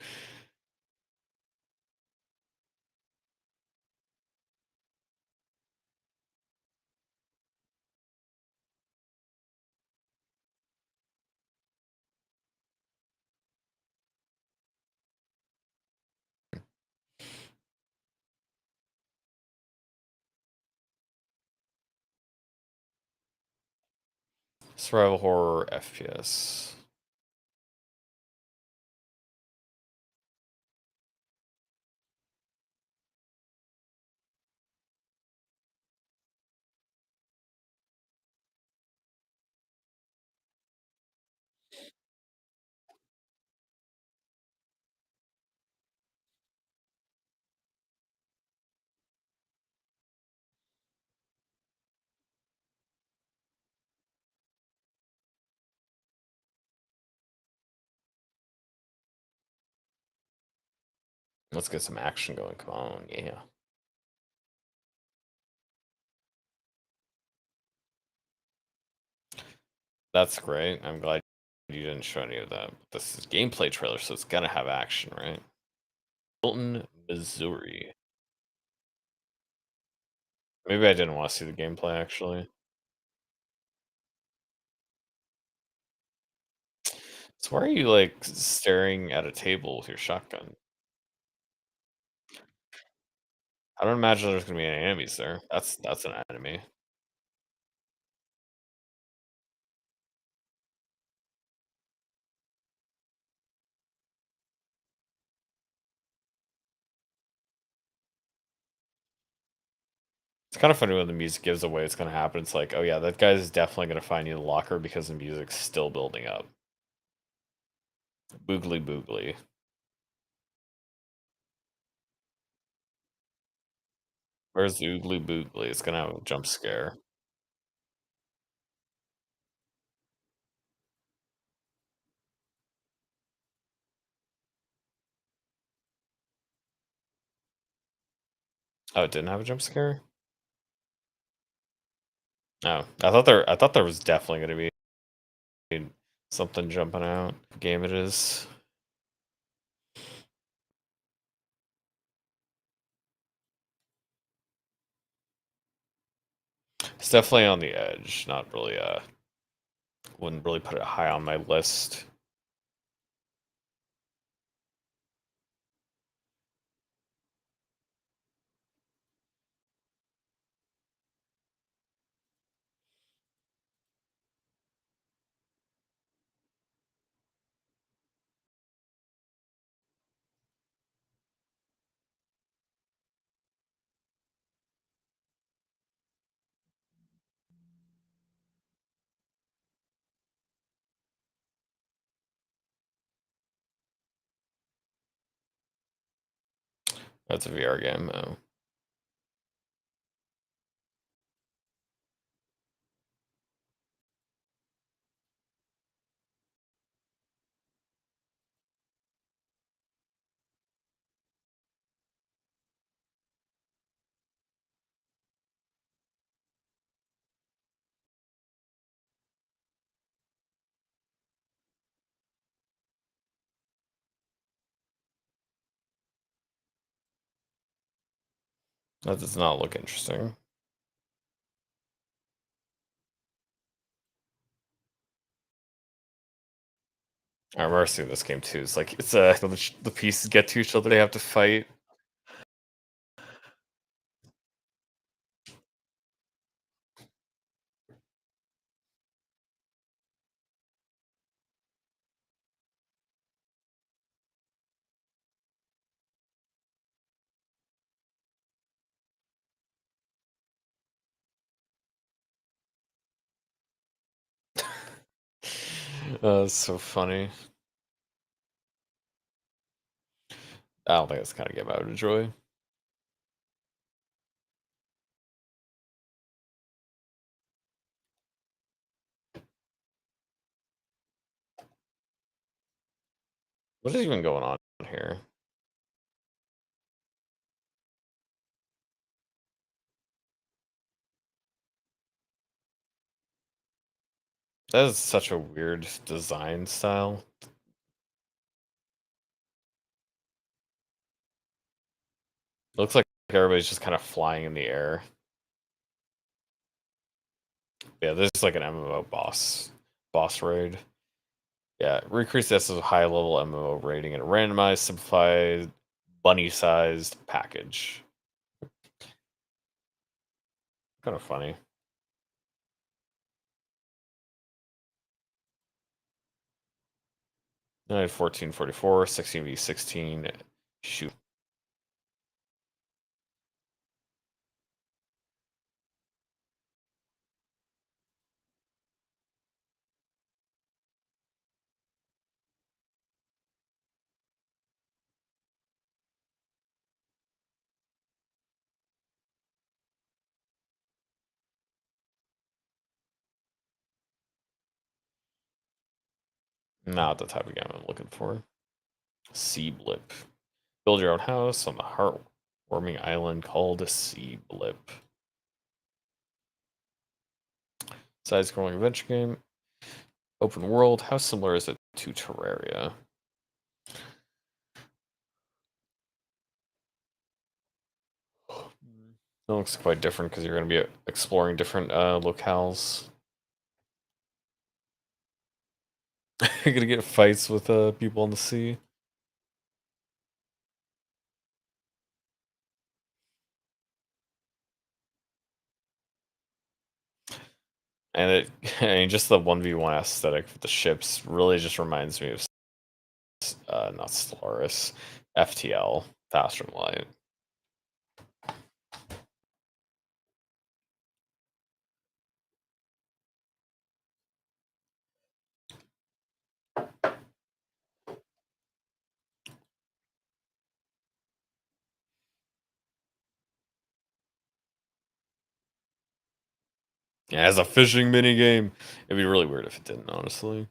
Survival horror FPS. Let's get some action going. Come on, yeah. That's great. I'm glad you didn't show any of that. This is gameplay trailer, so it's gonna have action, right? Milton, Missouri. Maybe I didn't want to see the gameplay actually. So why are you like staring at a table with your shotgun? I don't imagine there's gonna be any enemies there. That's an enemy. It's kind of funny when the music gives away what's gonna happen. It's like, oh yeah, that guy's definitely gonna find you in the locker because the music's still building up. Boogly boogly. Where's the oogly boogly? It's gonna have a jump scare. Oh, it didn't have a jump scare? Oh, I thought there was definitely gonna be something jumping out. What game it is. It's definitely on the edge. Not really wouldn't really put it high on my list. That's a VR game. Oh. That does not look interesting. I remember seeing this game too. It's like it's the pieces get to each other, they have to fight. That's so funny. I don't think it's kind of game I would enjoy. What is even going on here? That is such a weird design style. Looks like everybody's just kind of flying in the air. Yeah, this is like an MMO boss raid. Yeah, recreates this as a high level MMO rating in a randomized, simplified, bunny sized package. Kind of funny. Nine 1444, 16v16. Shoot. Not the type of game I'm looking for. Sea Blip. Build your own house on the heartwarming island called a Sea Blip. Side-scrolling adventure game. Open world. How similar is it to Terraria? It looks quite different because you're going to be exploring different locales. You're going to get fights with people on the sea. And it, I mean, just the 1v1 aesthetic with the ships really just reminds me of, not Stellaris, FTL, Faster Than Light. Yeah, as a fishing mini game, it'd be really weird if it didn't, honestly.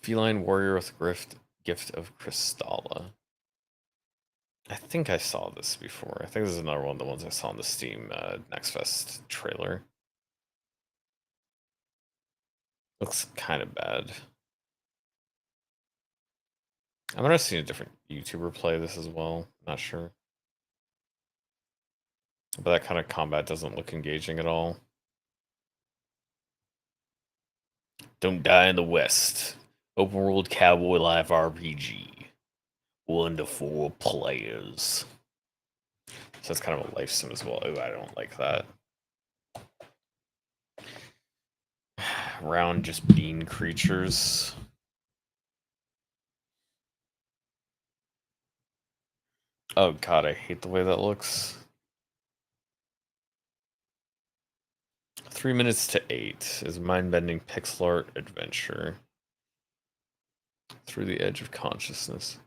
Feline warrior with gift of Crystalla. I think I saw this before. I think this is another one of the ones I saw in the Steam Next Fest trailer. Looks kind of bad. I'm gonna see a different YouTuber play this as well. Not sure. But that kind of combat doesn't look engaging at all. Don't Die in the West. Open world cowboy life RPG. 1 to 4 players. So it's kind of a life sim as well. Oh, I don't like that. Round just bean creatures. Oh god, I hate the way that looks. 3 minutes to 8 is mind-bending pixel art adventure. Through the edge of consciousness.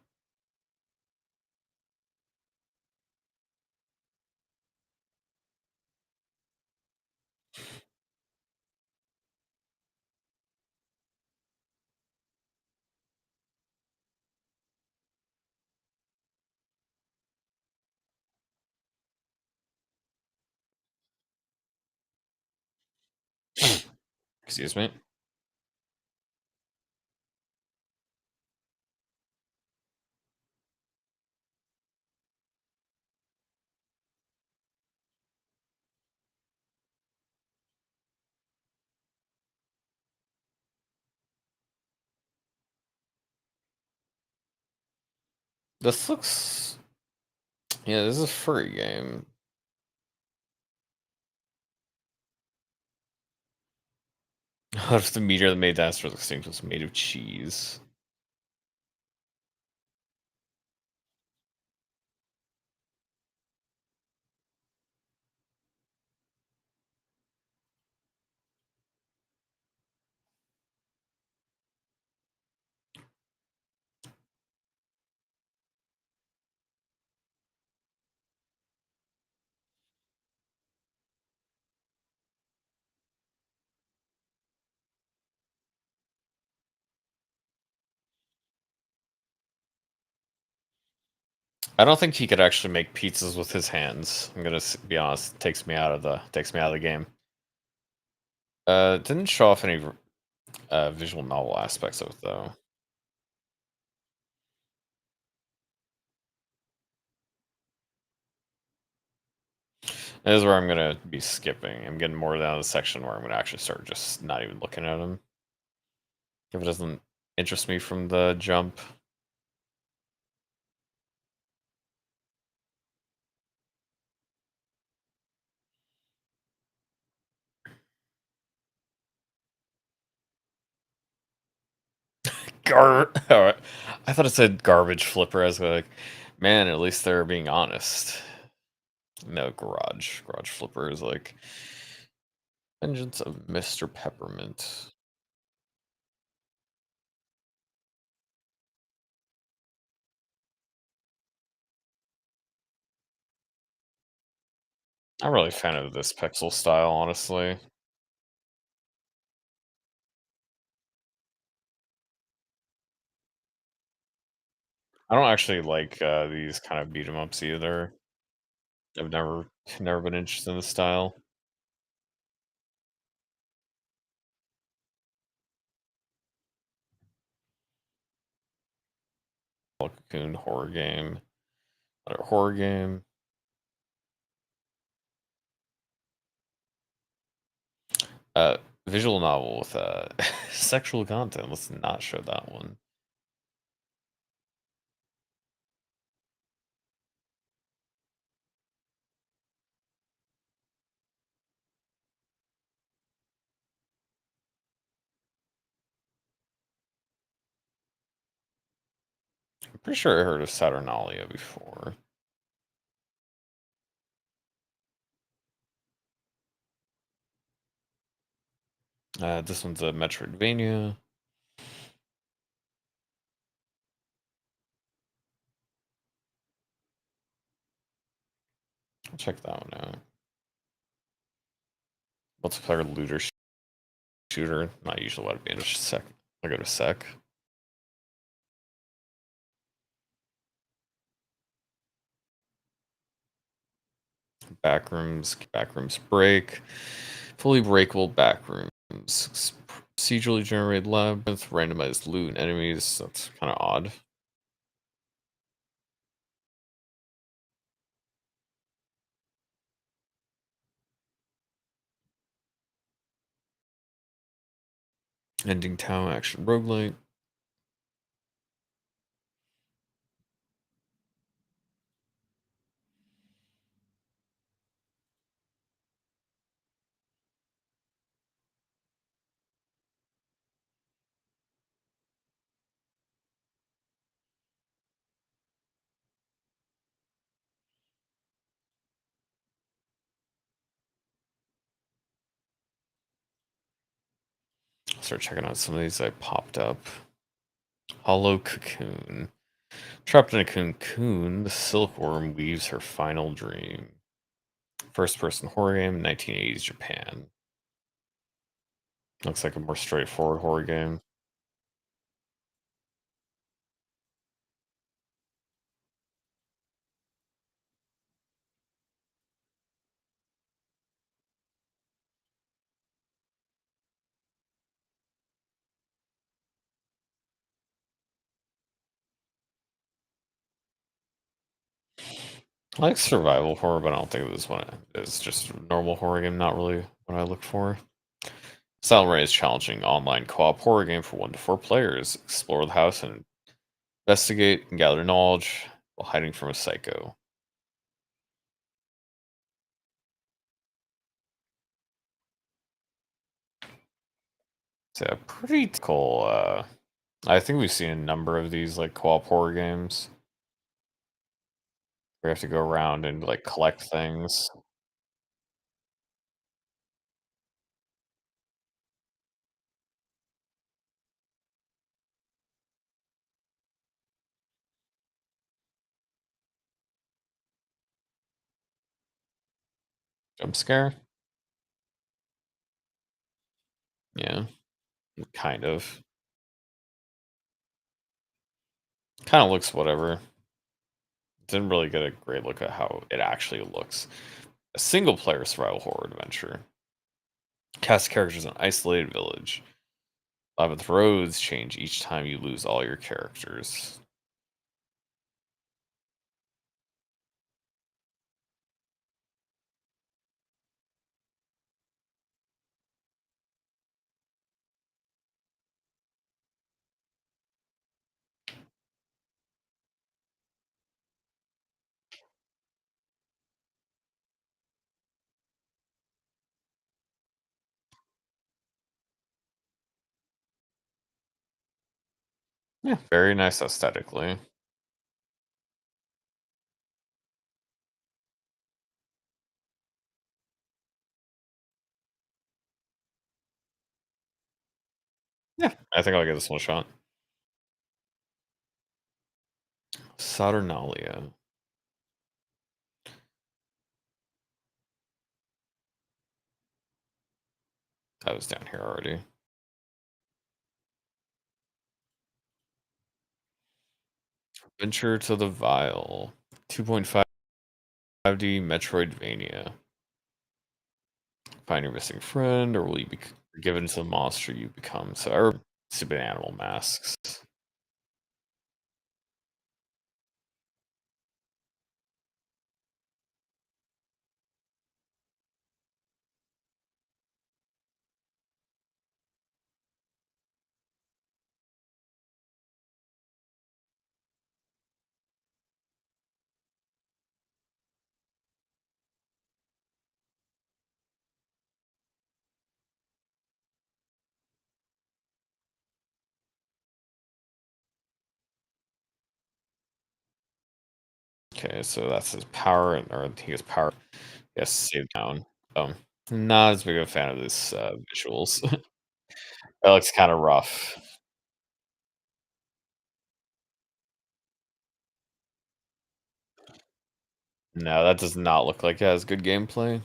Excuse me. This looks... Yeah, this is a furry game. What if the meteor that made dinosaurs extinct was made of cheese? I don't think he could actually make pizzas with his hands. I'm gonna be honest. Takes me out of the game. Didn't show off any visual novel aspects of it though. This is where I'm gonna be skipping. I'm getting more down to the section where I'm gonna actually start just not even looking at him. If it doesn't interest me from the jump. Alright. I thought it said garbage flipper. I was like, man, at least they're being honest. No, garage. Garage flipper is like Vengeance of Mr. Peppermint. I'm really a fan of this pixel style, honestly. I don't actually like these kind of beat 'em ups either. I've never been interested in the style. Cocoon horror game. Another horror game. Uh, Visual novel with sexual content. Let's not show that one. I'm pretty sure I heard of Saturnalia before. This one's a Metroidvania. I'll check that one out. Multiplayer looter shooter. Not usually what I'd be interested. Sec. I'll go to sec. Backrooms break. Fully breakable backrooms. Procedurally generated labyrinth. Randomized loot and enemies. That's kind of odd. Ending town action roguelite. Start checking out some of these that popped up. Hollow Cocoon. Trapped in a cocoon, the silkworm weaves her final dream. First person horror game, 1980s Japan. Looks like a more straightforward horror game. I like survival horror, but I don't think this one is just a normal horror game, not really what I look for. Silent Ray is challenging online co-op horror game for 1 to 4 players. Explore the house and investigate and gather knowledge while hiding from a psycho. It's a pretty cool. I think we've seen a number of these like co-op horror games. We have to go around and like collect things. Jump scare? Yeah, kind of. Kind of looks whatever. Didn't really get a great look at how it actually looks. A single player survival horror adventure. Cast characters in an isolated village. Labyrinth roads change each time you lose all your characters. Yeah, very nice aesthetically. Yeah, I think I'll give this one a shot. Saturnalia. That was down here already. Venture to the Vile. 2.5D Metroidvania. Find your missing friend, or will you be given to the monster you become? So, or stupid animal masks. Okay, so that's his power, or he has power. Yes, save down. Not as big of a fan of this visuals. That looks kind of rough. No, that does not look like it has good gameplay.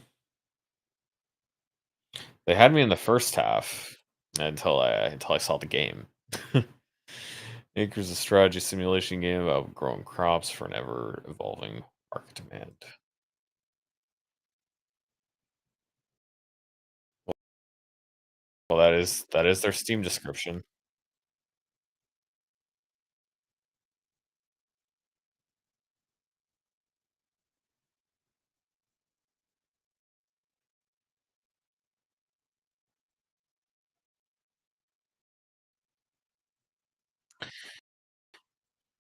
They had me in the first half until I saw the game. Acres a strategy simulation game about growing crops for an ever evolving market demand. Well, that is their Steam description.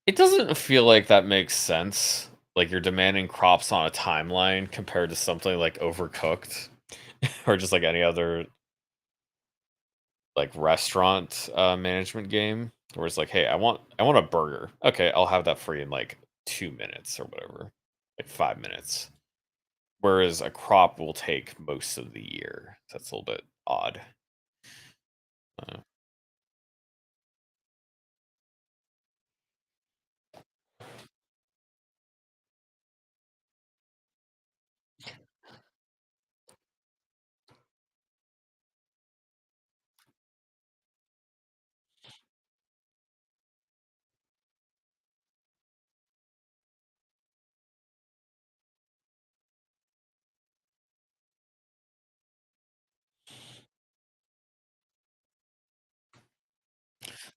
It doesn't feel like that makes sense. Like you're demanding crops on a timeline compared to something like Overcooked or just like any other like restaurant management game where it's like, hey, I want a burger. Okay, I'll have that for you in like 2 minutes or whatever, like 5 minutes. Whereas a crop will take most of the year. That's a little bit odd. Uh,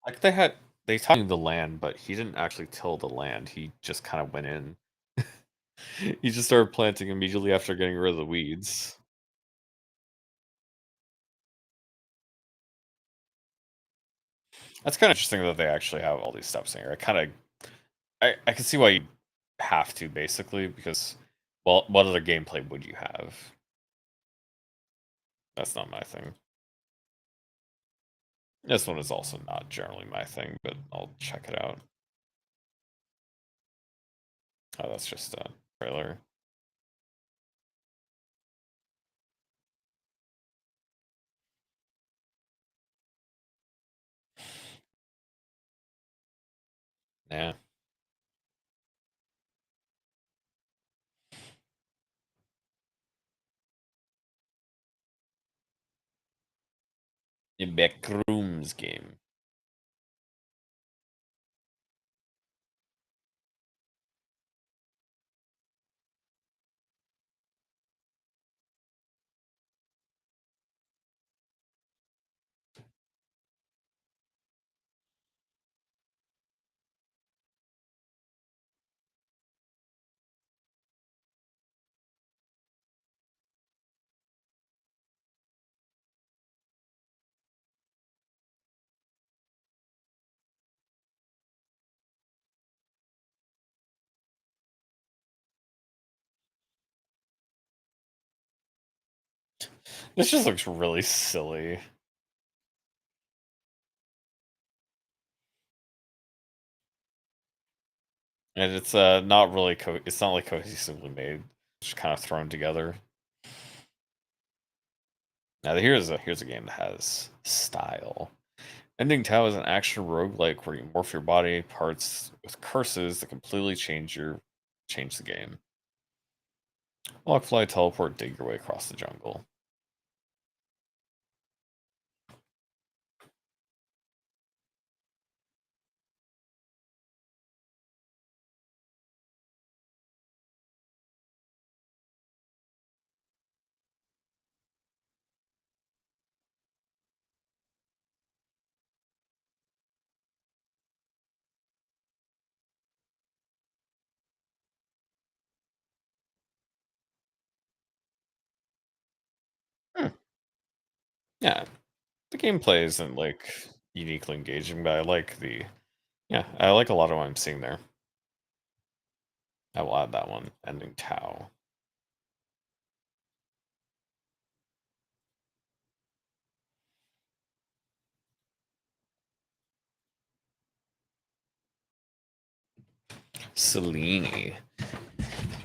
like they talked the land, but he didn't actually till the land. He just kind of went in. He just started planting immediately after getting rid of the weeds. That's kind of interesting that they actually have all these steps in here. I can see why you have to basically because well, what other gameplay would you have? That's not my thing. This one is also not generally my thing, but I'll check it out. Oh, that's just a trailer. Yeah. The Backrooms game. This just looks really silly. And it's not really it's not like cohesively made. Just kind of thrown together. Now here's a game that has style. Ending Tao is an action roguelike where you morph your body parts with curses that completely change the game. Walk, fly, teleport, dig your way across the jungle. Hmm. Yeah, the gameplay isn't like uniquely engaging, but I like I like a lot of what I'm seeing there. I will add that one. Ending Tao. Selene.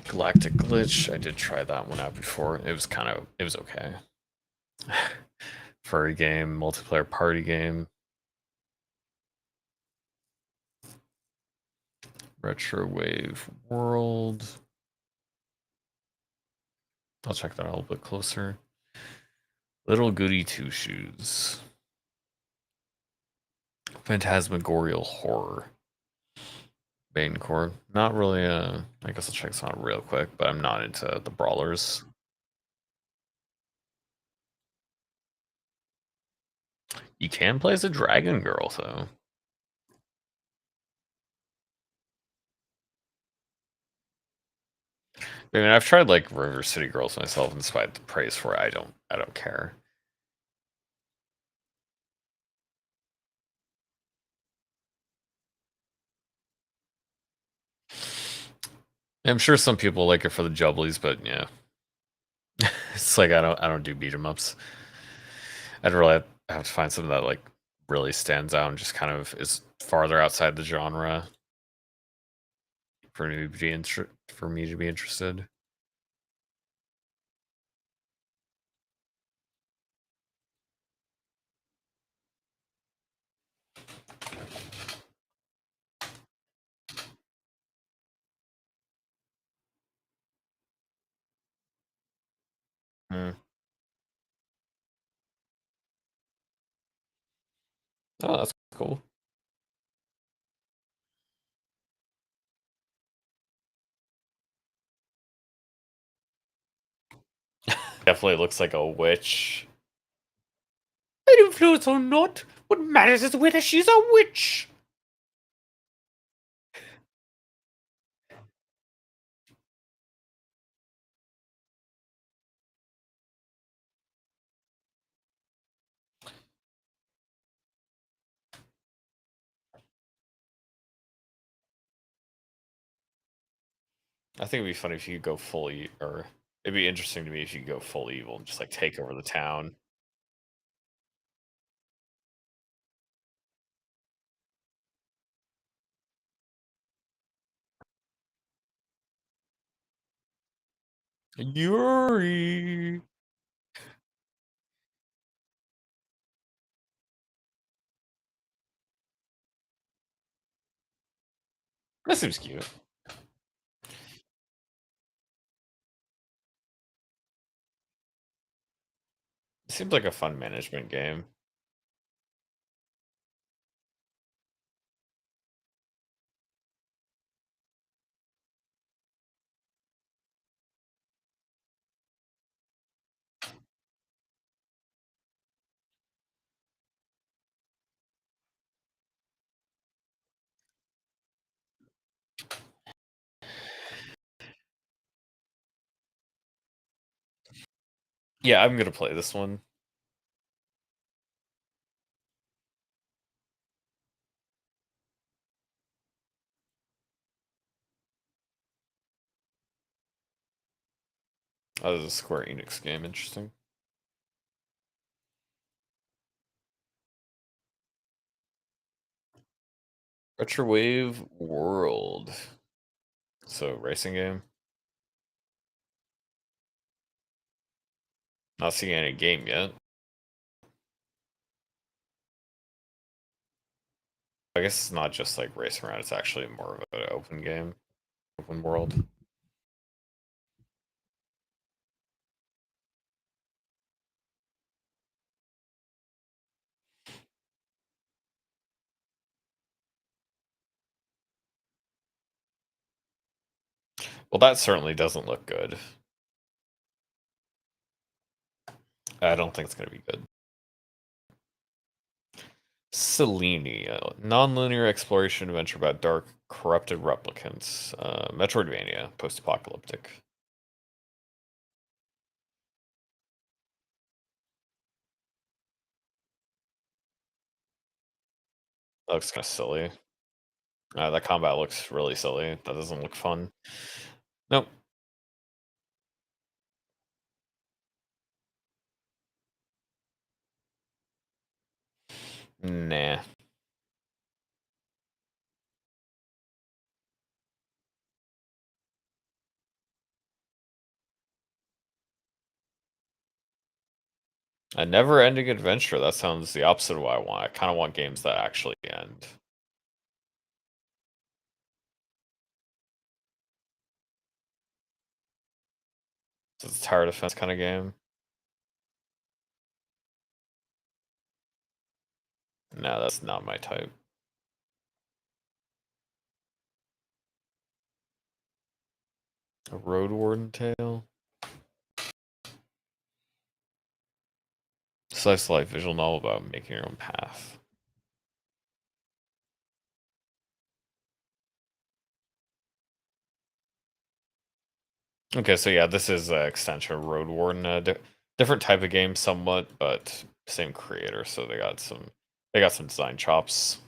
Galactic Glitch. I did try that one out before. It was okay. Furry game, multiplayer party game. Retrowave World. I'll check that out a little bit closer. Little Goody Two Shoes. Phantasmagorial Horror. Banecore. Not really I guess I'll check this out real quick, but I'm not into the brawlers. You can play as a dragon girl, though. I mean, I've tried like River City Girls myself, and despite the praise for it, I don't care. I'm sure some people like it for the jubblies, but yeah, it's like I don't do beat 'em ups. I'd really have to find something that like really stands out and just kind of is farther outside the genre for me to be for me to be interested. Mm. Oh, that's cool. Definitely looks like a witch. I don't float or not. What matters is whether she's a witch. I think it'd be funny if you could go fully, or it'd be interesting to me if you could go full evil and just like take over the town. Yuri. That seems cute. Seems like a fun management game. Yeah, I'm gonna play this one. Oh, this is a Square Enix game. Interesting. Retrowave World. So, racing game. Not seeing any game yet. I guess it's not just like racing around, it's actually more of an open game. Open world. Well, that certainly doesn't look good. I don't think it's going to be good. Selene, non-linear exploration adventure about dark, corrupted replicants. Metroidvania, post-apocalyptic. That looks kind of silly. That combat looks really silly. That doesn't look fun. Nope. Nah. A never-ending adventure. That sounds the opposite of what I want. I kind of want games that actually end. So it's a tower defense kind of game. No, that's not my type. A Road Warden Tale. Slice of life visual novel about making your own path. Okay, so yeah, this is an extension of Road Warden. Different type of game, somewhat, but same creator. So they got some design chops.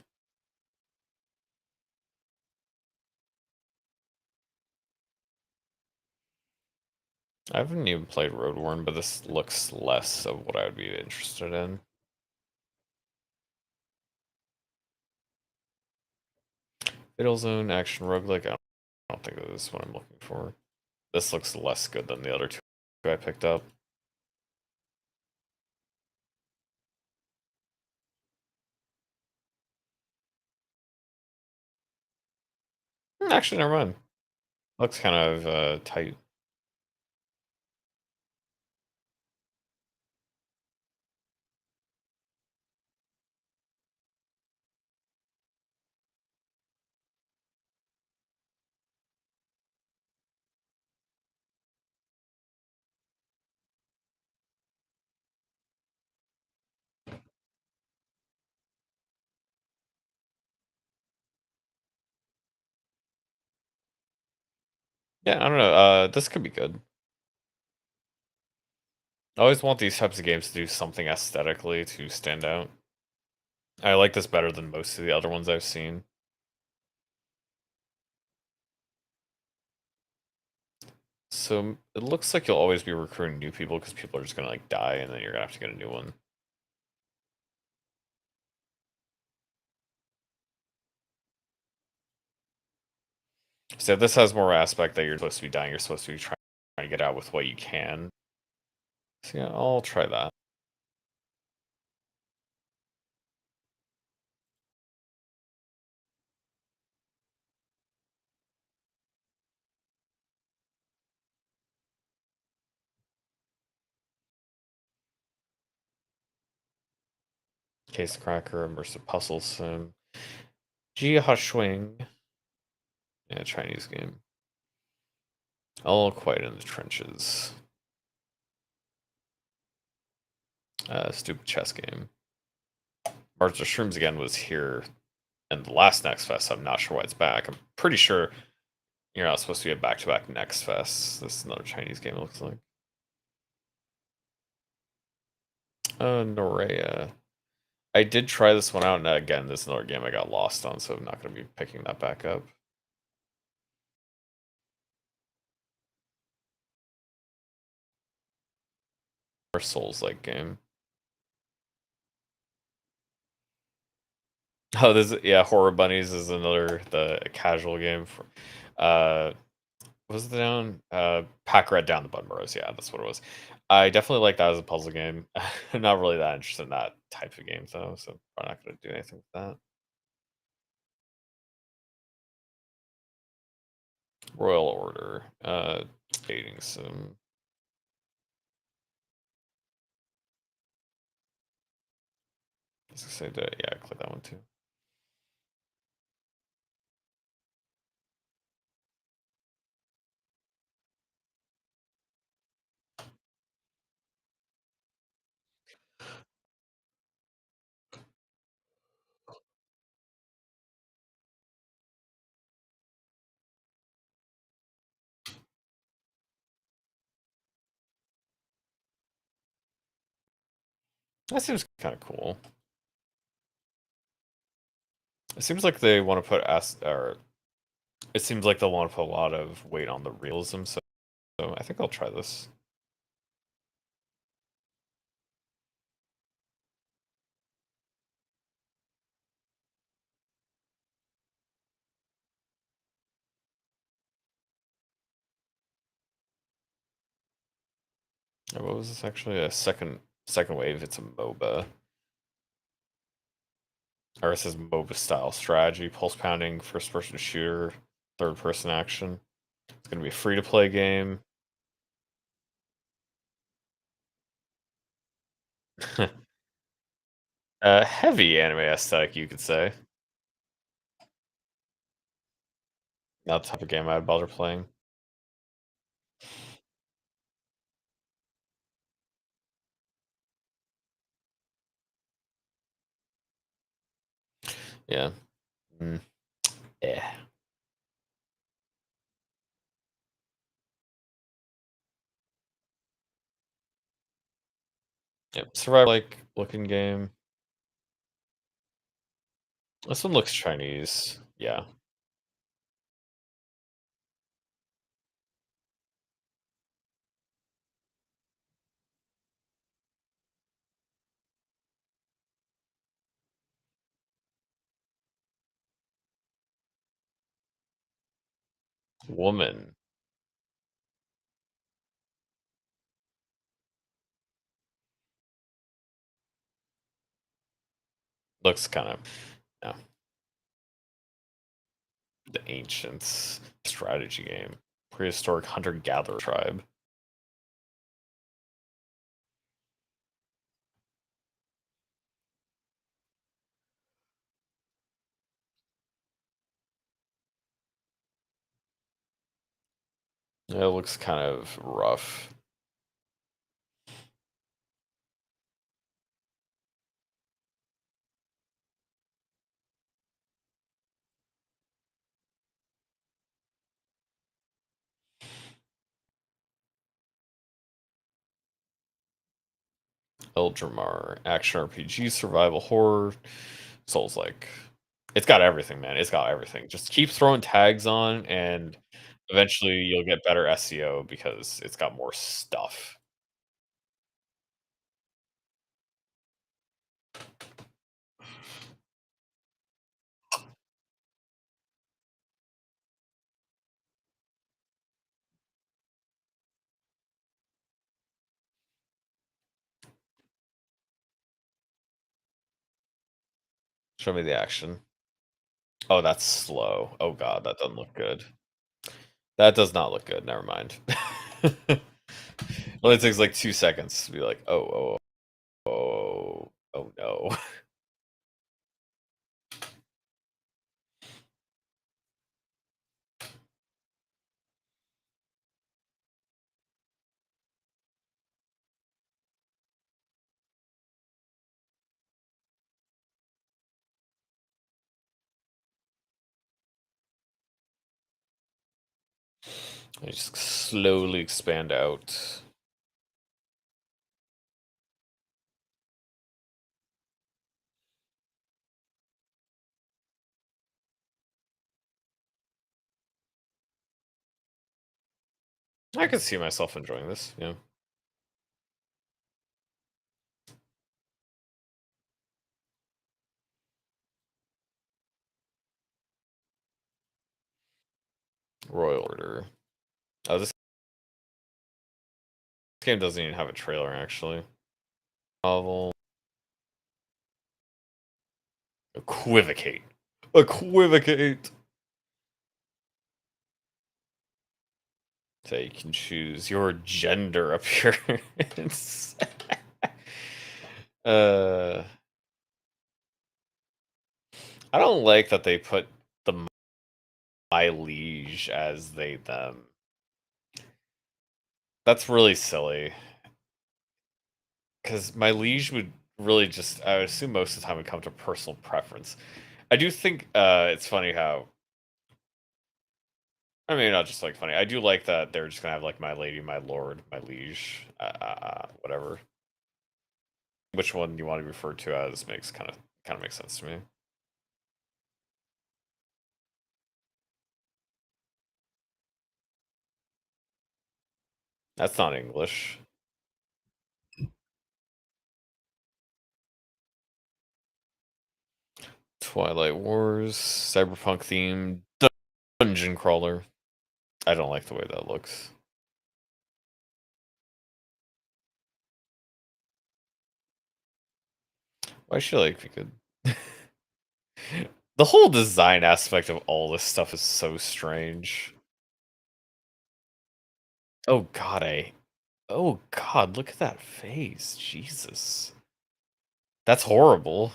I haven't even played Road Warden, but this looks less of what I would be interested in. Fatal Zone action roguelike. I don't think this is what I'm looking for. This looks less good than the other two I picked up. Actually, never mind. Looks kind of tight. Yeah, I don't know. This could be good. I always want these types of games to do something aesthetically to stand out. I like this better than most of the other ones I've seen. So it looks like you'll always be recruiting new people because people are just gonna like die and then you're gonna have to get a new one. So this has more aspect that you're supposed to be dying, you're supposed to be trying to get out with what you can. So yeah, I'll try that. Case Cracker, Immersive Puzzle Sim, Jia Shuing. Yeah, Chinese game. All quite in the trenches. Stupid chess game. Mars of Shrooms again was here in the last Next Fest. I'm not sure why it's back. I'm pretty sure you're not supposed to be a back-to-back Next Fest. This is another Chinese game, it looks like. Norea. I did try this one out, and again, this is another game I got lost on, so I'm not going to be picking that back up. Or Souls-like game. Oh, yeah, Horror Bunnies is the casual game for, was it down? Pack Red Down the Bun Burrows. Yeah, that's what it was. I definitely like that as a puzzle game. I'm not really that interested in that type of game though, so I'm not going to do anything with that. Royal Order, dating sim. I was gonna say that, yeah, click that one too. That seems kind of cool. It seems like they want to put or it seems like they'll want to put a lot of weight on the realism, so I think I'll try this. What was this actually? A second wave. It's a MOBA. Or it says MOBA style strategy, pulse pounding, first person shooter, third person action. It's gonna be a free to play game. Heavy anime aesthetic, you could say. Not the type of game I'd bother playing. Yeah. Yeah. Yep. Survival like looking game. This one looks Chinese. Yeah. Woman. Looks kind of, yeah. The Ancients strategy game. Prehistoric hunter-gatherer tribe. Yeah, it looks kind of rough. Eldramar, action RPG, survival horror, Souls like. It's got everything, man. It's got everything. Just keep throwing tags on, and eventually you'll get better SEO because it's got more stuff. Show me the action. Oh, that's slow. Oh god, that doesn't look good. That does not look good. Never mind. It only takes like 2 seconds to be like, oh no. I just slowly expand out. I could see myself enjoying this, yeah. Royal Order. Oh, this game doesn't even have a trailer, actually. Novel. Equivocate. Equivocate! So you can choose your gender appearance. I don't like that they put the my liege as they them. That's really silly. Because my liege would really just, I would assume most of the time would come to personal preference. I do think it's funny how, I mean, not just like funny. I do like that they're just gonna have like my lady, my lord, my liege, whatever. Which one you want to be referred to as makes kind of makes sense to me. That's not English. Twilight Wars, cyberpunk themed dungeon crawler. I don't like the way that looks. Why should like be good? The whole design aspect of all this stuff is so strange. Oh god, oh god, look at that face. Jesus. That's horrible.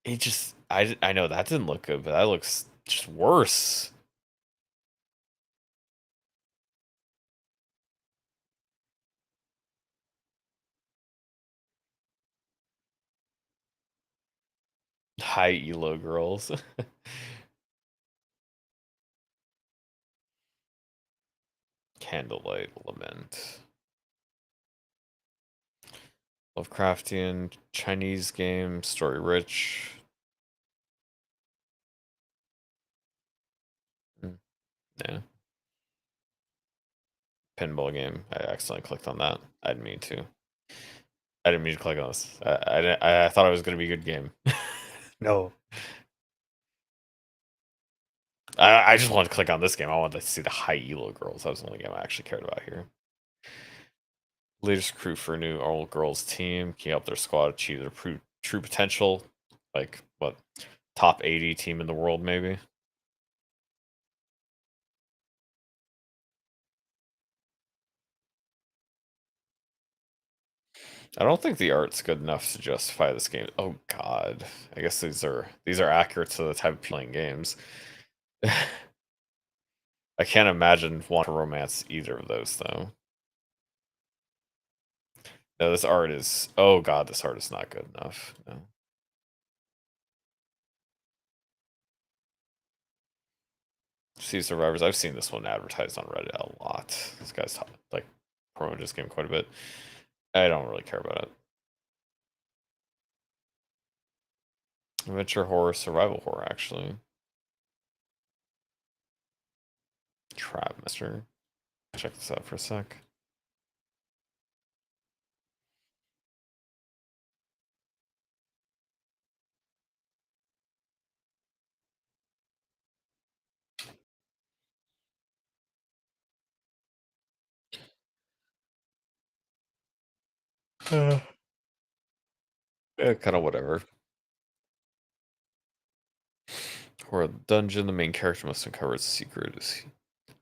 It just I know that didn't look good, but that looks just worse. High elo girls. Candlelight Lament. Lovecraftian, Chinese game, story rich. Yeah. Pinball game. I accidentally clicked on that. I didn't mean to. I didn't mean to click on this. I thought it was going to be a good game. No. I just wanted to click on this game. I wanted to see the high elo girls. That was the only game I actually cared about here. Latest crew for a new all girls team. Can you help their squad achieve their true potential? Like, what? Top 80 team in the world, maybe? I don't think the art's good enough to justify this game. Oh god. I guess these are accurate to the type of playing games. I can't imagine wanting to romance either of those though. No, this art is, oh god, this art is not good enough. No. Sea Survivors. I've seen this one advertised on Reddit a lot. This guy's like promoted this game quite a bit. I don't really care about it. Adventure horror, survival horror, actually. Trap Mister. Check this out for a sec. Kind of whatever. Or the dungeon, the main character must uncover its secret.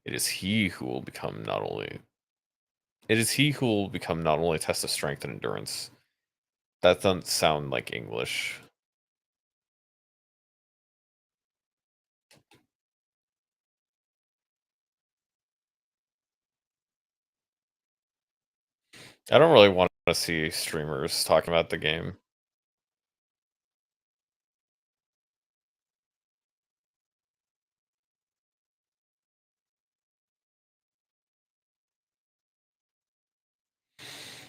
It is he who will become not only. It is he who will become not only a test of strength and endurance. That doesn't sound like English. I don't really want to see streamers talking about the game.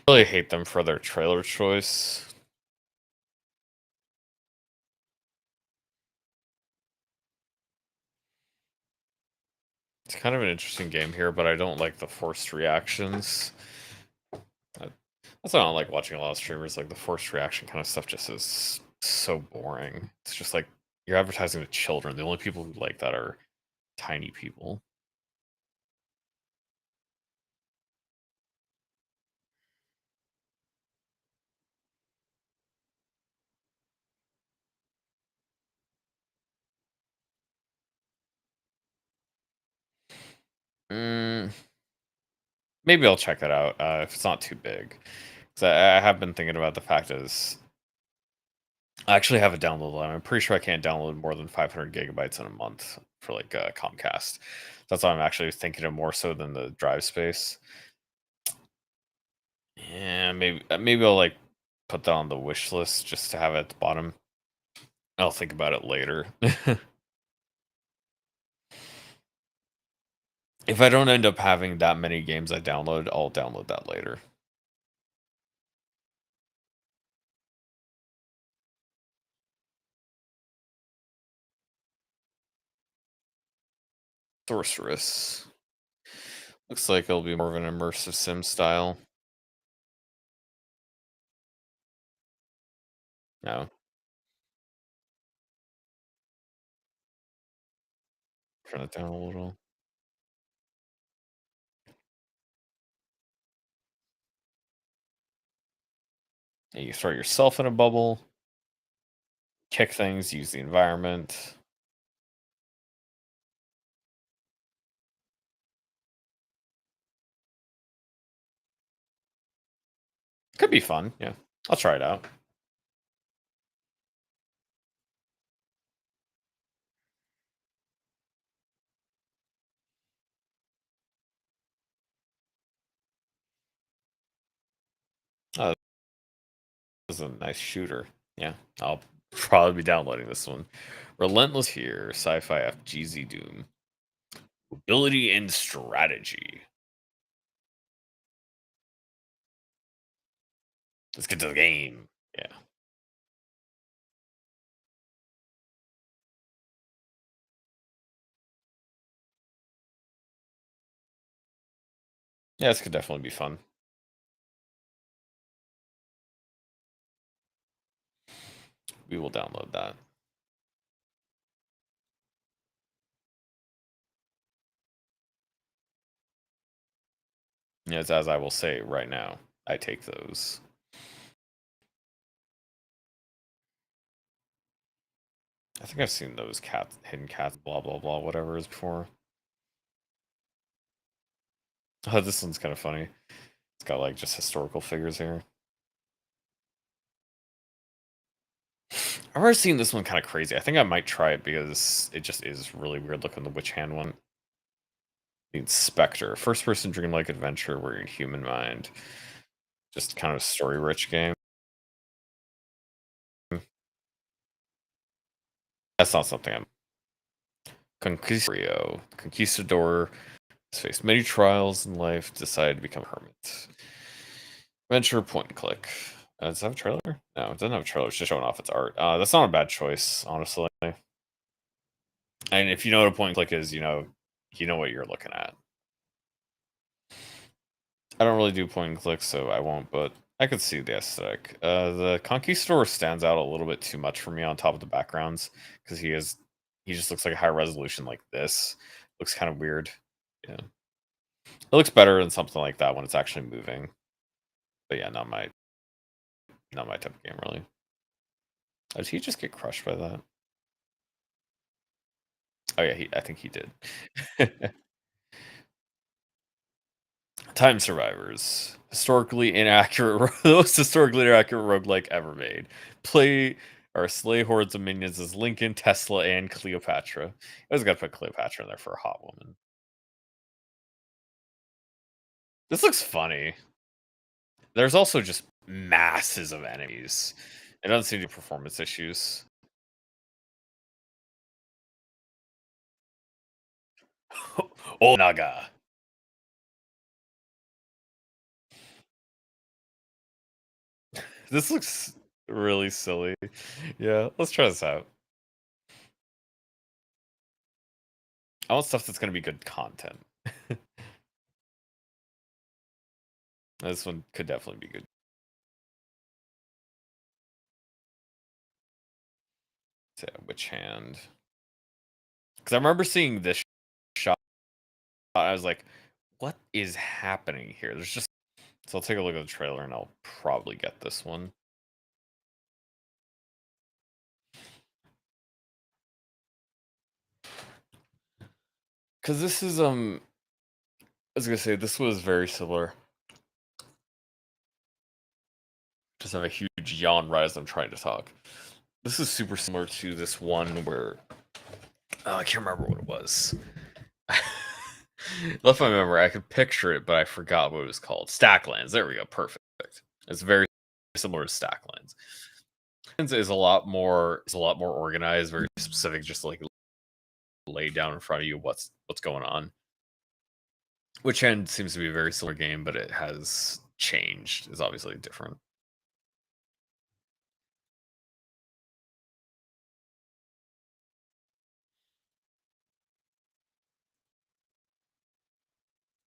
I really hate them for their trailer choice. It's kind of an interesting game here, but I don't like the forced reactions. That's why I don't like watching a lot of streamers. Like the forced reaction kind of stuff just is so boring. It's just like you're advertising to children. The only people who like that are tiny people. Mm, maybe I'll check it out if it's not too big. Because I have been thinking about the fact is I actually have a download limit. I'm pretty sure I can't download more than 500 gigabytes in a month for like Comcast. That's why I'm actually thinking of more so than the drive space. Yeah, maybe I'll like put that on the wish list just to have it at the bottom. I'll think about it later. If I don't end up having that many games I download, I'll download that later. Sorceress. Looks like it'll be more of an immersive sim style. No. Turn it down a little. And you throw yourself in a bubble, kick things, use the environment. Could be fun, yeah. I'll try it out. Oh, this is a nice shooter. Yeah, I'll probably be downloading this one. Relentless here, sci-fi FGZ Doom. Ability and strategy. Let's get to the game. Yeah. Yeah, this could definitely be fun. We will download that. Yes, as I will say right now, I take those. I think I've seen those hidden cats, blah blah blah, whatever is before. Oh, this one's kind of funny. It's got like just historical figures here. I've already seen this one kind of crazy. I think I might try it because it just is really weird looking, the Witch Hand one. The Inspector, first-person dreamlike adventure where you're in human mind. Just kind of story-rich game. That's not something I'm... Conquistador has faced many trials in life, decided to become a hermit. Adventure point and click. Does it have a trailer? No, it doesn't have a trailer. It's just showing off its art. That's not a bad choice, honestly. And if you know what a point and click is, you know what you're looking at. I don't really do point and click, so I won't, but I could see the aesthetic. The Conquistador stands out a little bit too much for me on top of the backgrounds because he just looks like a high resolution like this. Looks kind of weird. Yeah. It looks better than something like that when it's actually moving. But yeah, not my type of game really. Did he just get crushed by that? Oh yeah, I think he did. Time Survivors. Historically inaccurate, the most historically inaccurate roguelike ever made. Play or slay hordes of minions as Lincoln, Tesla, and Cleopatra. I always gotta put Cleopatra in there for a hot woman. This looks funny. There's also just masses of enemies. It doesn't seem to be performance issues. Oh, Naga. This looks really silly. Yeah, let's try this out. I want stuff that's going to be good content. This one could definitely be good. So, Witch Hand. Because I remember seeing this shot. I was like, what is happening here? There's just... So I'll take a look at the trailer and I'll probably get this one. Because this is, I was going to say, this was very similar. Just have a huge yawn right as I'm trying to talk. This is super similar to this one where... Oh, I can't remember what it was. Left my memory. I could picture it, but I forgot what it was called. Stacklands. There we go. Perfect. It's very similar to Stacklands. Is a lot more organized, very specific, just like lay down in front of you what's going on. Witch Hand seems to be a very similar game, but it has changed. It's obviously different.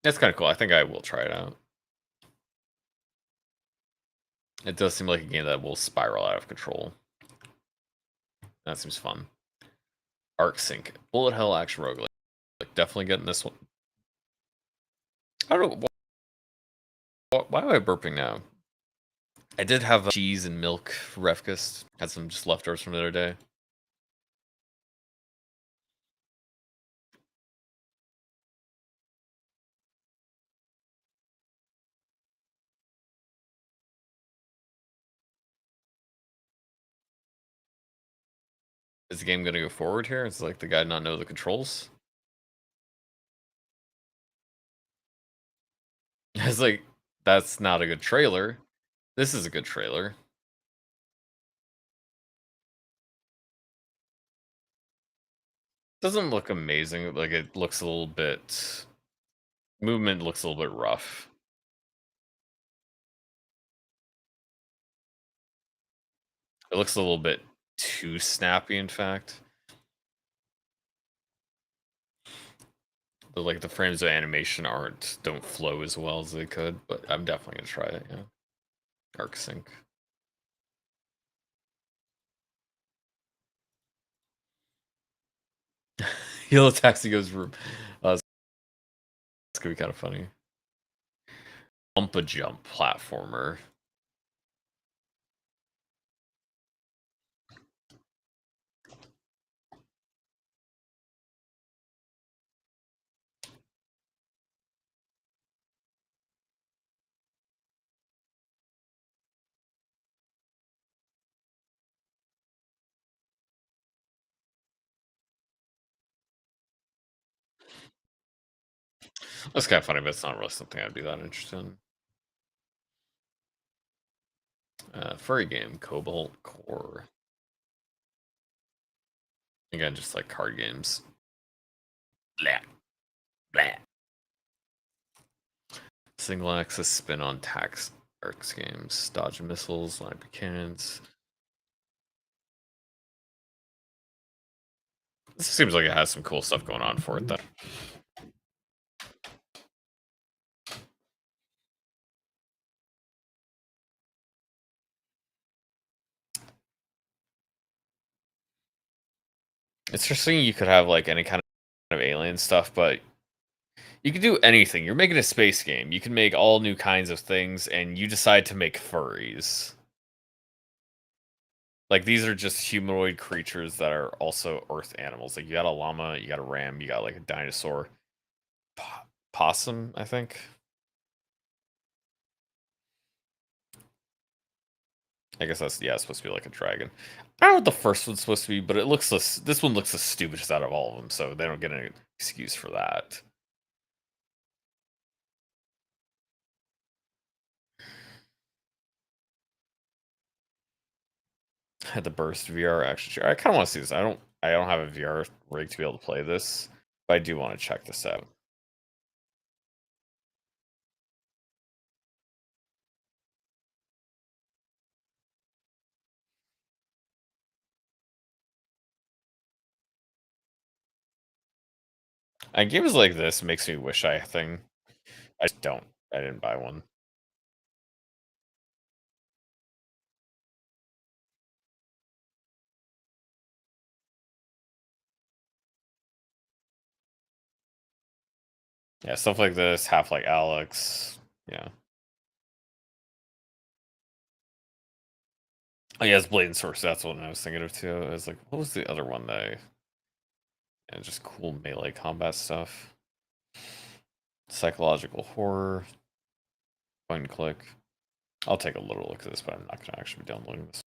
That's kind of cool. I think I will try it out. It does seem like a game that will spiral out of control. That seems fun. Arc Sync. Bullet Hell Action Roguelike. Definitely getting this one. I don't know. Why am I burping now? I did have cheese and milk for breakfast. Had some just leftovers from the other day. Is the game going to go forward here? Is like the guy not know the controls? It's like, that's not a good trailer. This is a good trailer. Doesn't look amazing. Like, it looks a little bit... Movement looks a little bit rough. It looks a little bit too snappy, in fact. But, like, the frames of animation don't flow as well as they could, but I'm definitely gonna try it, yeah. Arc Sync. Yellow Taxi goes room. It's gonna be kind of funny. Jump platformer. That's kind of funny, but it's not really something I'd be that interested in. Furry game, Cobalt Core. Again, just like card games. Blah. Blah. Single access spin on tax arcs games. Dodge missiles, line cannons. This seems like it has some cool stuff going on for it, though. It's interesting you could have like any kind of alien stuff, but you can do anything. You're making a space game. You can make all new kinds of things, and you decide to make furries. Like these are just humanoid creatures that are also earth animals. Like you got a llama, you got a ram, you got like a dinosaur, possum, I think. I guess that's, yeah, it's supposed to be like a dragon. I don't know what the first one's supposed to be, but it looks this one looks the stupidest out of all of them, so they don't get any excuse for that. Had the burst VR action chair. I kind of want to see this. I don't have a VR rig to be able to play this, but I do want to check this out. And games like this makes me wish I had a thing. I just don't. I didn't buy one. Yeah, stuff like this, Half Like Alex. Yeah. Oh yeah, it's Blade and Source. That's what I was thinking of too. I was like, what was the other one that yeah, just cool melee combat stuff. Psychological horror. Point and click. I'll take a little look at this, but I'm not gonna actually be downloading this.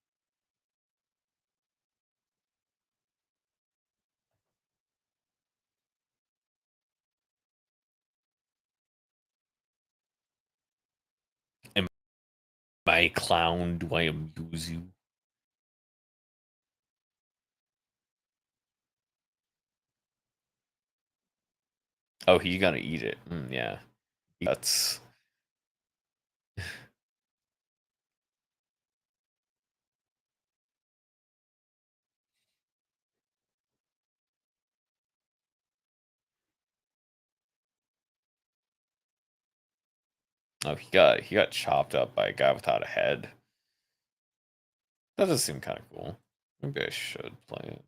Am I a clown? Do I amuse you? Oh, you gotta eat it. Yeah. That's oh, he got chopped up by a guy without a head. That does seem kind of cool. Maybe I should play it.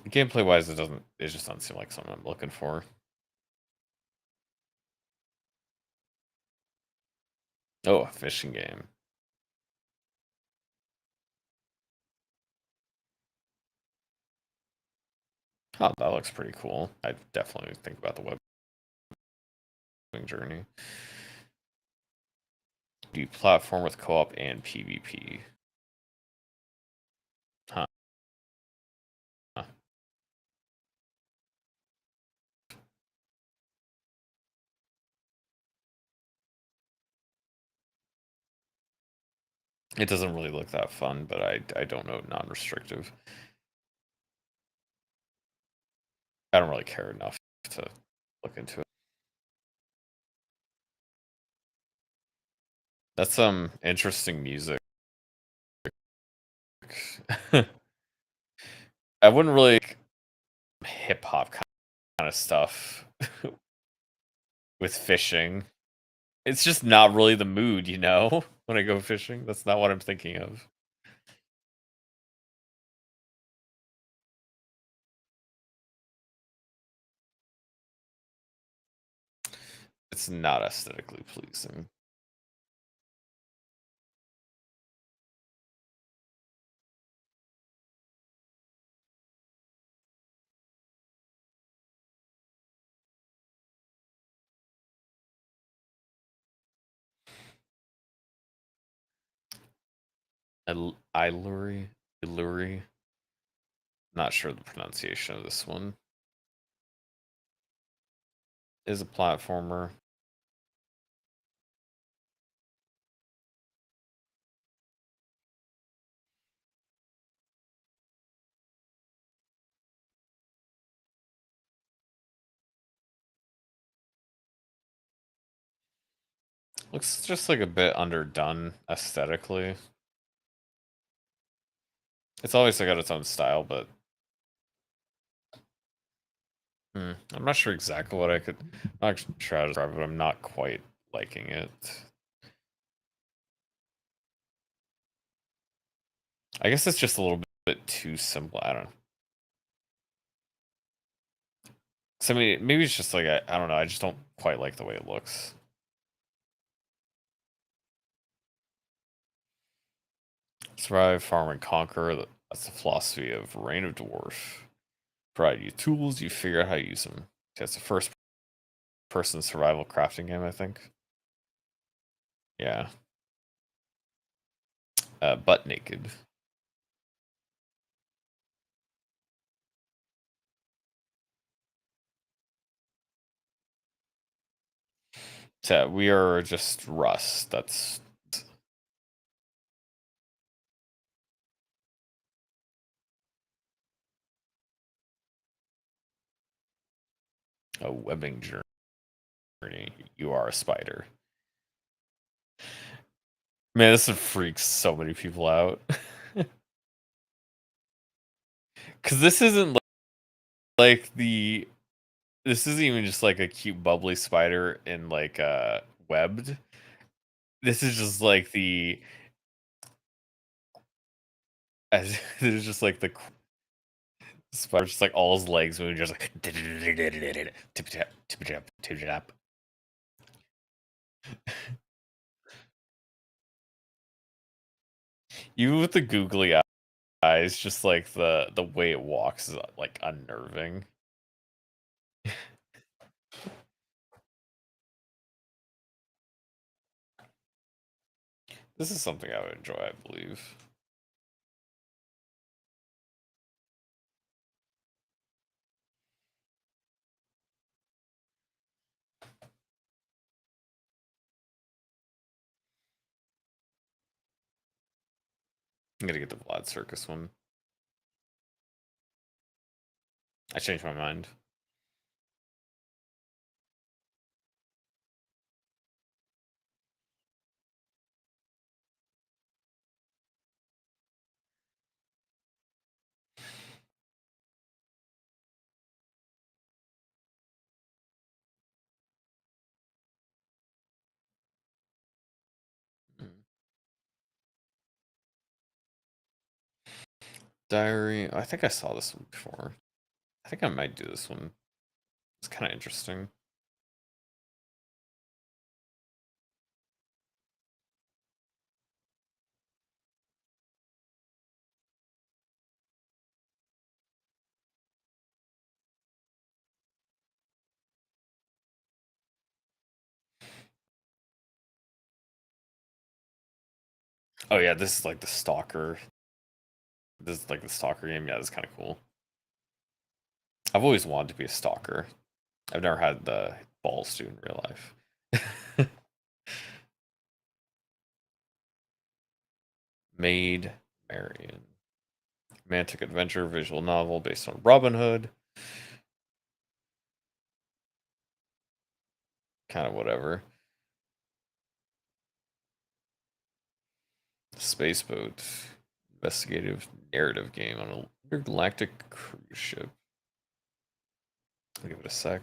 Gameplay wise, it just doesn't seem like something I'm looking for. Oh, a fishing game. Oh, that looks pretty cool. I definitely think about the web journey. Do platform with co-op and PvP. Huh. It doesn't really look that fun, but I don't know non-restrictive. I don't really care enough to look into it. That's some interesting music. I wouldn't really hip hop kind of stuff with fishing. It's just not really the mood, you know, when I go fishing. That's not what I'm thinking of. It's not aesthetically pleasing. Iluri. Not sure the pronunciation of this one. Is a platformer. Looks just like a bit underdone aesthetically. It's always got its own style, but I'm not sure exactly what I could. I'm not sure how to describe it. I'm not quite liking it. I guess it's just a little bit too simple. I don't know. So, I mean, maybe it's just like I don't know. I just don't quite like the way it looks. Survive, farm, and conquer. That's the philosophy of Reign of Dwarf. Provide you tools, you figure out how to use them. It's a first-person survival crafting game, I think. Yeah. Butt naked. So we are just Russ. That's a webbing journey. You are a spider. Man, this freaks so many people out. Because this isn't like this isn't even just like a cute bubbly spider in like webbed. This is just like as there's just like the spider, just like all his legs moving, just like tip tap tip tap tip tap. Even with the googly eyes, just like the way it walks is like unnerving. This is something I would enjoy, I believe. I'm gonna get the Vlad Circus one. I changed my mind. Diary. I think I saw this one before. I think I might do this one. It's kind of interesting. Oh yeah, this is like the Stalker. This is like the Stalker game. Yeah, that's kind of cool. I've always wanted to be a stalker. I've never had the balls to in real life. Maid Marian. Romantic adventure visual novel based on Robin Hood. Kind of whatever. Spaceboat. Investigative narrative game on a intergalactic cruise ship. I'll give it a sec.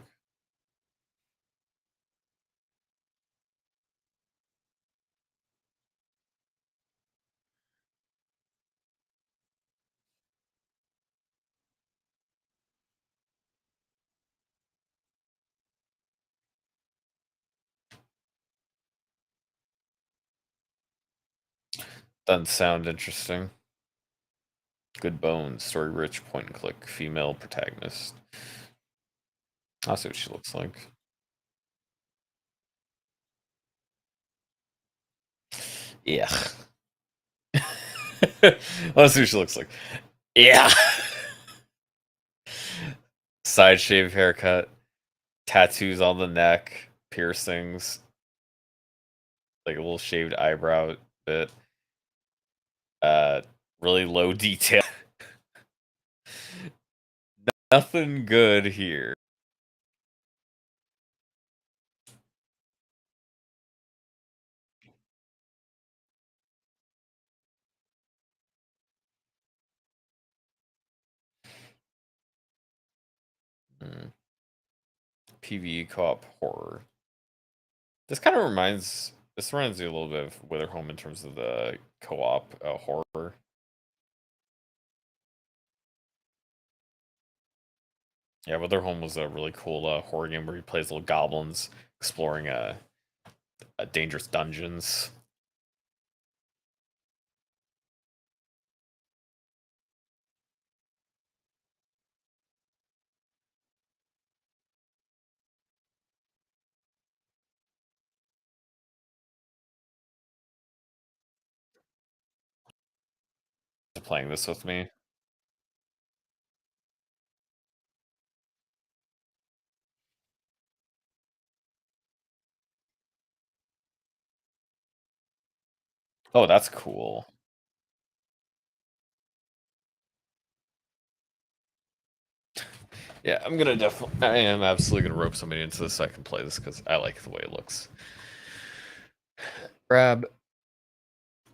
Doesn't sound interesting. Good bones, story rich, point and click, female protagonist. I'll see what she looks like. Yeah. Let's see what she looks like. Yeah. Side shave haircut, tattoos on the neck, piercings, like a little shaved eyebrow bit. Really low detail. Nothing good here. PvE co-op horror. This reminds me a little bit of Witherhome in terms of the co-op horror. Yeah, Witherhome was a really cool horror game where he plays little goblins exploring dangerous dungeons. Playing this with me. Oh, that's cool. Yeah, I am absolutely gonna rope somebody into this so I can play this because I like the way it looks. Grab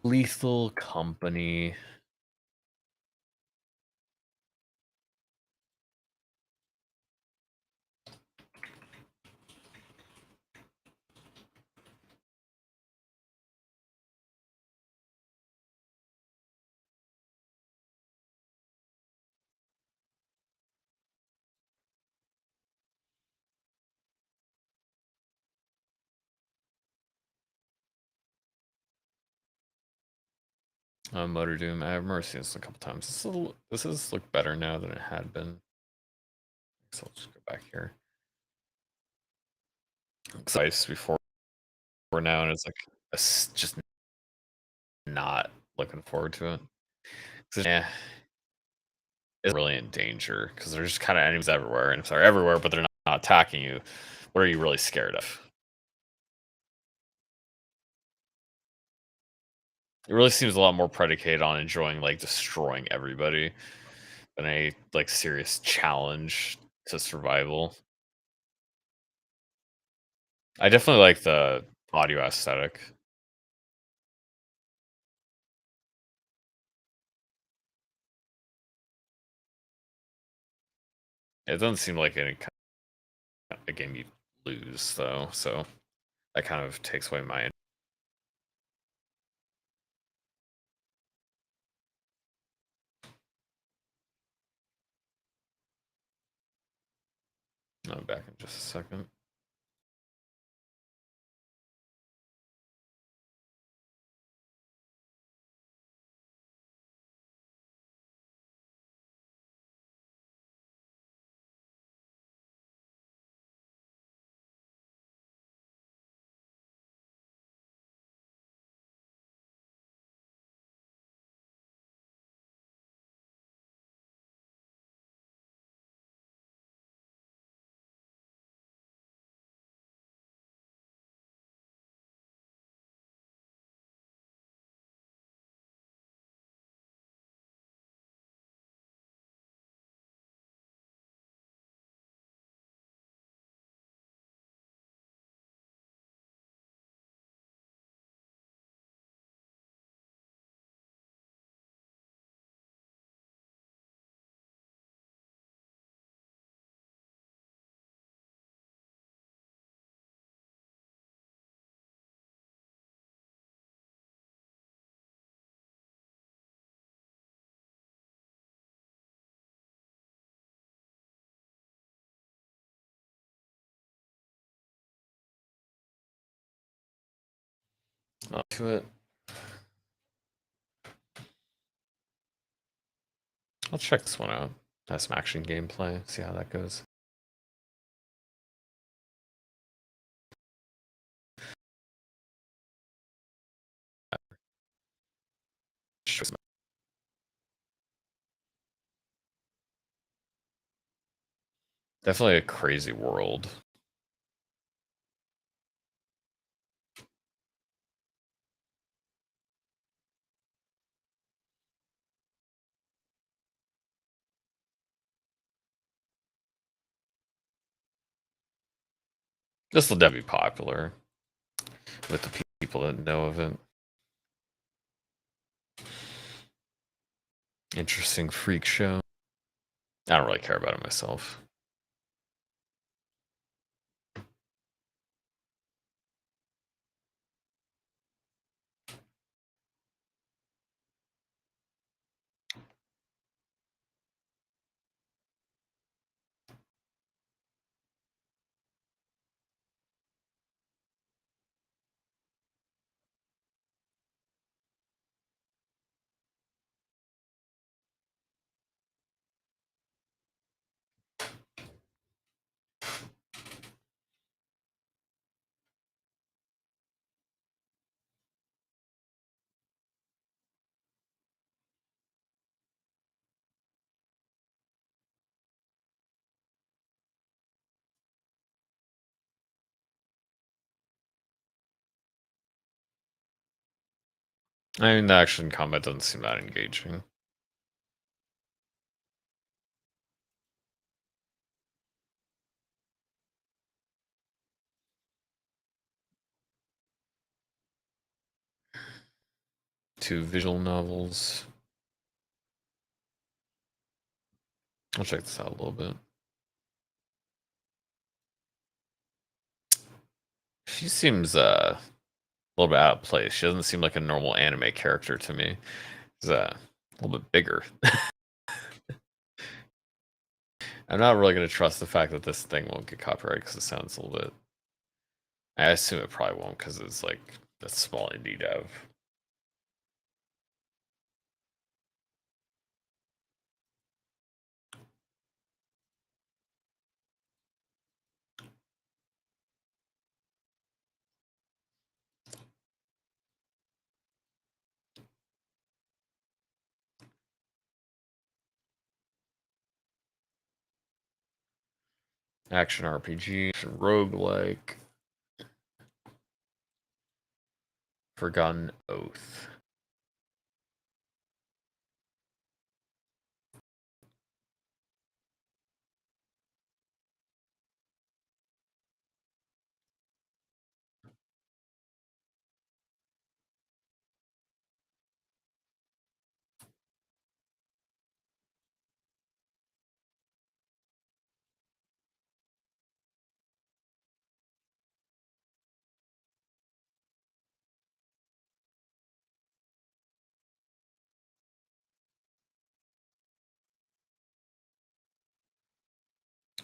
Lethal Company. Motor Doom. I have Mercy this a couple times. This has looked better now than it had been. So I'll just go back here. Twice before now, and it's like just not looking forward to it. Yeah, it's really in danger because there's just kind of enemies everywhere, and if they're everywhere but they're not attacking you, what are you really scared of? It really seems a lot more predicated on enjoying like destroying everybody than a like serious challenge to survival. I definitely like the audio aesthetic. It doesn't seem like a game you lose though, so that kind of takes away my. I'll be back in just a second. Up to it. I'll check this one out. Have some action gameplay, see how that goes. Definitely a crazy world. This will definitely be popular with the people that know of it. Interesting freak show. I don't really care about it myself. I mean, the action combat doesn't seem that engaging. Two visual novels. I'll check this out a little bit. She seems a little bit out of place. She doesn't seem like a normal anime character to me. She's a little bit bigger. I'm not really going to trust the fact that this thing won't get copyrighted because it sounds a little bit. I assume it probably won't because it's like a small indie dev. Action RPG, roguelike, Forgotten Oath.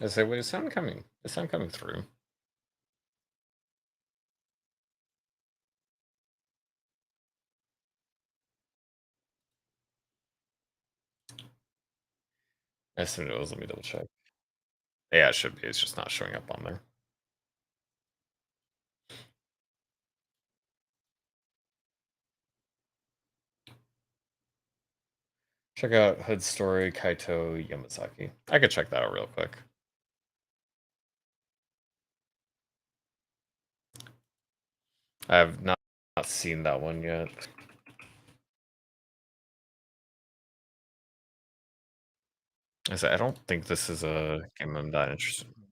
I say, wait, is sound coming? Is sound coming through? I assumed it was. Let me double check. Yeah, it should be. It's just not showing up on there. Check out Hood Story, Kaito Yamazaki. I could check that out real quick. I have not seen that one yet. I don't think this is a game I'm that interested in.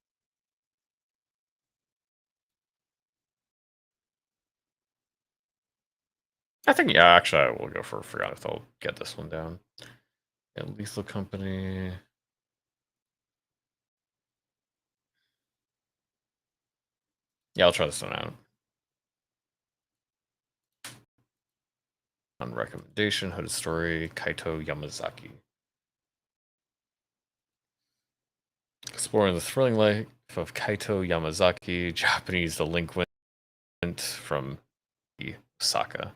I think, yeah, actually, I will go for Forgotten if I'll get this one down. Yeah, Lethal Company. Yeah, I'll try this one out. On recommendation, Hooded Story, Kaito Yamazaki. Exploring the thrilling life of Kaito Yamazaki, Japanese delinquent from Osaka.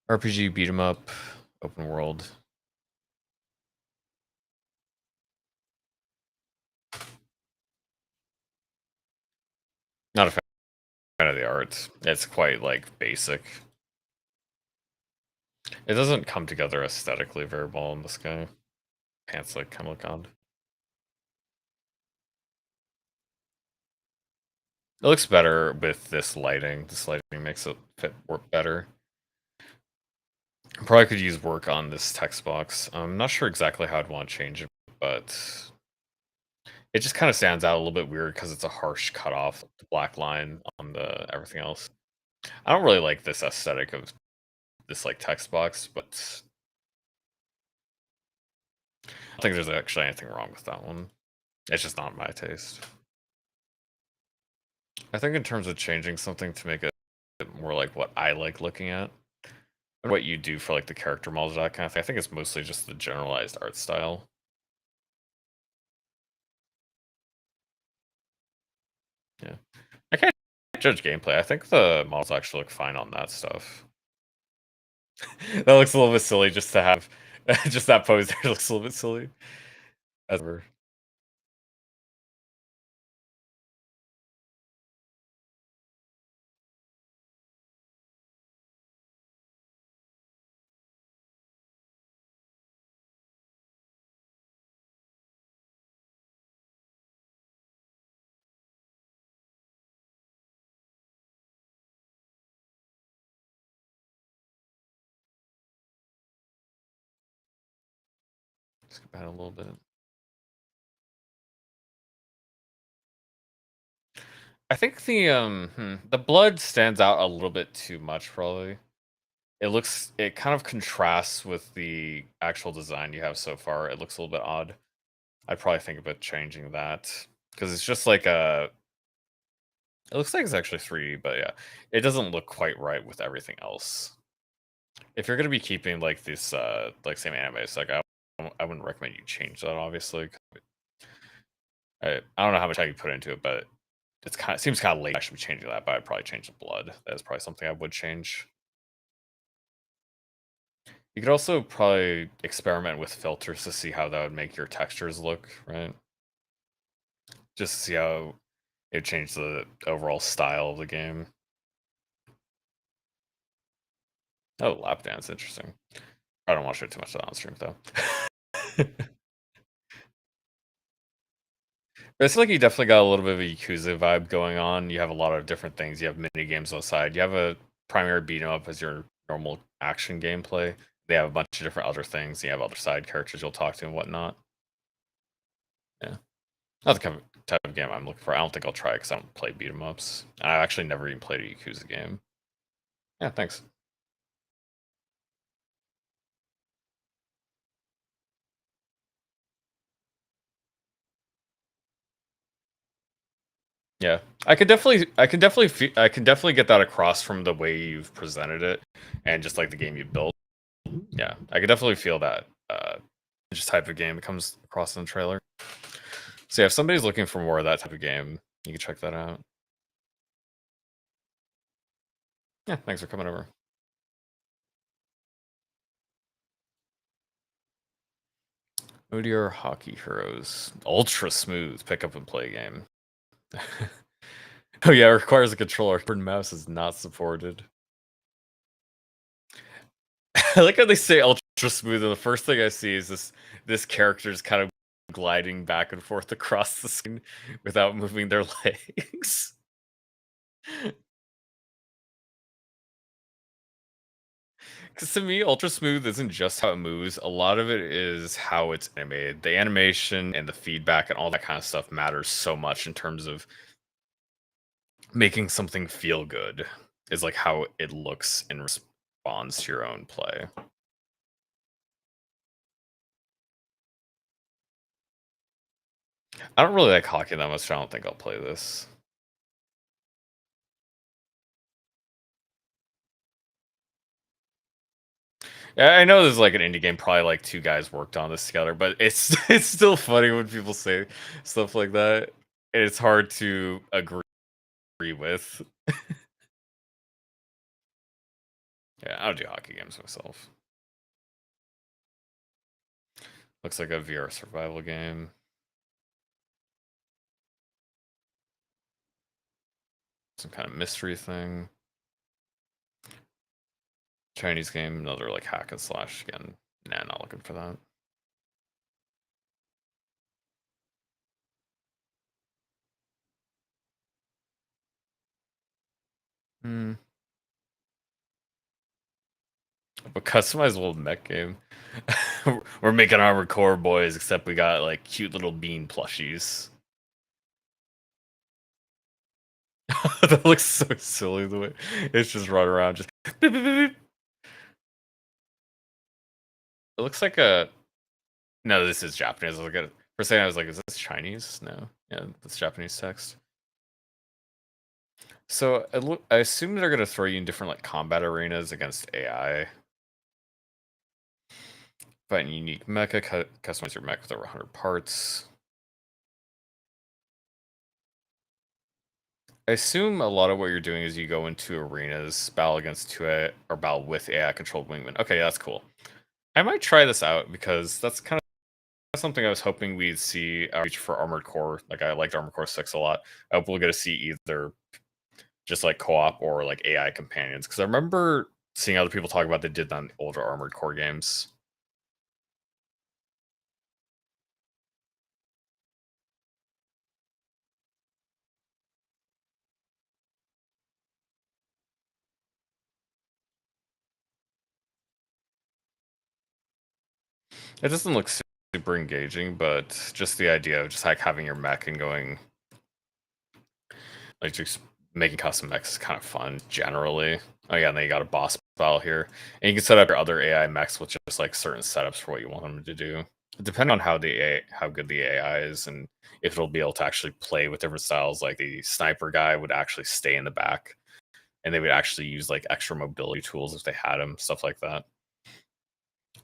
RPG beat 'em up, open world. Not a fan of the art. It's quite like basic. It doesn't come together aesthetically very well in this guy. Pants like kind of look odd. It looks better with this lighting. This lighting makes it fit work better. Probably could use work on this text box. I'm not sure exactly how I'd want to change it, but it just kind of stands out a little bit weird because it's a harsh cutoff, the black line on the everything else. I don't really like this aesthetic of this like text box, but I don't think there's actually anything wrong with that one. It's just not my taste. I think in terms of changing something to make it more like what I like looking at, and what you do for like the character models, that kind of thing, I think it's mostly just the generalized art style. Yeah. I can't judge gameplay. I think the models actually look fine on that stuff. That looks a little bit silly just to have just that pose there looks a little bit silly. As ever. Skip ahead a little bit. I think the blood stands out a little bit too much, probably. It kind of contrasts with the actual design you have so far. It looks a little bit odd. I'd probably think about changing that because it's just like a. It looks like it's actually 3D, but yeah, it doesn't look quite right with everything else. If you're gonna be keeping like this, like same anime, it's like I wouldn't recommend you change that. Obviously, I don't know how much I could put into it, but seems kind of late. I should be changing that, but I'd probably change the blood. That is probably something I would change. You could also probably experiment with filters to see how that would make your textures look, right? Just to see how it changed the overall style of the game. Oh, lap dance, interesting. I don't want to show too much of that on stream though. It's like you definitely got a little bit of a Yakuza vibe going on. You have a lot of different things. You have mini games on the side. You have a primary beat 'em up as your normal action gameplay. They have a bunch of different other things. You have other side characters you'll talk to and whatnot. Yeah, that's the type of game I'm looking for. I don't think I'll try it because I don't play beat 'em ups. I actually never even played a Yakuza game. Yeah, thanks. Yeah, I can definitely get that across from the way you've presented it and just like the game you built. Yeah, I could definitely feel that just type of game it comes across in the trailer. So yeah, if somebody's looking for more of that type of game, you can check that out. Yeah, thanks for coming over. ODR Hockey Heroes. Ultra smooth pick up and play game. Oh yeah, it requires a controller. Keyboard and mouse is not supported. I like how they say ultra smooth, and the first thing I see is this character is kind of gliding back and forth across the screen without moving their legs. Because to me, ultra smooth isn't just how it moves. A lot of it is how it's animated. The animation and the feedback and all that kind of stuff matters so much in terms of making something feel good. Is like how it looks in response to your own play. I don't really like hockey that much. So I don't think I'll play this. Yeah, I know there's like an indie game. Probably like 2 guys worked on this together, but it's it's still funny when people say stuff like that. It's hard to agree with. Yeah, I don't do hockey games myself. Looks like a VR survival game. Some kind of mystery thing. Chinese game, another like hack and slash again. Nah, not looking for that. Hmm. A customizable mech game. We're making Armored Core boys, except we got like cute little bean plushies. That looks so silly the way it's just run around just beep, beep, beep, beep. It looks like a no, this is Japanese. I was like, for a second I was like, is this Chinese? No. Yeah, that's Japanese text. So I assume they're gonna throw you in different like combat arenas against AI. Find unique mecha, customize your mech with over 100 parts. I assume a lot of what you're doing is you go into arenas, battle against 2A, or battle with AI controlled wingmen. Okay, that's cool. I might try this out because that's kind of something I was hoping we'd see reach for Armored Core. Like I liked Armored Core 6 a lot. I hope we'll get to see either just like co-op or like AI companions. Because I remember seeing other people talk about they did that in older Armored Core games. It doesn't look super engaging, but just the idea of just like having your mech and going like just making custom mechs is kind of fun generally. Oh yeah, and then you got a boss battle here, and you can set up your other AI mechs with just like certain setups for what you want them to do, depending on how good the AI is, and if it'll be able to actually play with different styles. Like the sniper guy would actually stay in the back, and they would actually use like extra mobility tools if they had them, stuff like that.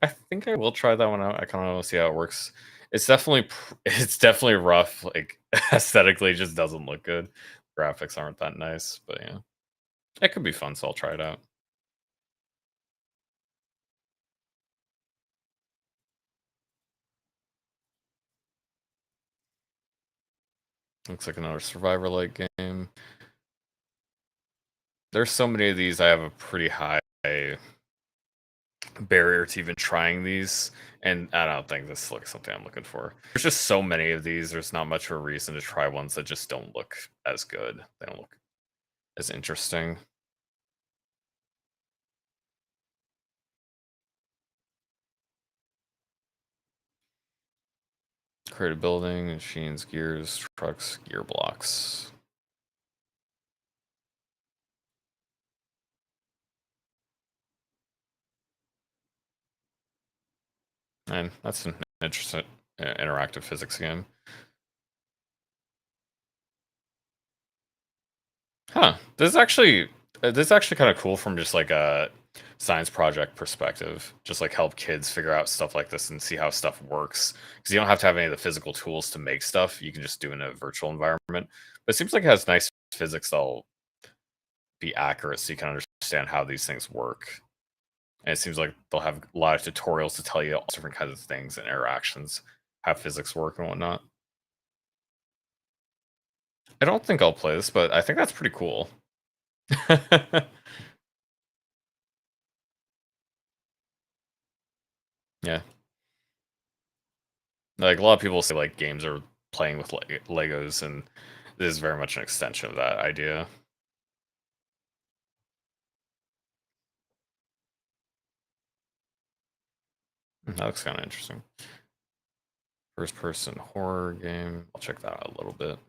I think I will try that one out. I kind of want to see how it works. It's definitely it's definitely rough. Like aesthetically, it just doesn't look good. Graphics aren't that nice, but yeah, it could be fun. So I'll try it out. Looks like another survivor-like game. There's so many of these. I have a pretty high barrier to even trying these, and I don't think this looks something I'm looking for. There's just so many of these. There's not much of a reason to try ones that just don't look as good. They don't look as interesting. Create a building, machines, gears, trucks, gear blocks. And that's an interesting interactive physics game. Huh. This is actually kind of cool from just like a science project perspective. Just like help kids figure out stuff like this and see how stuff works. Because you don't have to have any of the physical tools to make stuff. You can just do it in a virtual environment. But it seems like it has nice physics that'll be accurate so you can understand how these things work. And it seems like they'll have a lot of tutorials to tell you all different kinds of things and interactions, how physics work and whatnot. I don't think I'll play this, but I think that's pretty cool. Yeah. Like a lot of people say like games are playing with Legos, and this is very much an extension of that idea. That looks kind of interesting. First person horror game. I'll check that out a little bit.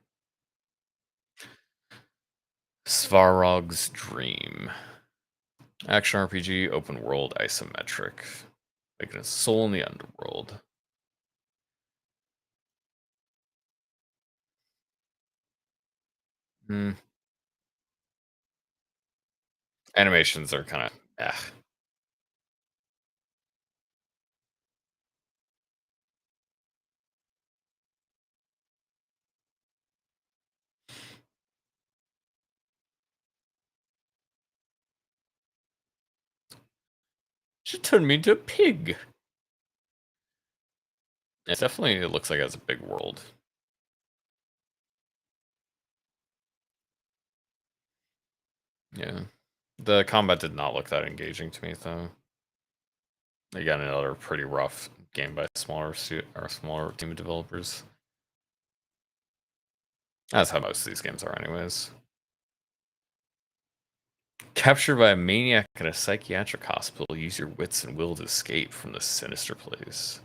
Svarog's Dream. Action RPG, open world, isometric. Making a soul in the underworld. Hmm. Animations are kind of She turned me into a pig. It looks like it has a big world. Yeah. The combat did not look that engaging to me, though. Again, another pretty rough game by a smaller team of developers. That's how most of these games are, anyways. Captured by a maniac in a psychiatric hospital, use your wits and will to escape from this sinister place.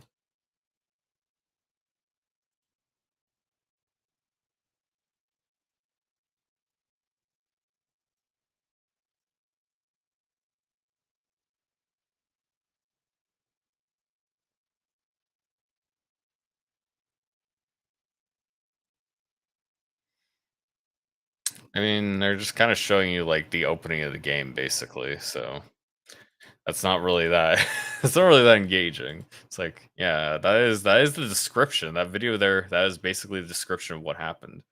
I mean, they're just kind of showing you like the opening of the game, basically. So that's not really that. It's not really that engaging. It's like, yeah, that is the description. That video there, that is basically the description of what happened.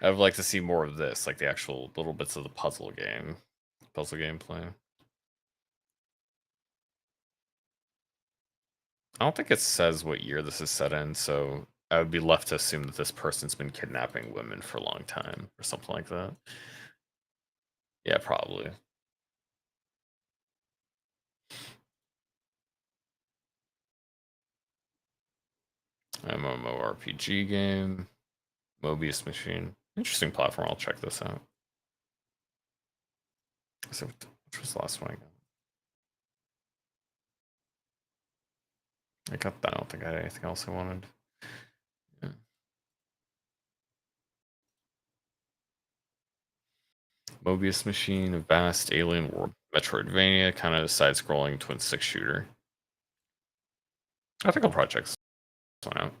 I would like to see more of this, like the actual little bits of the puzzle gameplay. I don't think it says what year this is set in, so I would be left to assume that this person's been kidnapping women for a long time or something like that. Yeah, probably. MMORPG game. Mobius Machine. Interesting platform. I'll check this out. So, which was the last one I got? I got that. I don't think I had anything else I wanted. Yeah. Mobius Machine, a vast alien world, Metroidvania, kind of side-scrolling twin stick shooter. I think I'll probably check this one out.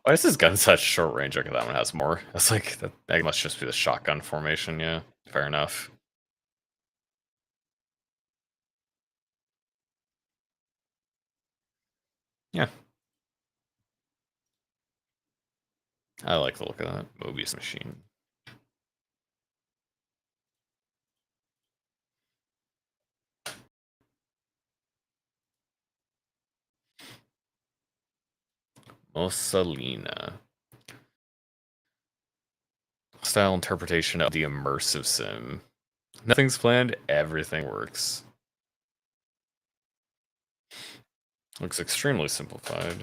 Why is this gun such short range? Okay, that one has more. That's like that must just be the shotgun formation. Yeah, fair enough. Yeah, I like the look of that Mobius Machine. Mussolina. Style interpretation of the immersive sim. Nothing's planned, everything works. Looks extremely simplified.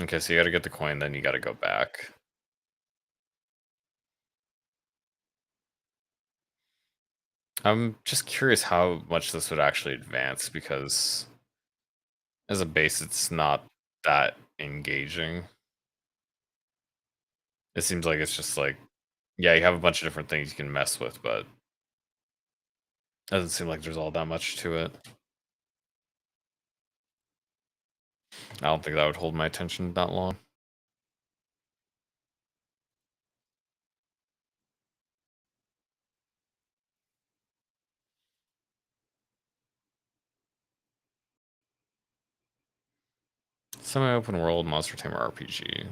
Okay, so you gotta get the coin, then you gotta go back. I'm just curious how much this would actually advance because as a base, it's not that engaging. It seems like it's just like, yeah, you have a bunch of different things you can mess with, but doesn't seem like there's all that much to it. I don't think that would hold my attention that long. Semi-open world Monster Tamer RPG.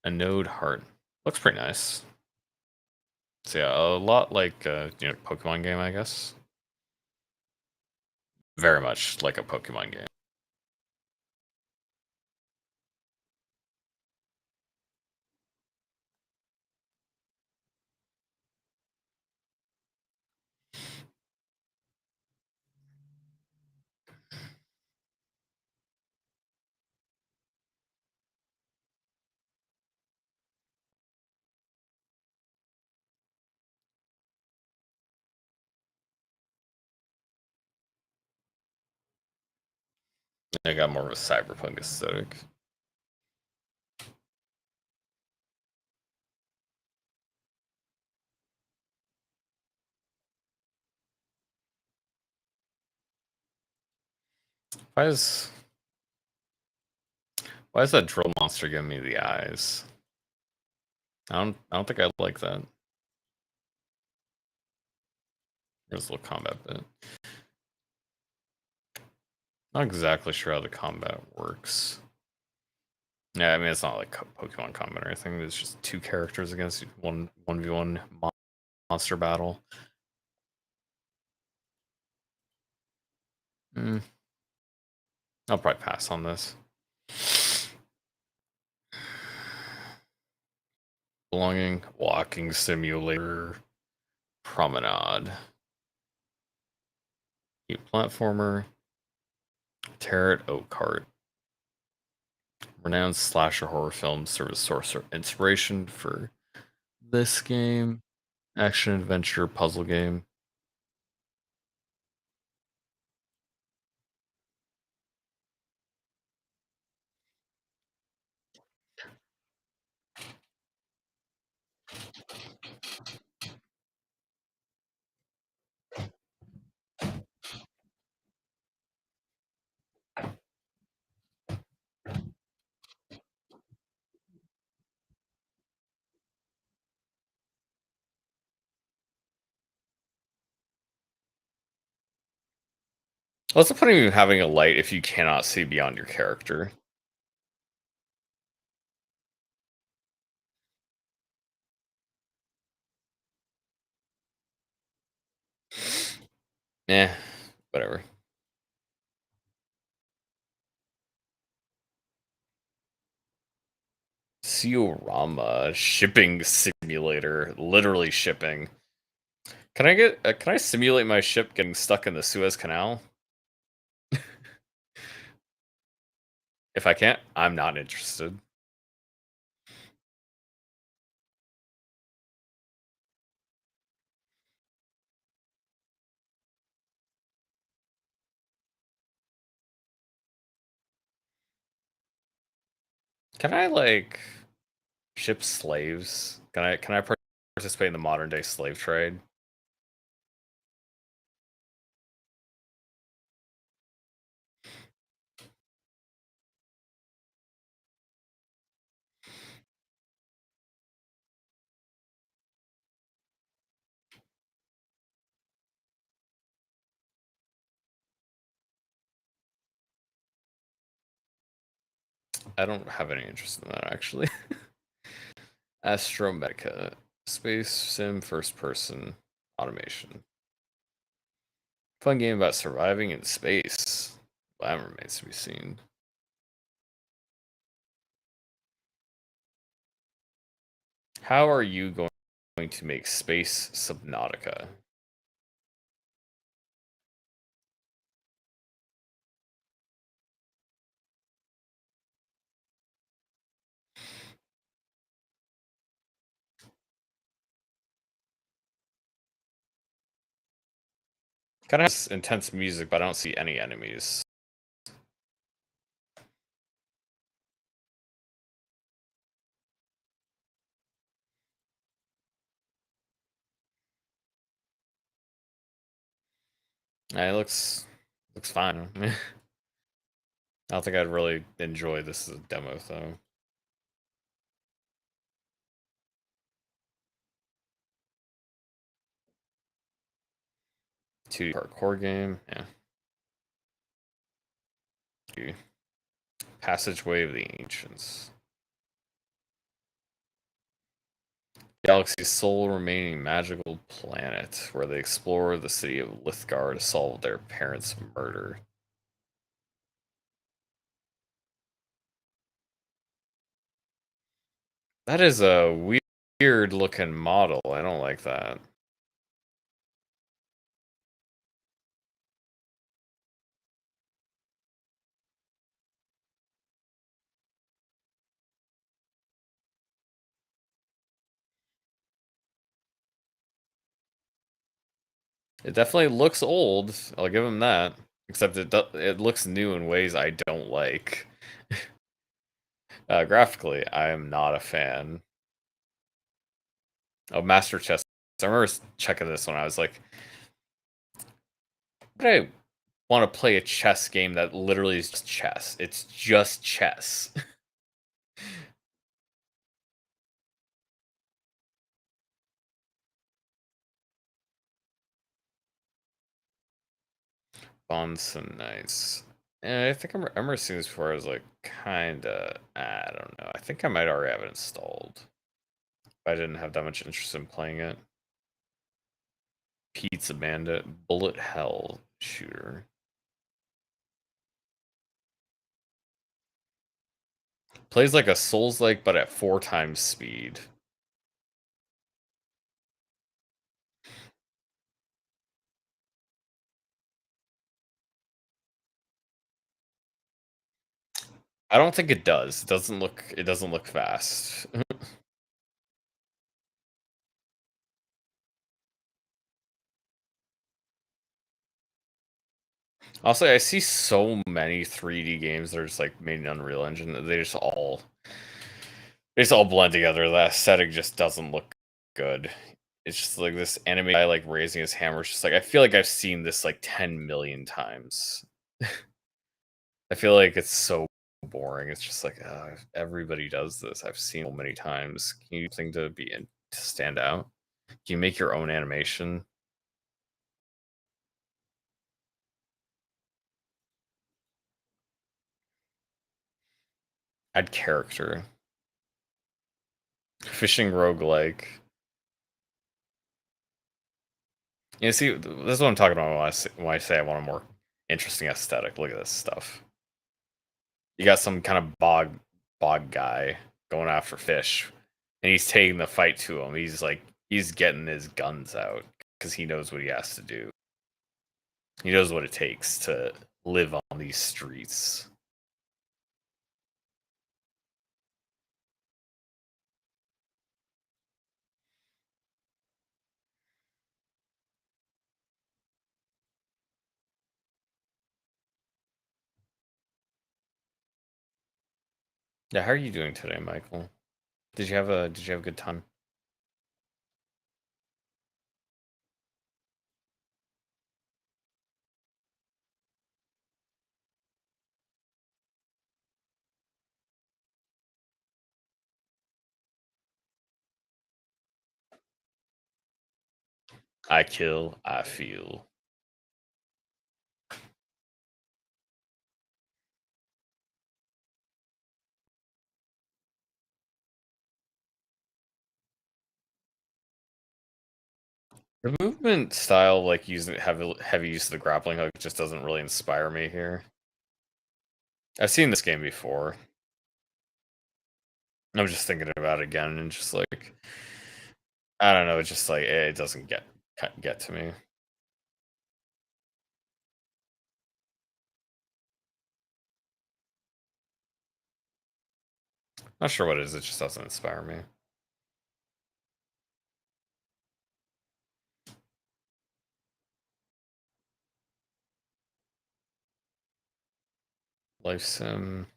A Node Heart. Looks pretty nice. So yeah, a lot like Pokemon game, I guess. Very much like a Pokemon game. I got more of a cyberpunk aesthetic. Why is that drill monster giving me the eyes? I don't think I like that. There's a little combat bit. Not exactly sure how the combat works. Yeah, I mean it's not like Pokemon combat or anything. It's just two characters against 1v1 monster battle. I'll probably pass on this. Belonging, walking simulator, promenade, cute platformer, Tarot Oak Cart. Renowned slasher horror films serve as source of inspiration for this game. Action adventure puzzle game. What's the point of even having a light if you cannot see beyond your character? Eh, whatever. Galaxiorama shipping simulator, literally shipping. Can I simulate my ship getting stuck in the Suez Canal? If I can't, I'm not interested. Can I like ship slaves? Can I participate in the modern day slave trade? I don't have any interest in that actually. Astromedica, space sim first person automation. Fun game about surviving in space. Well, that remains to be seen. How are you going to make space Subnautica? Kind of has intense music, but I don't see any enemies. It looks fine. I don't think I'd really enjoy this as a demo though. 2D parkour game, yeah. Passageway of the Ancients. Galaxy's sole remaining magical planet, where they explore the city of Lithgar to solve their parents' murder. That is a weird looking model. I don't like that. It definitely looks old. I'll give him that. Except it looks new in ways I don't like. Graphically, I am not a fan. Oh, Master Chess. I remember checking this when I was like, would I want to play a chess game that literally is just chess? It's just chess. Bonson Knights. And I think I remember seeing this before. I was like, kinda, I don't know. I think I might already have it installed. I didn't have that much interest in playing it. Pizza Bandit, Bullet Hell shooter. Plays like a Souls-like, but at 4 times speed. I don't think it does. It doesn't look fast. Also, I see so many 3D games that are just like made in Unreal Engine that they just all blend together. The aesthetic just doesn't look good. It's just like this anime guy like raising his hammer. It's just like I feel like I've seen this like 10 million times. I feel like it's so boring. It's just like everybody does this. I've seen it so many times. Can you think to stand out? Can you make your own animation? Add character. Fishing roguelike. You know, see, this is what I'm talking about when I say I want a more interesting aesthetic. Look at this stuff. You got some kind of bog guy going after fish, and he's taking the fight to him. He's getting his guns out because he knows what he has to do. He knows what it takes to live on these streets. Yeah, how are you doing today, Michael? Did you have a good time? I kill, I feel. The movement style, like using heavy use of the grappling hook, just doesn't really inspire me here. I've seen this game before. I'm just thinking about it again, and just like, I don't know, it's just like it doesn't get to me. Not sure what it is. It just doesn't inspire me. Life sim,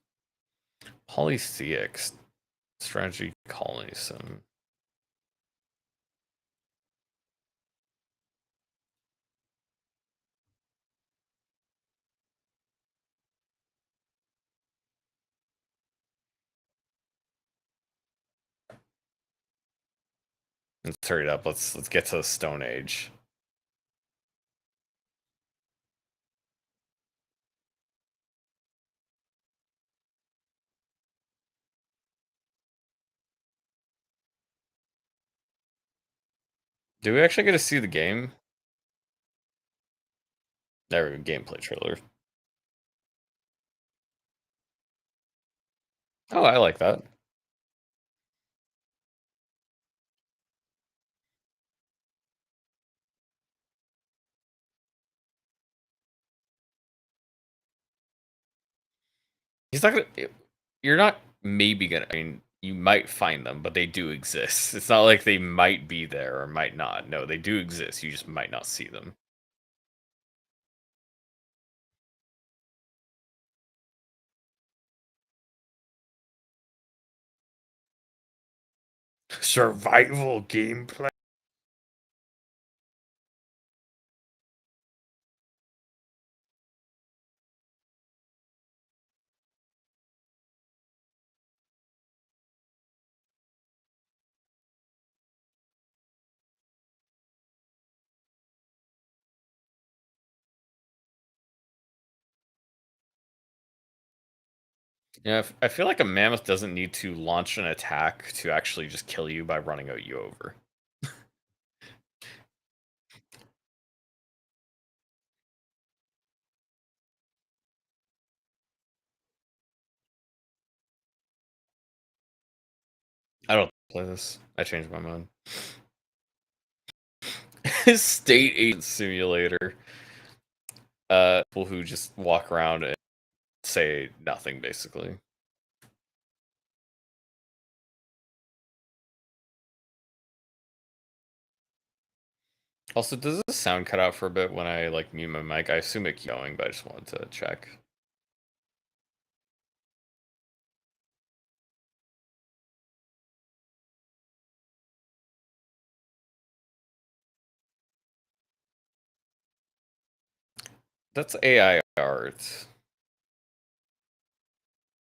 Polytheic strategy colony sim. Let's hurry it up. Let's get to the Stone Age. Do we actually get to see the game? There we go, gameplay trailer. Oh, I like that. He's not gonna. You're not maybe gonna. I mean, you might find them, but they do exist. It's not like they might be there or might not. No, they do exist. You just might not see them. Survival gameplay. Yeah, I feel like a mammoth doesn't need to launch an attack to actually just kill you by running you over. I don't play this. I changed my mind. State agent simulator. People who just walk around and say nothing, basically. Also, does this sound cut out for a bit when I like mute my mic? I assume it keeps going, but I just wanted to check. That's AI art.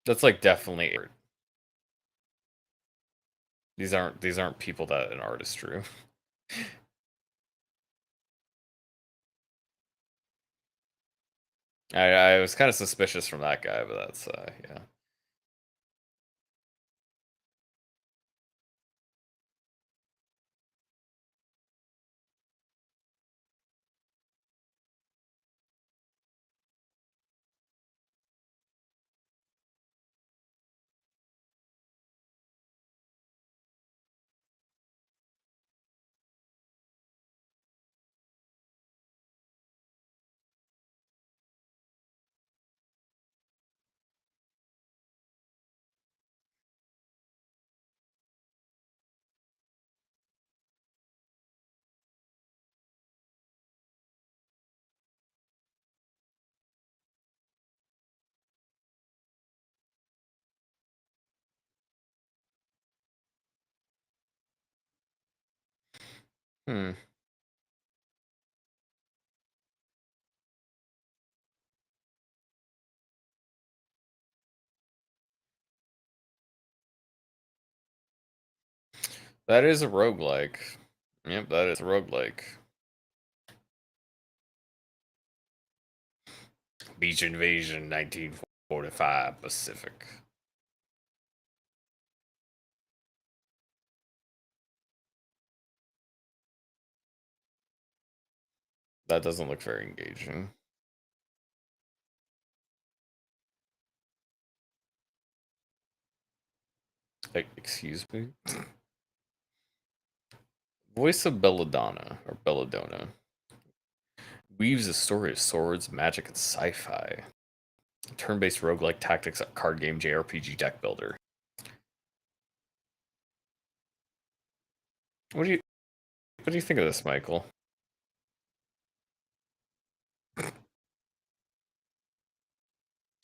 That's like definitely art. These aren't people that an artist drew. I was kind of suspicious from that guy, but that's yeah. Hmm. That is a roguelike. Yep, that is a roguelike. Beach Invasion 1945 Pacific. That doesn't look very engaging. Like, excuse me? Voice of Belladonna, or Belladonna, weaves a story of swords, magic, and sci-fi. Turn-based roguelike tactics card game JRPG deck builder. What do you think of this, Michael?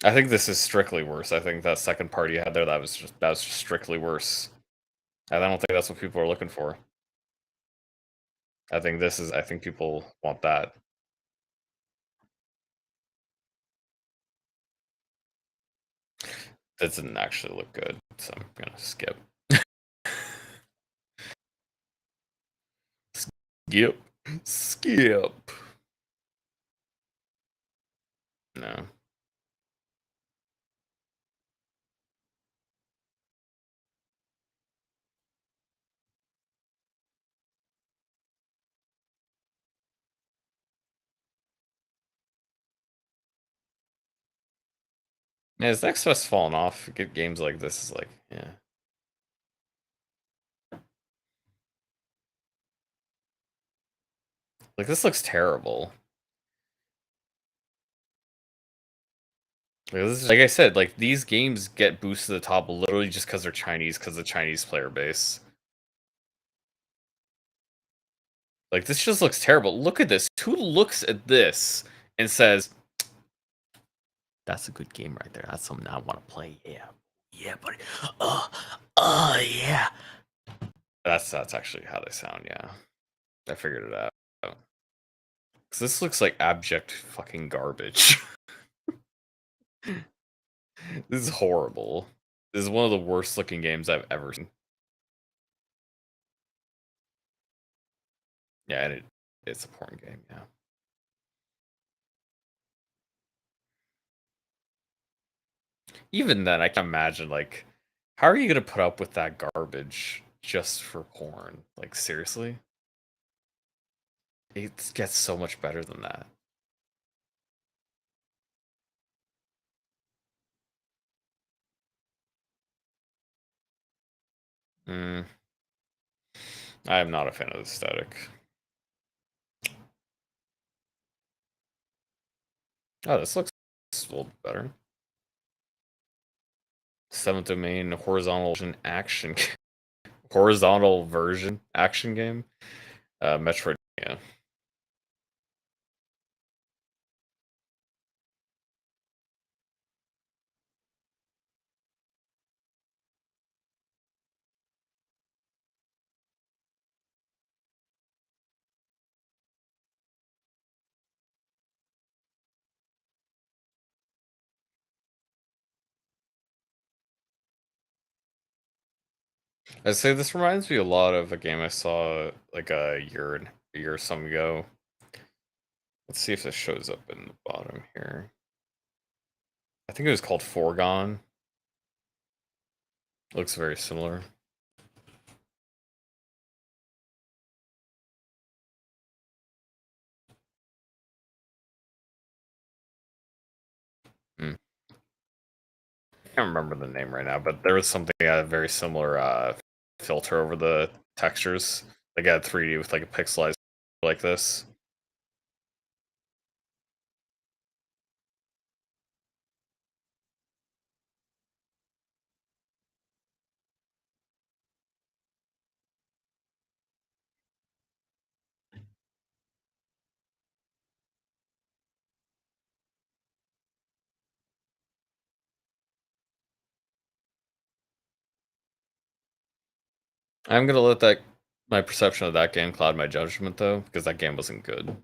I think this is strictly worse. I think that second part you had there, that was just strictly worse. And I don't think that's what people are looking for. I think people want that. That didn't actually look good, so I'm gonna skip. Skip. Skip. No. Yeah, his next best falling off. Good games like this is like, yeah. Like, this looks terrible. Like I said, like, these games get boosted to the top literally just because they're Chinese, because of the Chinese player base. Like, this just looks terrible. Look at this. Who looks at this and says, that's a good game right there. That's something I want to play. Yeah. Yeah, buddy. Yeah. That's actually how they sound, yeah. I figured it out. 'Cause this looks like abject fucking garbage. This is horrible. This is one of the worst looking games I've ever seen. Yeah, and it's a porn game, yeah. Even then, I can imagine, like, how are you gonna put up with that garbage just for porn? Like, seriously? It gets so much better than that. Mm. I am not a fan of the aesthetic. Oh, this looks a little better. Seventh Domain horizontal action horizontal version action game. Metroid, yeah. I'd say this reminds me a lot of a game I saw like a year or some ago. Let's see if this shows up in the bottom here. I think it was called Foregone. Looks very similar. Hmm. I can't remember the name right now, but there was something very similar filter over the textures. Like a 3D with like a pixelized like this. I'm gonna let that My perception of that game clouded my judgment, though, because that game wasn't good.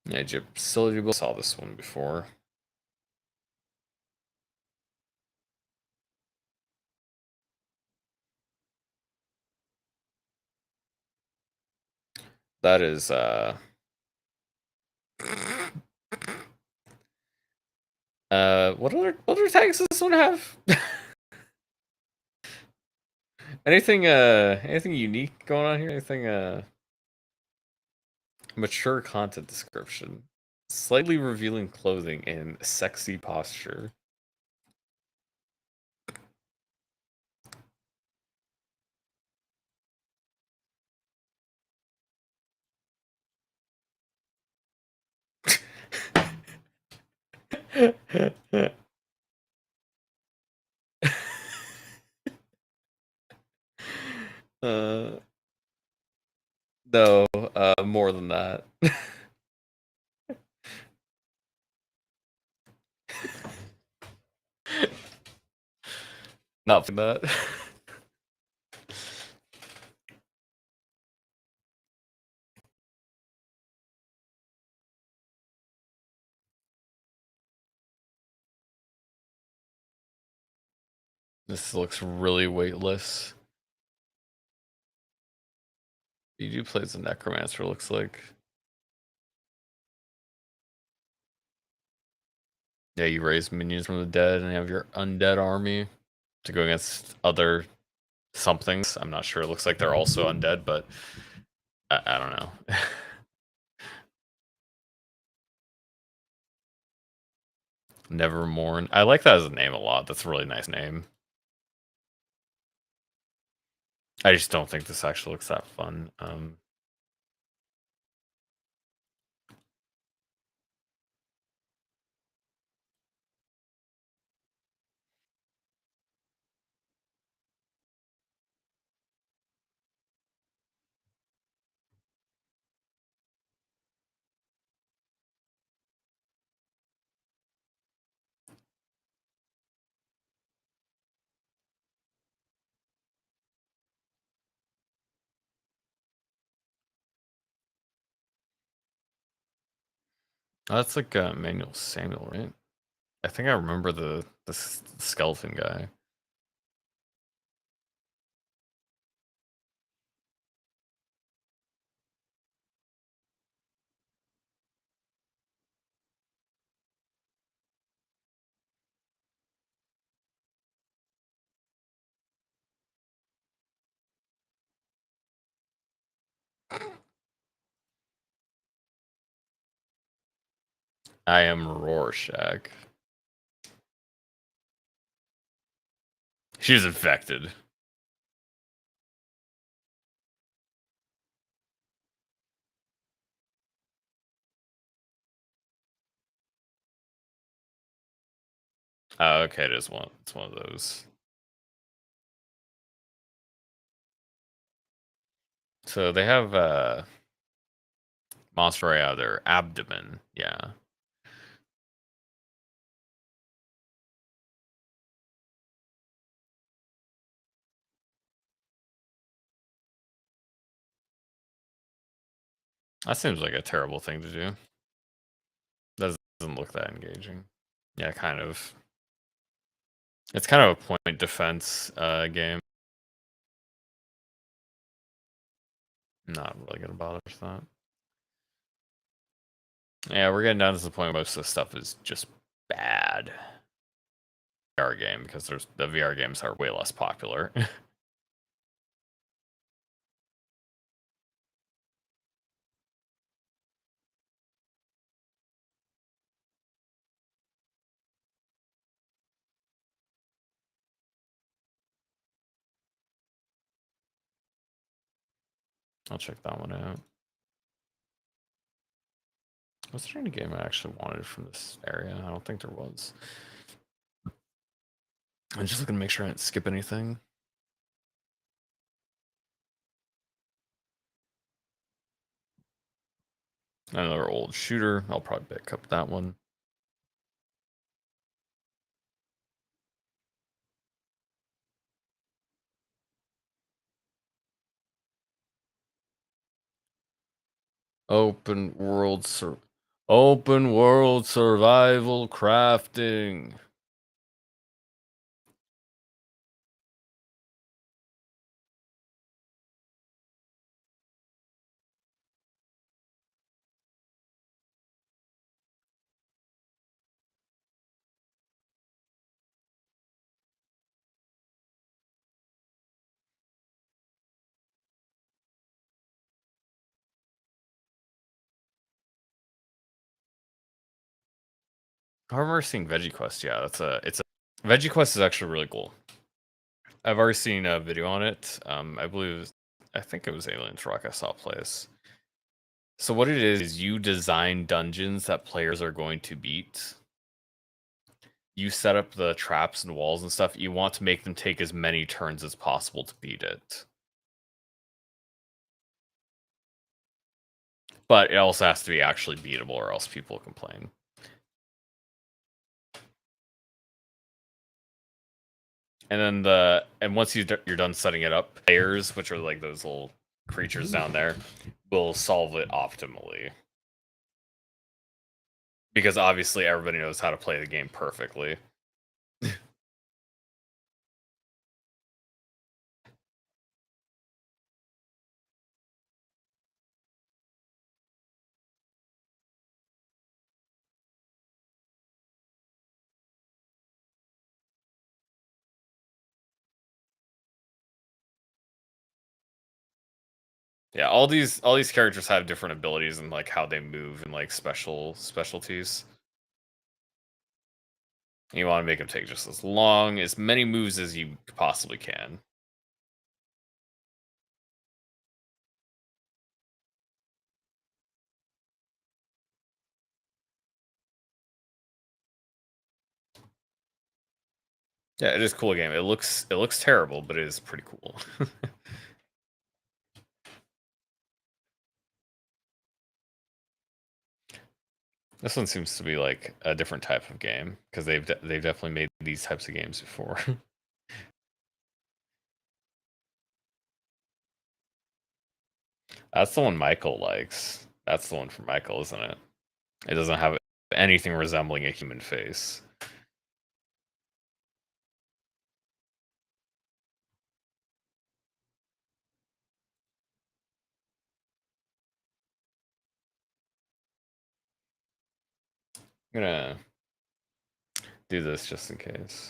Yeah, Facility saw this one before. That is what other tags does this one have? Anything unique going on here? Anything mature content description. Slightly revealing clothing in sexy posture. uh no, more than that. Not for that. This looks really weightless. You plays a necromancer, looks like. Yeah, you raise minions from the dead and have your undead army to go against other somethings. I'm not sure. It looks like they're also undead, but I don't know. Nevermorn. I like that as a name a lot. That's a really nice name. I just don't think this actually looks that fun. That's like Manuel Samuel, right? I think I remember the skeleton guy. I am Rorschach. She was infected. Oh, okay, it's one of those. So they have monster right out of their abdomen. Yeah. That seems like a terrible thing to do. Doesn't look that engaging. Yeah, kind of. It's kind of a point defense game. Not really gonna bother with that. Yeah, we're getting down to the point where most of the stuff is just bad. VR game because the VR games are way less popular. I'll check that one out. Was there any game I actually wanted from this area? I don't think there was. I'm just looking to make sure I didn't skip anything. Another old shooter. I'll probably pick up that one. Open world open world survival crafting. I remember seeing Veggie Quest. Yeah, it's a Veggie Quest is actually really cool. I've already seen a video on it. I think it was Aliens Rock I saw place. So what it is you design dungeons that players are going to beat. You set up the traps and walls and stuff. You want to make them take as many turns as possible to beat it. But it also has to be actually beatable or else people complain. And then once you're done setting it up, players, which are like those little creatures down there, will solve it optimally. Because obviously everybody knows how to play the game perfectly. Yeah, all these characters have different abilities and like how they move and like specialties. You want to make them take just as many moves as you possibly can. Yeah, it is a cool game. It looks terrible, but it is pretty cool. This one seems to be like a different type of game because they've definitely made these types of games before. That's the one Michael likes. That's the one for Michael, isn't it? It doesn't have anything resembling a human face. I'm gonna do this just in case.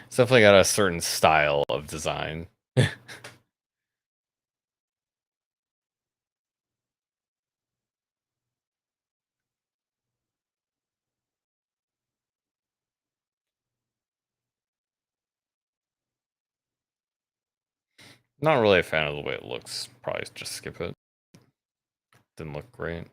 It's definitely got a certain style of design. Not really a fan of the way it looks. Probably just skip it. Didn't look great.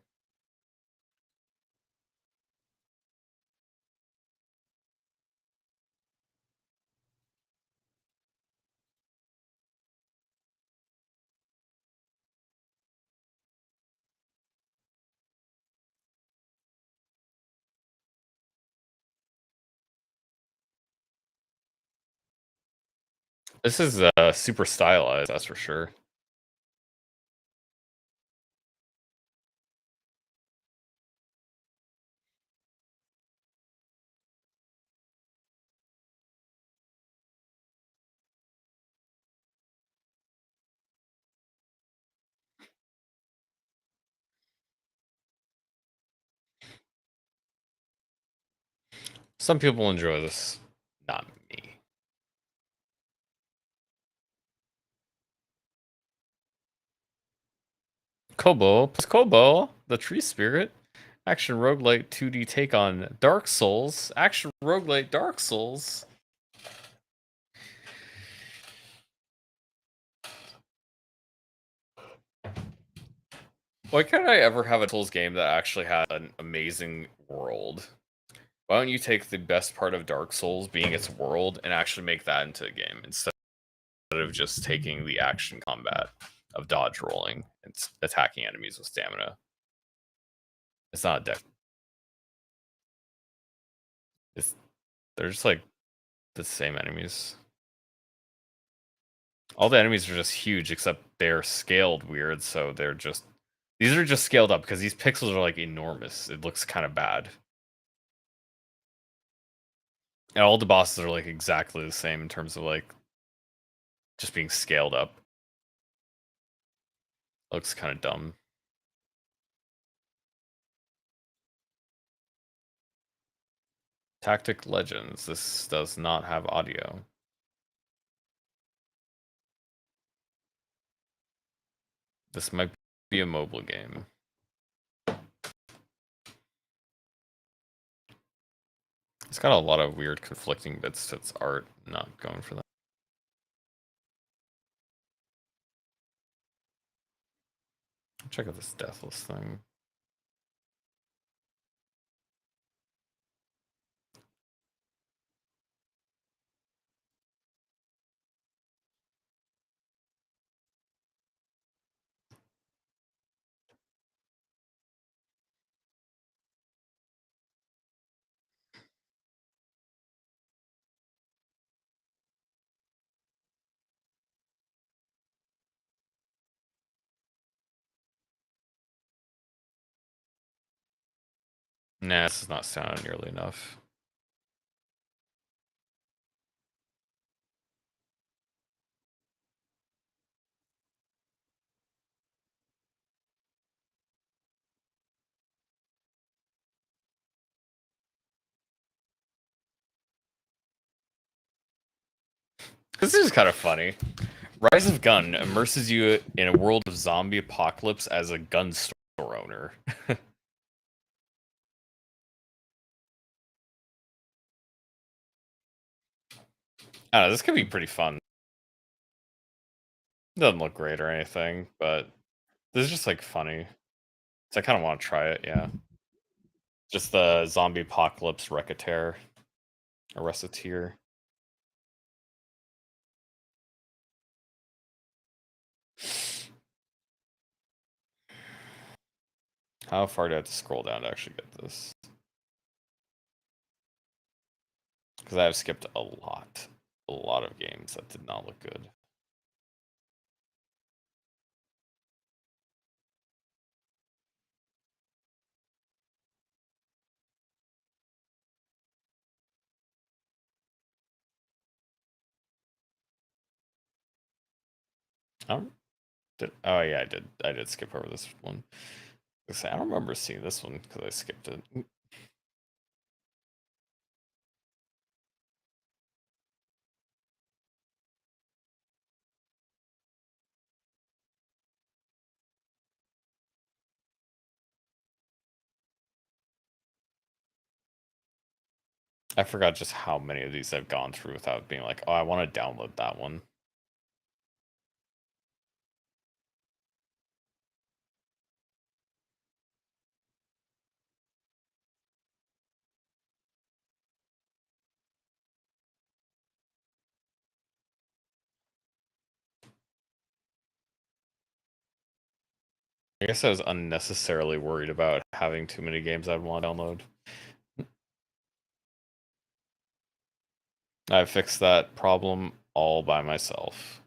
This is super stylized, that's for sure. Some people enjoy this, not me. Kobo plus Kobo, the tree spirit. Action roguelite 2D take on Dark Souls. Action roguelite Dark Souls. Why can't I ever have a Souls game that actually had an amazing world? Why don't you take the best part of Dark Souls being its world and actually make that into a game instead of just taking the action combat of dodge rolling and attacking enemies with stamina? It's not a deck. They're just like the same enemies. All the enemies are just huge, except they're scaled weird, so they're just... These are just scaled up, because these pixels are, like, enormous. It looks kind of bad. And all the bosses are, like, exactly the same in terms of, like, just being scaled up. Looks kind of dumb. Tactic Legends. This does not have audio. This might be a mobile game. It's got a lot of weird conflicting bits to its art. Not going for that. Check out this Deathless thing. Nah, this is not sounding nearly enough. This is kind of funny. Rise of Gun immerses you in a world of zombie apocalypse as a gun store owner. I don't know, this could be pretty fun. Doesn't look great or anything, but this is just like funny. So I kind of want to try it, yeah. Just the zombie apocalypse Recettear. A Recettear. How far do I have to scroll down to actually get this? Because I have skipped a lot of games that did not look good. Oh yeah, I did skip over this one. I don't remember seeing this one because I skipped it. I forgot just how many of these I've gone through without being like, oh, I want to download that one. I guess I was unnecessarily worried about having too many games I'd want to download. I fixed that problem all by myself.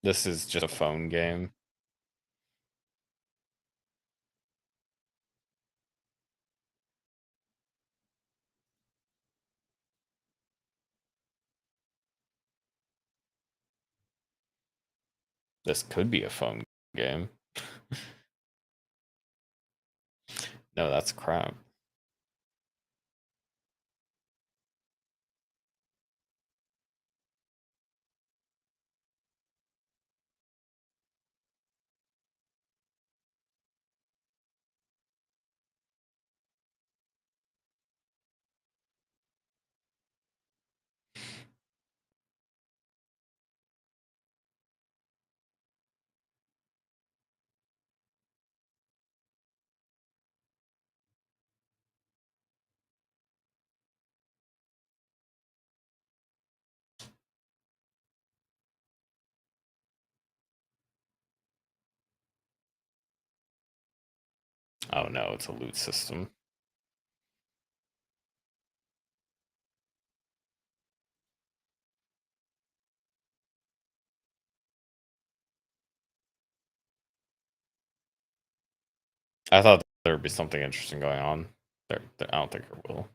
This is just a phone game. This could be a phone game. No, that's crap. Oh no, it's a loot system. I thought there would be something interesting going on. I don't think there will.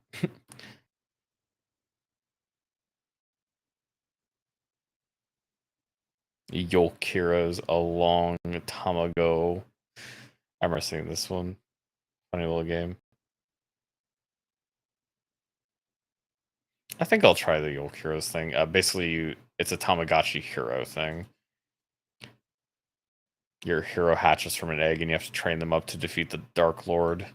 Yolkiro's a long time ago. I remember seeing this one. Funny little game. I think I'll try the Yolkiro's thing. Basically, it's a Tamagotchi hero thing. Your hero hatches from an egg, and you have to train them up to defeat the Dark Lord.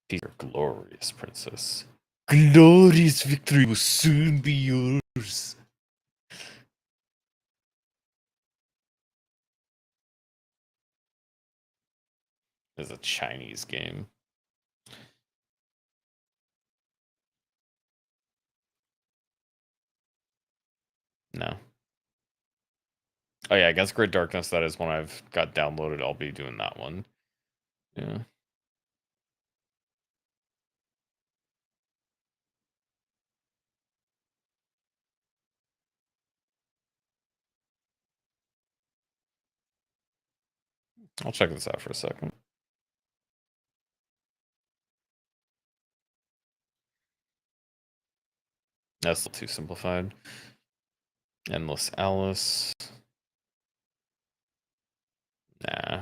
Dear glorious princess. Glorious victory will soon be yours. It's a Chinese game. No. Oh yeah, Against Great Darkness, that is one I've got downloaded. I'll be doing that one. Yeah. I'll check this out for a second. That's too simplified. Endless Alice. Nah.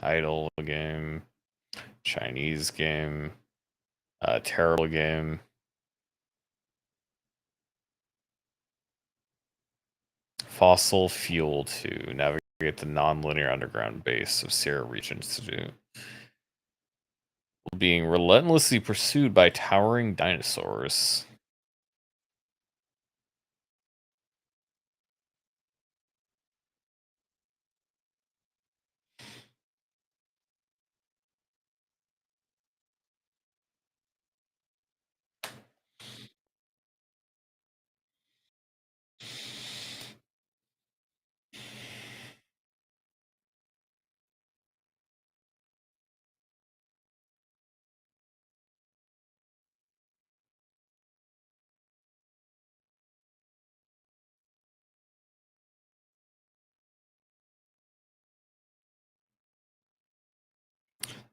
Idle game. Chinese game. Terrible game. Fossil Fuel 2. Navigate the non-linear underground base of Sierra Region Institute. Being relentlessly pursued by towering dinosaurs.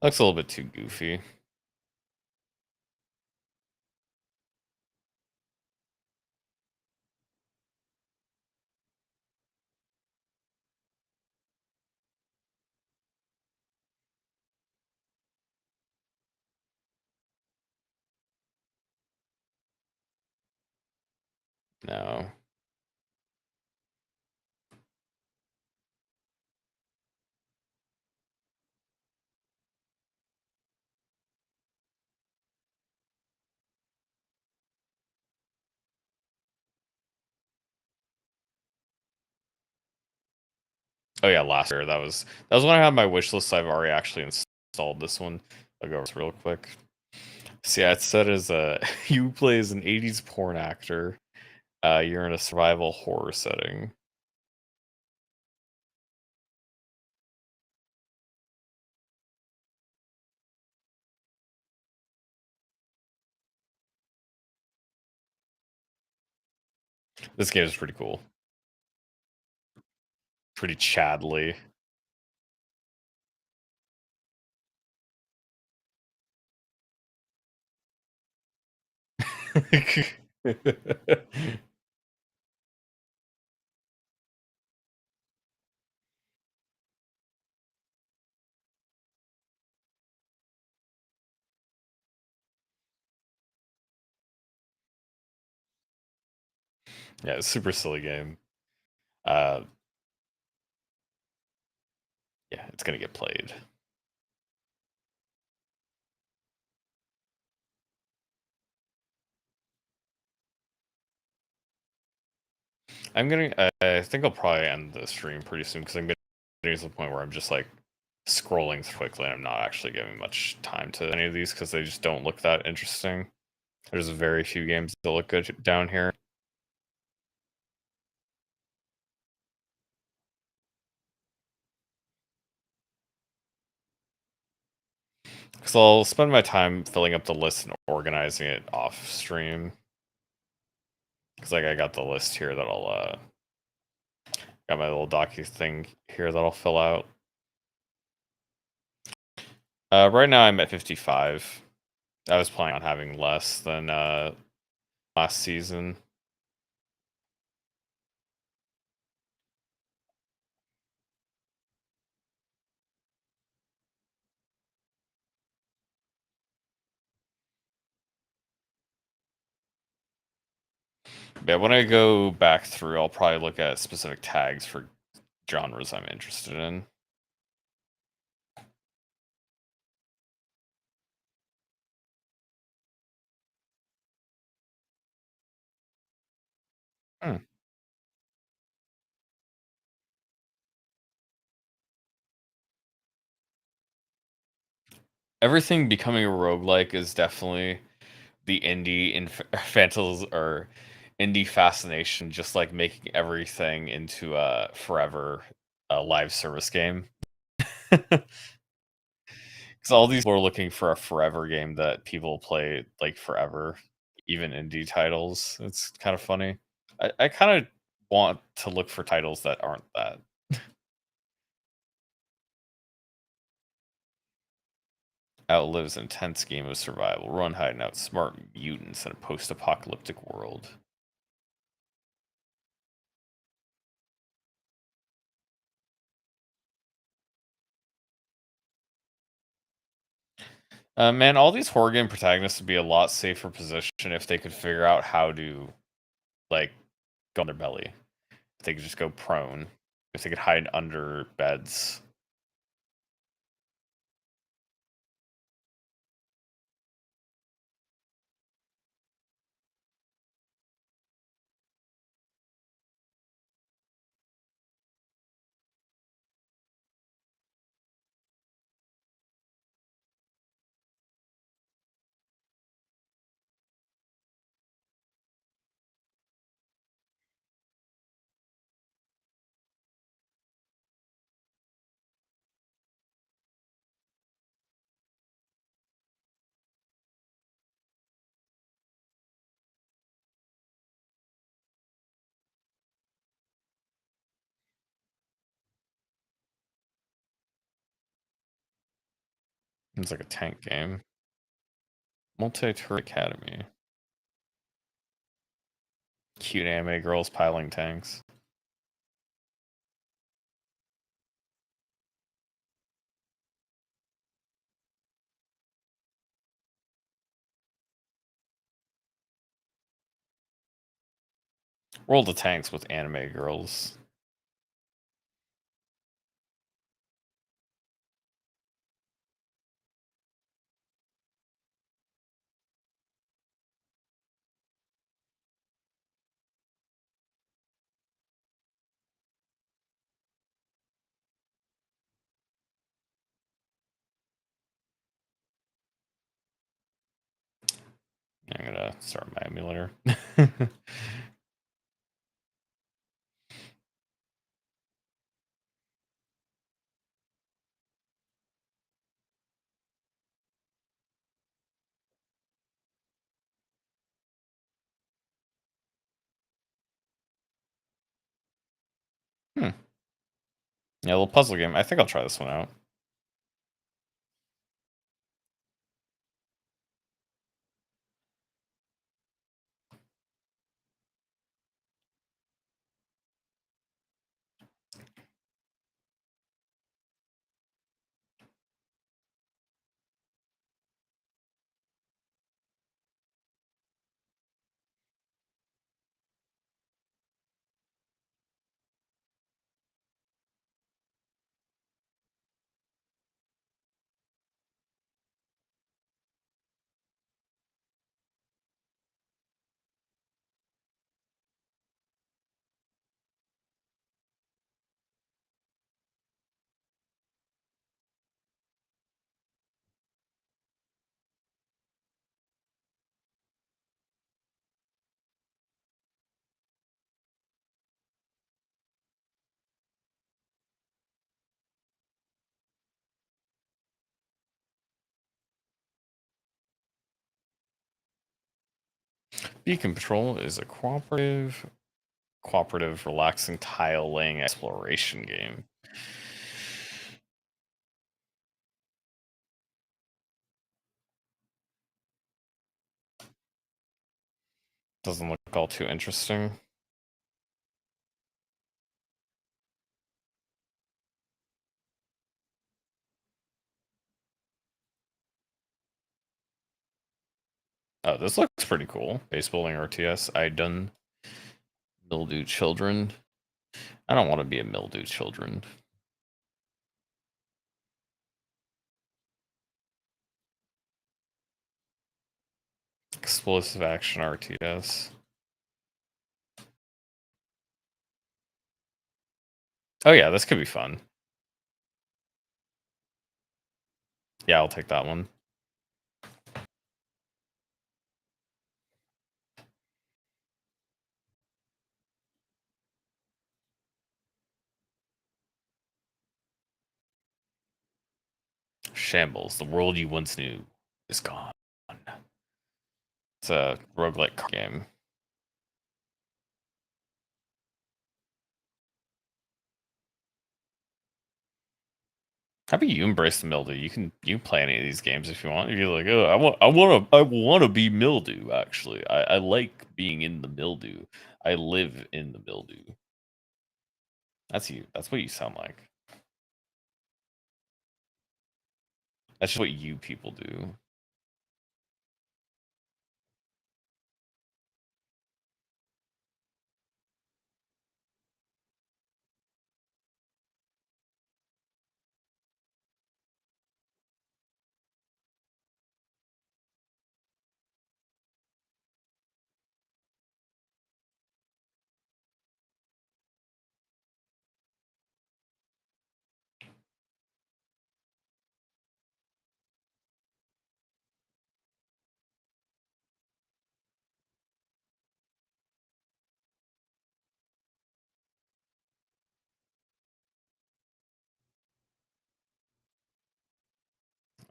Looks a little bit too goofy. No. Oh yeah, last year that was when I had my wish list. I've already actually installed this one. I'll go over this real quick. So yeah, it said as you play as an 80s porn actor. You're in a survival horror setting. This game is pretty cool. Pretty Chadly. Yeah, it's a super silly game. Uh, yeah, it's gonna get played. I think I'll probably end the stream pretty soon because I'm getting to the point where I'm just like scrolling quickly and I'm not actually giving much time to any of these because they just don't look that interesting. There's very few games that look good down here. Because I'll spend my time filling up the list and organizing it off stream. Because like I got the list here that I'll got my little docu thing here that I'll fill out. Right now I'm at 55. I was planning on having less than last season. Yeah, when I go back through, I'll probably look at specific tags for genres I'm interested in. Hmm. Everything becoming a roguelike is definitely the indie infantils or indie fascination, just like making everything into a forever live service game. Because all these people are looking for a forever game that people play like forever, even indie titles. It's kind of funny. I kind of want to look for titles that aren't that. Outlives an intense game of survival, run, hide, and outsmart mutants in a post-apocalyptic world. Man, all these horror game protagonists would be a lot safer position if they could figure out how to, like, go on their belly. If they could just go prone. If they could hide under beds. It's like a tank game. Multi-turret academy. Cute anime girls piling tanks. World of Tanks with anime girls. I'm gonna start my emulator. Yeah, a little puzzle game. I think I'll try this one out. Beacon Patrol is a cooperative, relaxing tile laying exploration game. Doesn't look all too interesting. Oh, this looks pretty cool. Base building RTS. I done mildew children. I don't want to be a mildew children. Explosive action RTS. Oh yeah, this could be fun. Yeah, I'll take that one. Shambles, the world you once knew is gone. It's a roguelike card game. How about you embrace the mildew? You can play any of these games if you want. If you're like, oh, I want to be mildew. Actually, I like being in the mildew. I live in the mildew. That's you. That's what you sound like. That's just what you people do.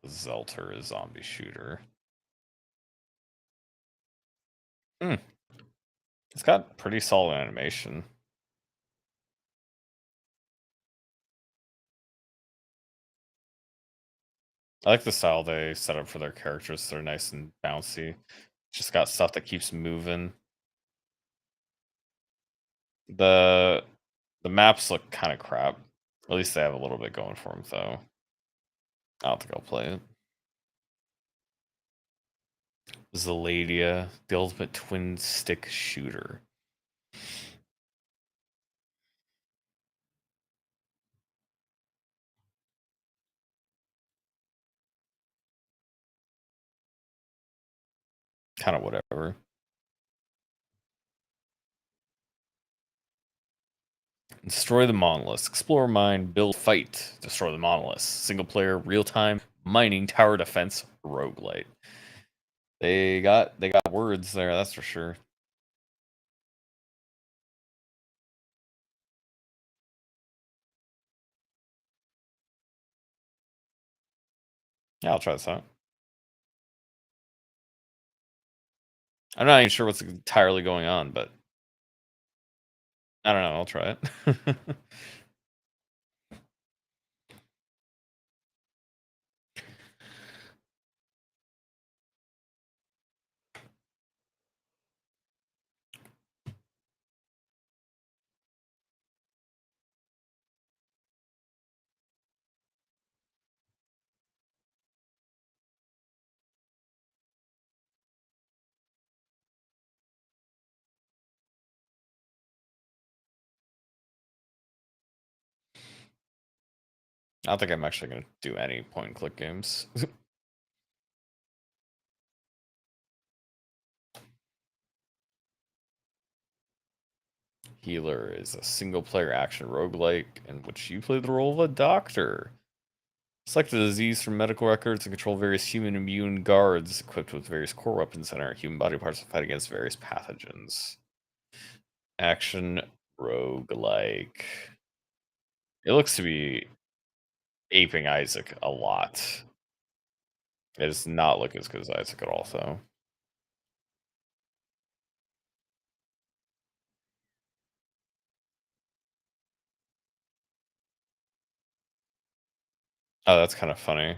Zelter is zombie shooter. It's got pretty solid animation. I like the style they set up for their characters. They're nice and bouncy. Just got stuff that keeps moving. The maps look kind of crap. At least they have a little bit going for them, though. I don't think I'll play it. Zeladia, the ultimate twin stick shooter. Kind of whatever. Destroy the monoliths. Explore, mine, build, fight. Destroy the monoliths. Single player, real time, mining, tower defense, roguelite. They got words there, that's for sure. Yeah, I'll try this out. I'm not even sure what's entirely going on, but I don't know. I'll try it. I don't think I'm actually going to do any point and click games. Healer is a single player action roguelike in which you play the role of a doctor. Select a disease from medical records and control various human immune guards equipped with various core weapons and our human body parts to fight against various pathogens. Action roguelike. It looks to be aping Isaac a lot. It does not look as good as Isaac at all, though. Oh, that's kind of funny.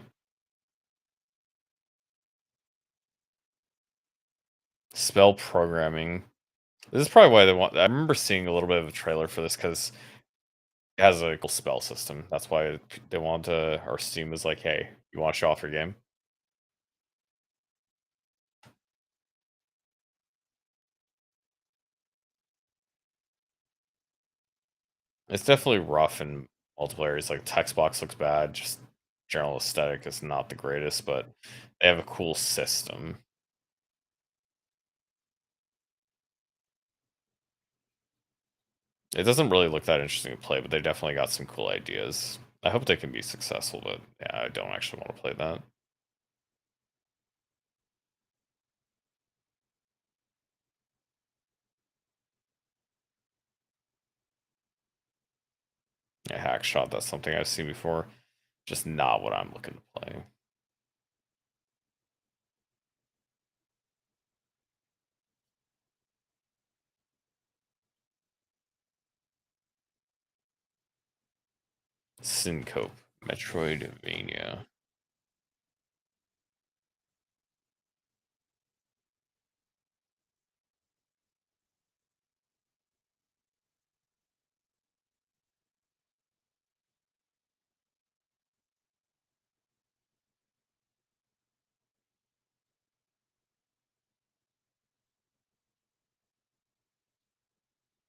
Spell programming. This is probably why they want. I remember seeing a little bit of a trailer for this because it has a cool spell system. That's why they want to. Or Steam is like, hey, you want to show off your game? It's definitely rough in multiple areas. Like text box looks bad. Just general aesthetic is not the greatest, but they have a cool system. It doesn't really look that interesting to play, but they definitely got some cool ideas. I hope they can be successful, but yeah, I don't actually want to play that. Yeah, Hackshot, that's something I've seen before. Just not what I'm looking to play. Syncope, Metroidvania.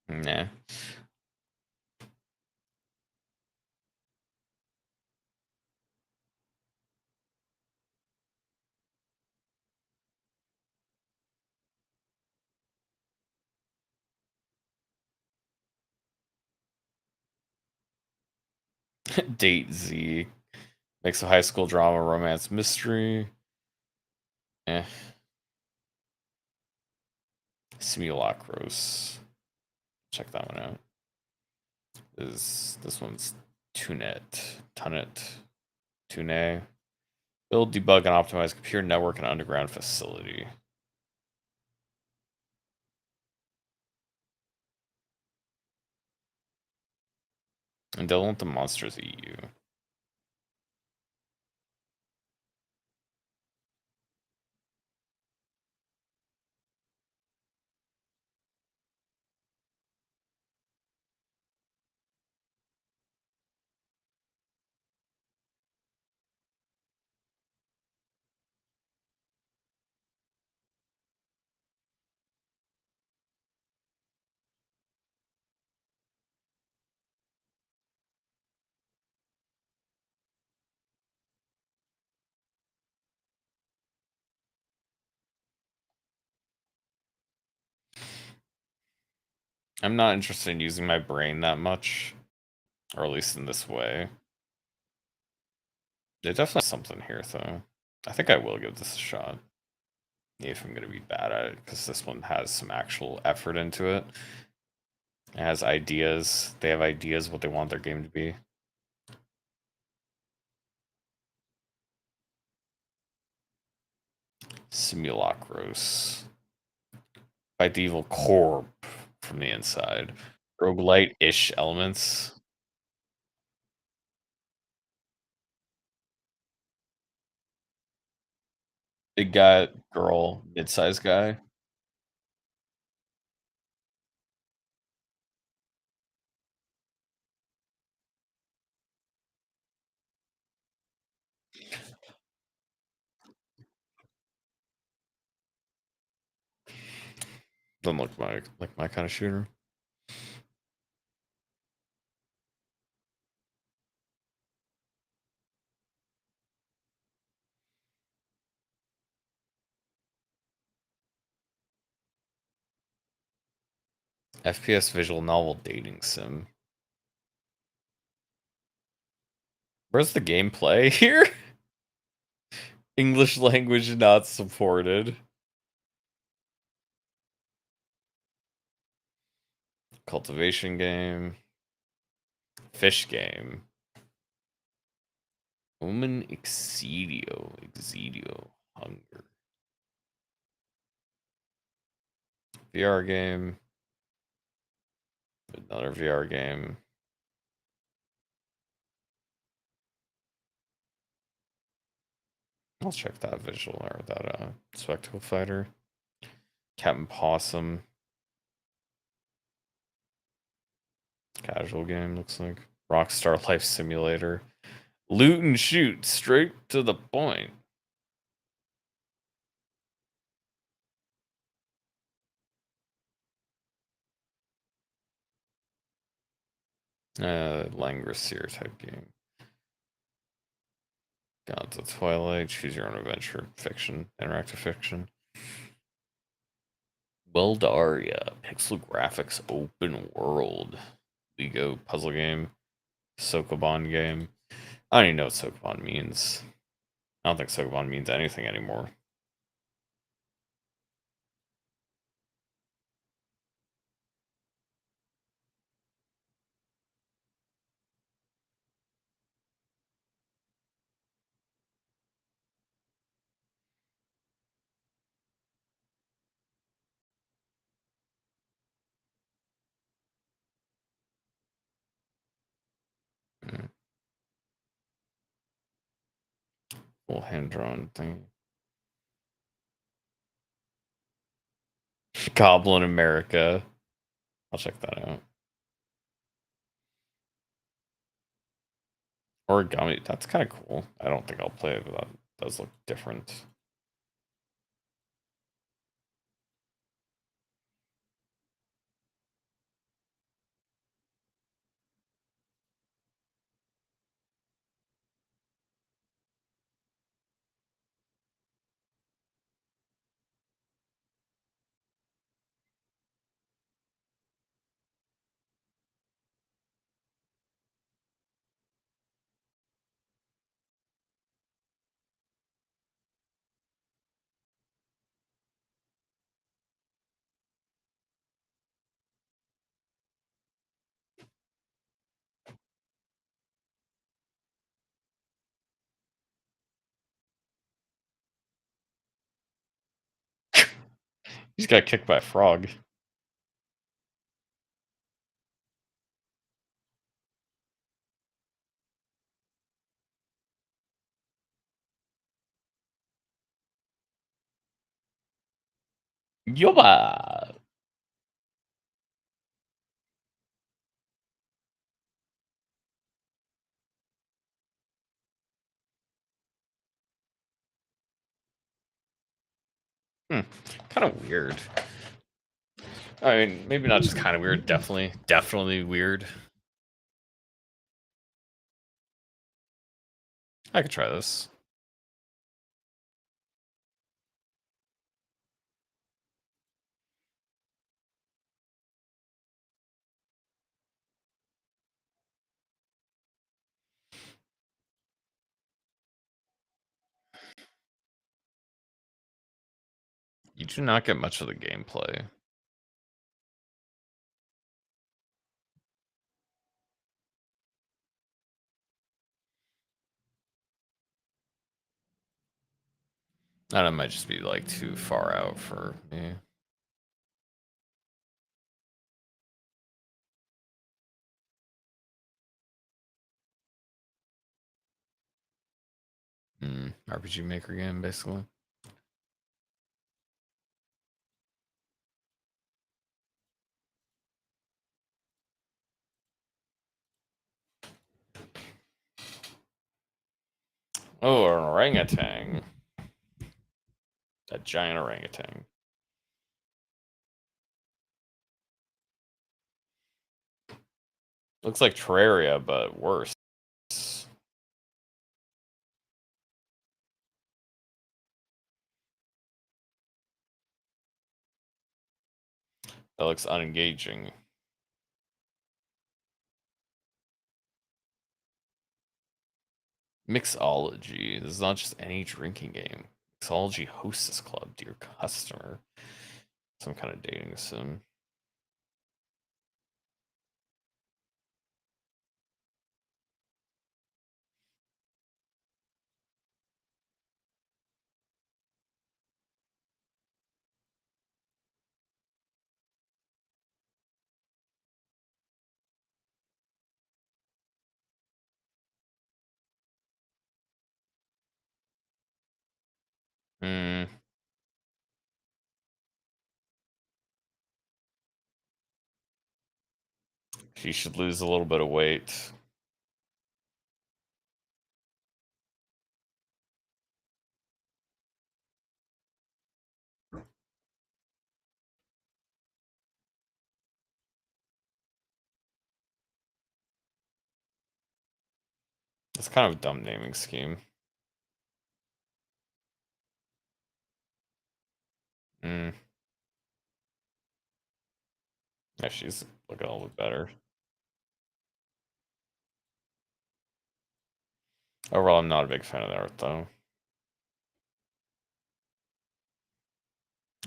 Nah. Date Z. Mix of high school drama, romance, mystery. Eh. Simulacros. Check that one out. This one's Tunet. Tune. Build, debug, and optimize computer network and underground facility. And don't let the monsters eat you. I'm not interested in using my brain that much, or at least in this way. There's definitely something here, though. I think I will give this a shot. if I'm gonna be bad at it, because this one has some actual effort into it. It has ideas. They have ideas what they want their game to be. Simulacros. Fight the evil corp from the inside. Roguelite-ish elements. Big guy, girl, mid-sized guy. Doesn't look like my kind of shooter. FPS visual novel dating sim. Where's the gameplay here? English language not supported. Cultivation game. Fish game. Omen Exedio. Hunger. VR game. Another VR game. I'll check that visual or that spectacle fighter. Captain Possum. Casual game looks like. Rockstar Life Simulator. Loot and shoot, straight to the point. Langrisser type game. Gods of Twilight, choose your own adventure, fiction, interactive fiction. Weldaria, pixel graphics, open world. Lego puzzle game. Sokoban game. I don't even know what Sokoban means. I don't think Sokoban means anything anymore. Full hand-drawn thing. Goblin America. I'll check that out. Origami, that's kind of cool. I don't think I'll play it, but that does look different. He's got kicked by a frog. Yoba! Kind of weird. I mean, maybe not just kind of weird. Definitely weird. I could try this. You do not get much of the gameplay. That might just be like too far out for me. RPG Maker game, basically. Oh, an orangutan. A giant orangutan. Looks like Terraria, but worse. That looks unengaging. Mixology. This is not just any drinking game. Mixology hosts this club, dear customer. Some kind of dating sim. Hmm. She should lose a little bit of weight. It's kind of a dumb naming scheme. Hmm. Yeah, she's looking a little bit better. Overall, I'm not a big fan of the art, though.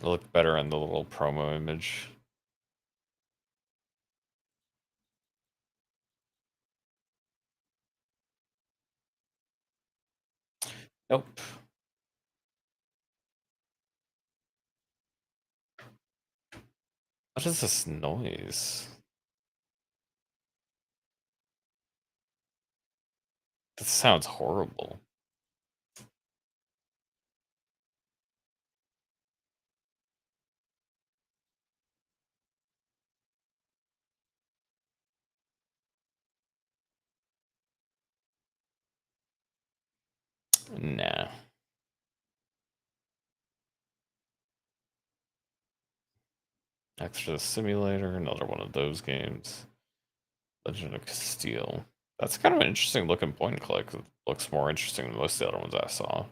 It looked better in the little promo image. Nope. What is this noise? That sounds horrible. Nah. Extra Simulator, another one of those games. Legend of Castile. That's kind of an interesting looking point and click. It looks more interesting than most of the other ones I saw.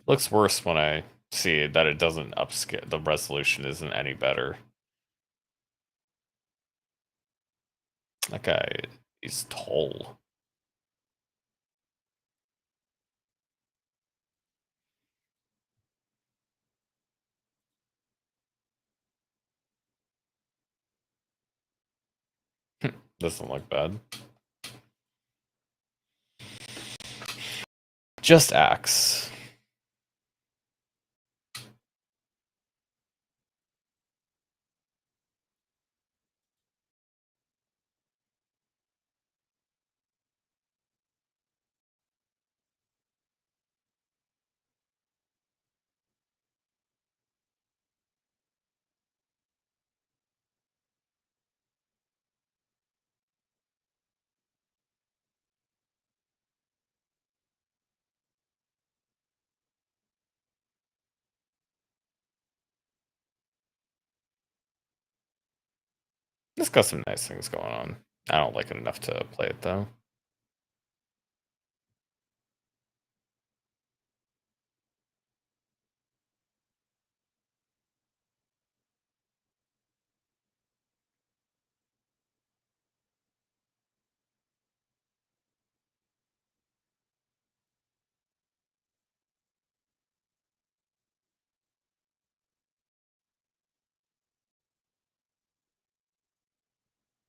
Looks worse when I see that it doesn't upscale. The resolution isn't any better. That guy is tall. Doesn't look bad. Just Axe. It's got some nice things going on. I don't like it enough to play it though.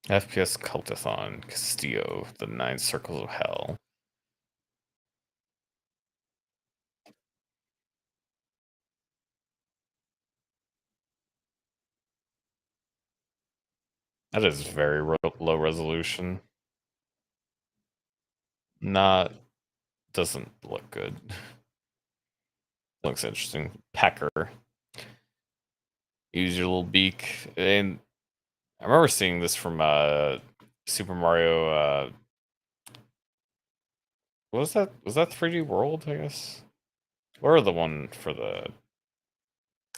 FPS Cultathon Castillo, the Nine Circles of Hell. That is very low resolution. Not doesn't look good. Looks interesting. Pecker. Use your little beak. And I remember seeing this from Super Mario what was that? Was that 3D World, I guess? Where the one for the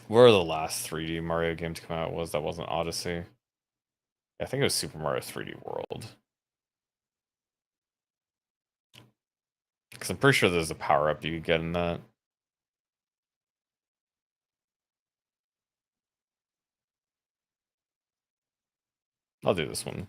where the last 3D Mario game to come out was that wasn't Odyssey? I think it was Super Mario 3D World. Because I'm pretty sure there's a power up you could get in that. I'll do this one.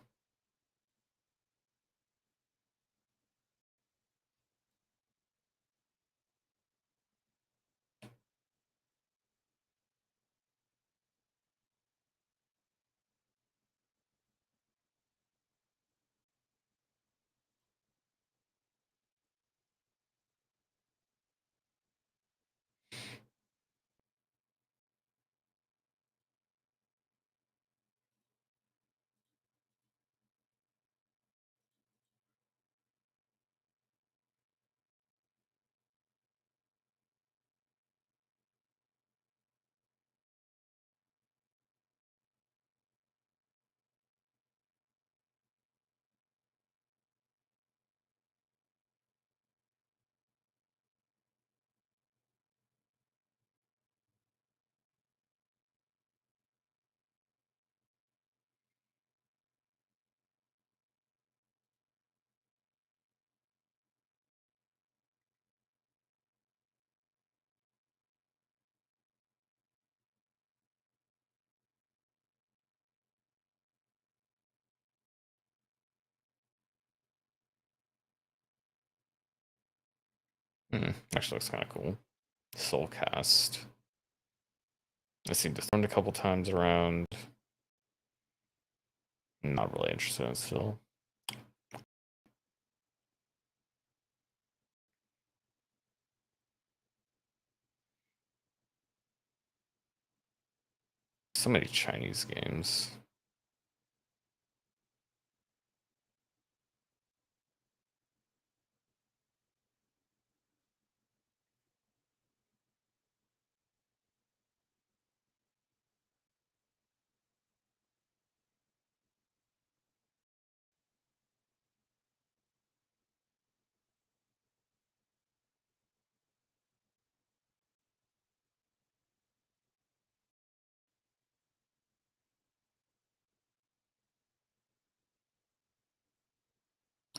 Actually looks kind of cool. Soulcast. I seen this thrown a couple times around. Not really interested in it still. So many Chinese games.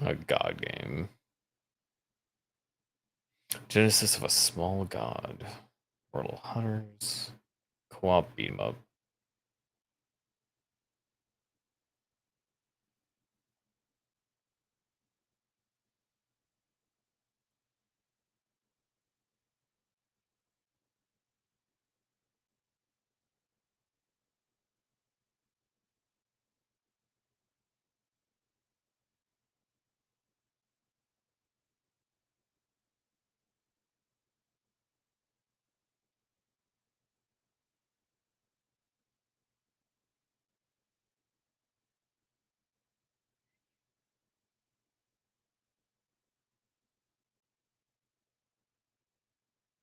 A god game. Genesis of a Small God. Portal Hunters. Co-op beat 'em up.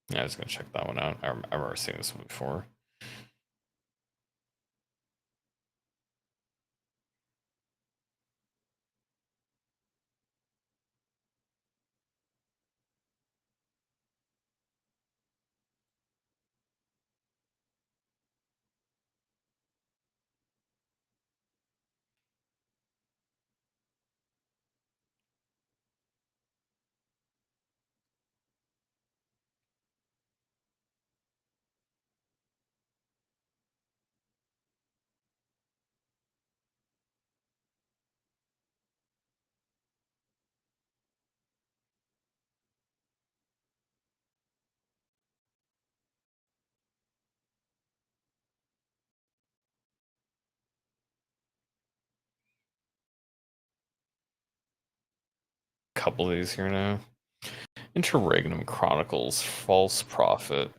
Yeah, I was gonna check that one out. I remember seeing this one before. couple of these here now. Interregnum Chronicles, False Prophet,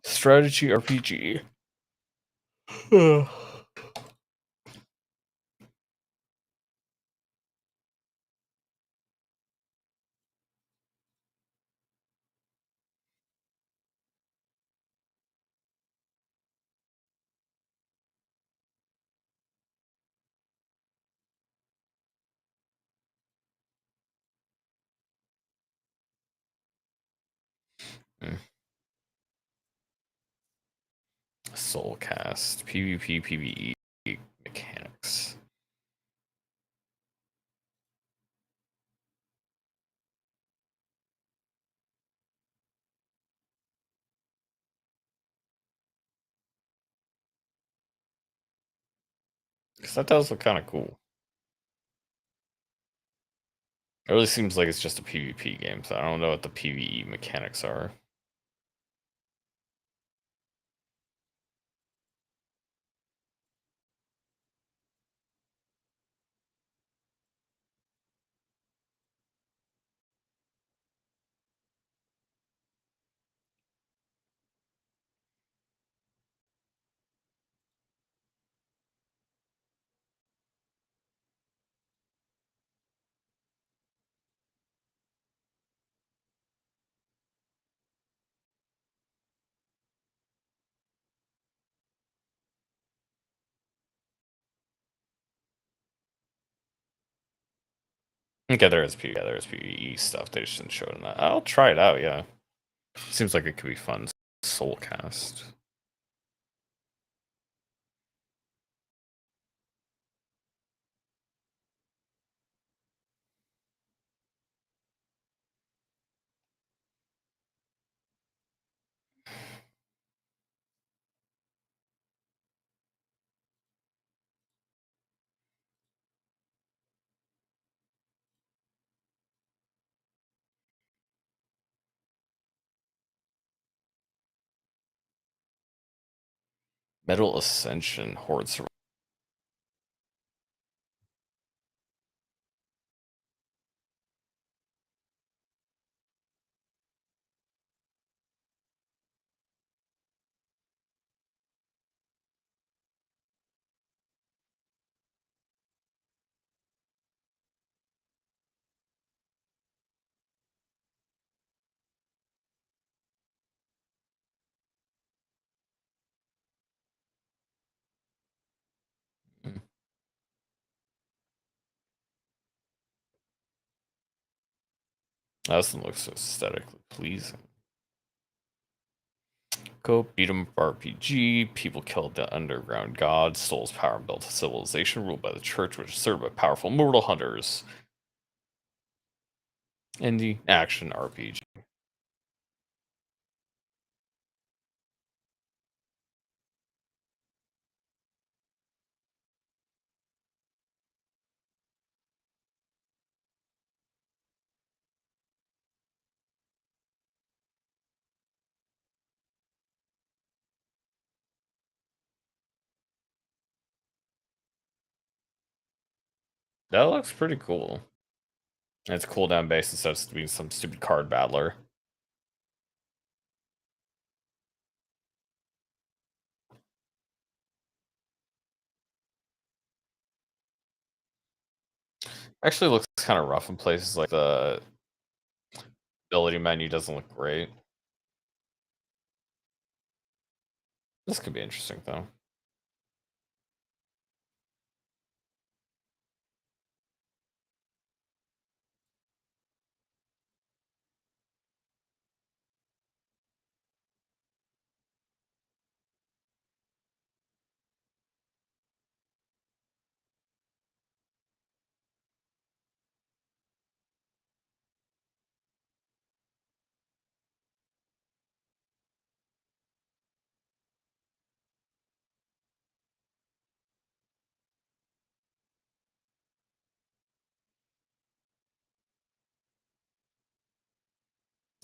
Strategy RPG. Soulcast, PvP, PvE mechanics. Because that does look kind of cool. It really seems like it's just a PvP game, so I don't know what the PvE mechanics are. Okay, there's PvE stuff. They just didn't show it in that. I'll try it out, yeah. Seems like it could be fun. Soulcast. Metal Ascension Horde Survival. This one looks aesthetically pleasing. Go beat 'em RPG. People killed the underground god, stole his power, and built a civilization ruled by the church, which is served by powerful mortal hunters. Indie action RPG. That looks pretty cool. It's cooldown based instead of being some stupid card battler. Actually looks kind of rough in places, like the ability menu doesn't look great. This could be interesting though.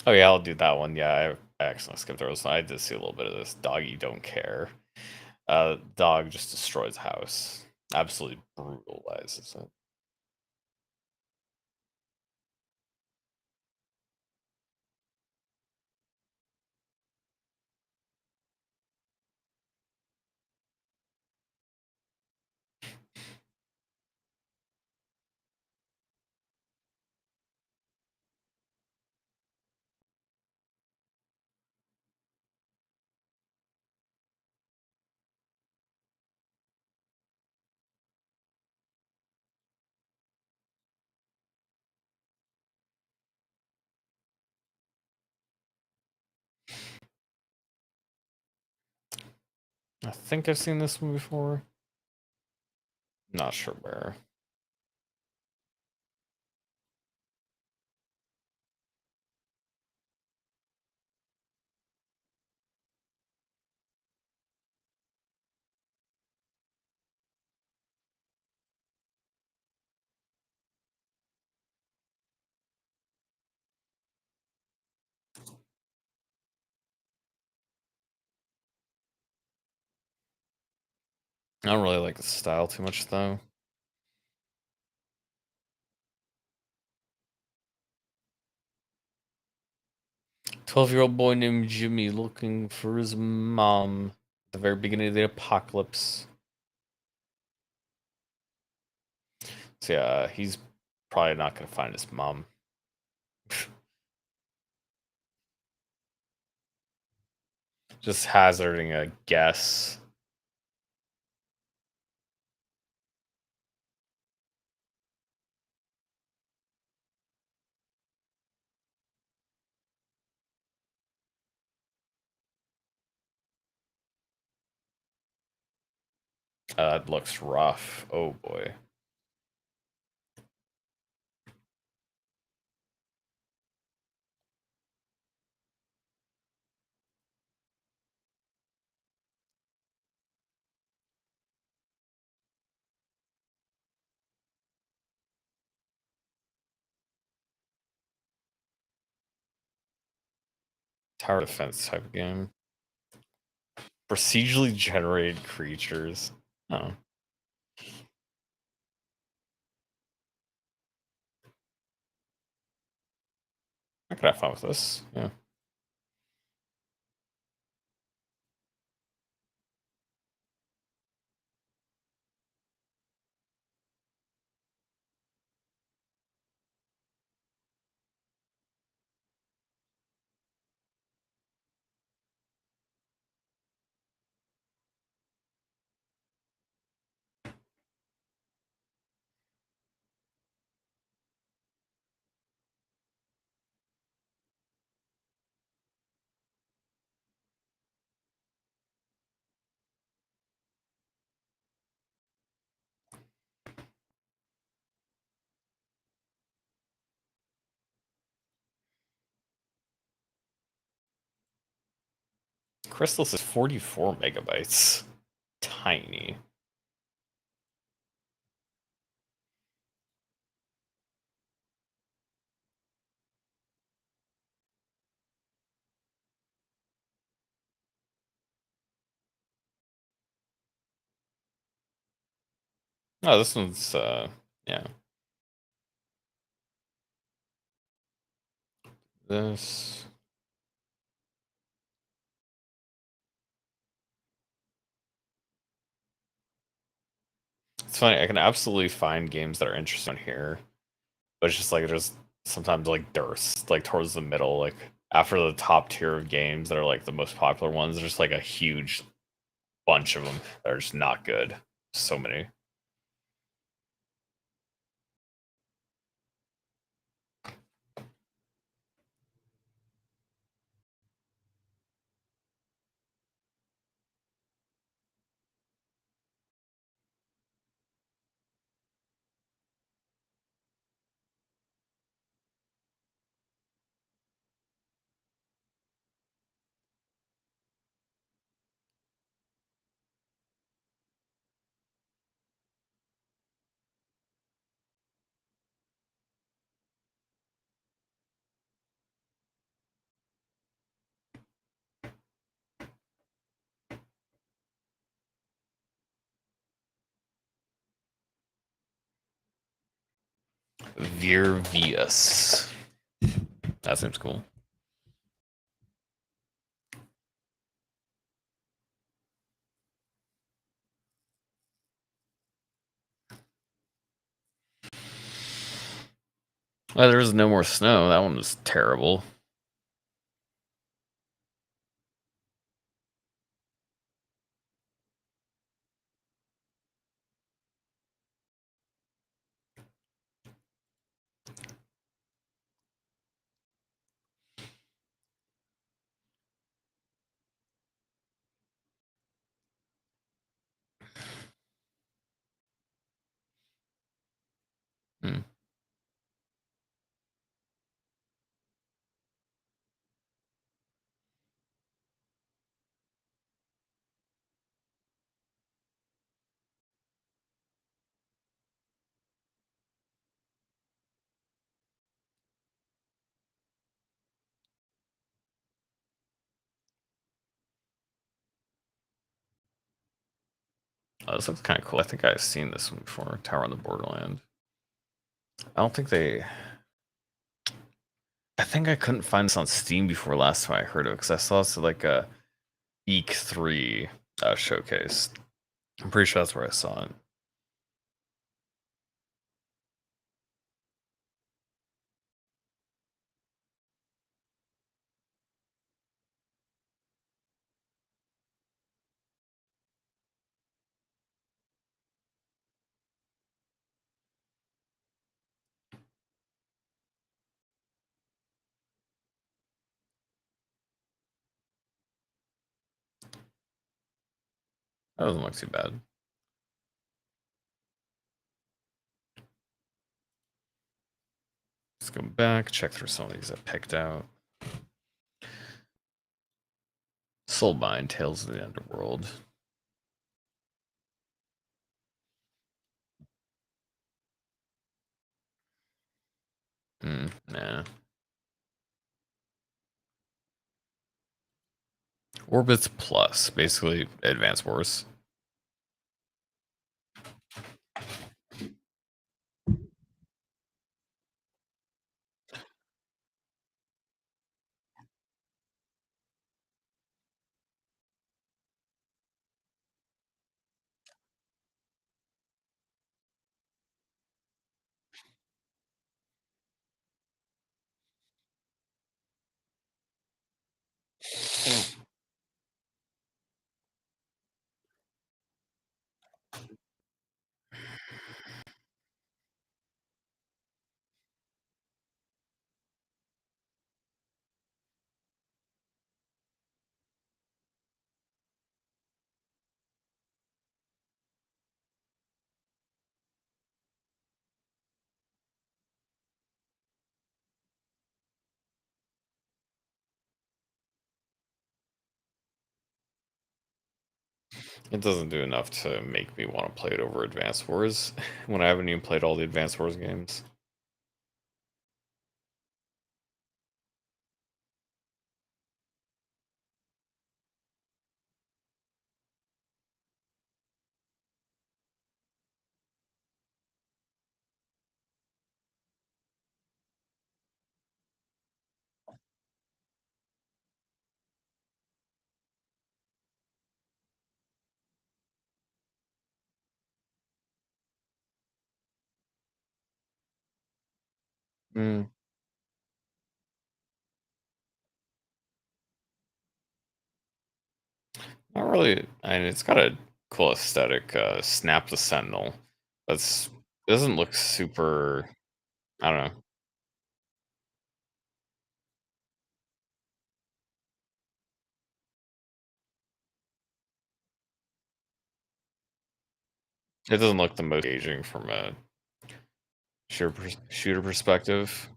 Oh yeah, I'll do that one. Yeah, I accidentally skipped over this one. I did see a little bit of this. Doggy don't care. Dog just destroys house. Absolutely brutalizes it. I think I've seen this one before. Not sure where. I don't really like the style too much though. "12-year-old boy named Jimmy looking for his mom at the very beginning of the apocalypse." So yeah, he's probably not gonna find his mom. Just hazarding a guess. That looks rough. Oh boy. Tower defense type of game. Procedurally generated creatures. Oh. I could have fun with this. Yeah. Crystals is 44 megabytes. Tiny. Oh, this one's yeah. This. It's funny, I can absolutely find games that are interesting on here, but it's just like there's sometimes like dearths, like towards the middle, like after the top tier of games that are like the most popular ones, there's like a huge bunch of them that are just not good. So many. Virvius. That seems cool. Well, there was no more snow. That one was terrible. Oh, this looks kind of cool. I think I've seen this one before. Tower on the Borderland. I don't think they. I think I couldn't find this on Steam before last time I heard of it because I saw this at like a Eek 3 showcase. I'm pretty sure that's where I saw it. That doesn't look too bad. Let's go back, check through some of these I picked out. Soulbind, Tales of the Underworld. Nah. Orbits Plus, basically Advance Wars. It doesn't do enough to make me want to play it over Advance Wars when I haven't even played all the Advance Wars games. Mm, not really. I mean, it's got a cool aesthetic. Snap the Sentinel. That's it doesn't look super. I don't know. It doesn't look the most engaging from a shooter perspective.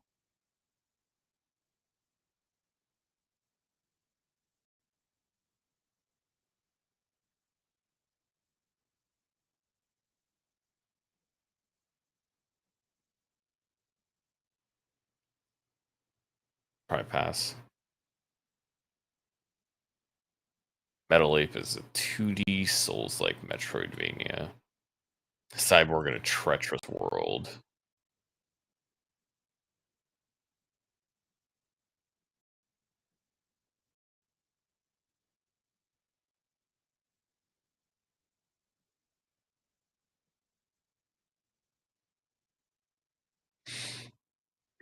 Probably pass. Metal Ape is a 2D Souls-like Metroidvania. Cyborg in a treacherous world.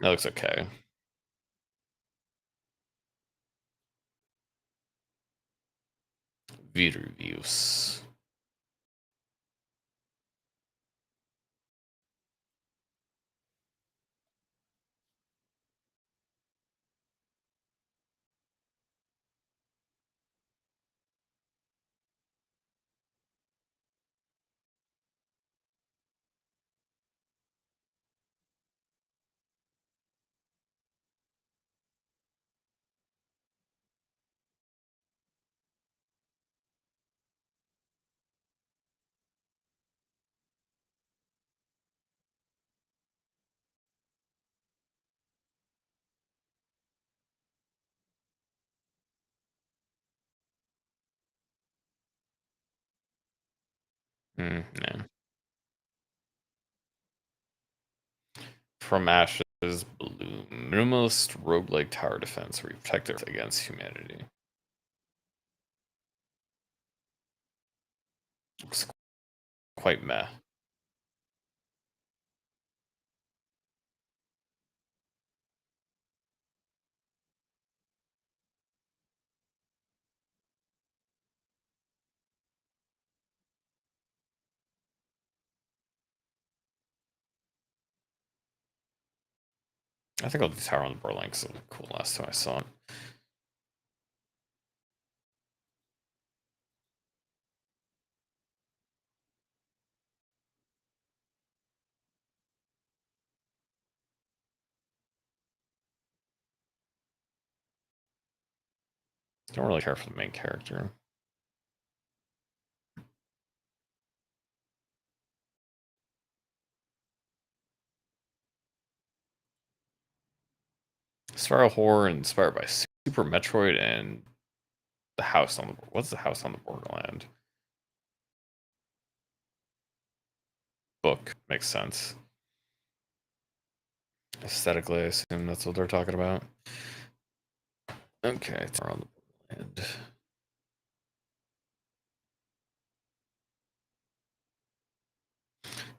That looks okay. Vitruvius. Yeah. From Ashes, Bloom. Minimalist roguelike tower defense where you protect it against humanity. Looks quite meh. I think I'll do Tower on the Borderline because it looked cool last time I saw it. Don't really care for the main character. Spiral horror inspired by Super Metroid and the house on the what's the house on the Borderland? Book makes sense. Aesthetically, I assume that's what they're talking about. Okay, it's on the Borderland.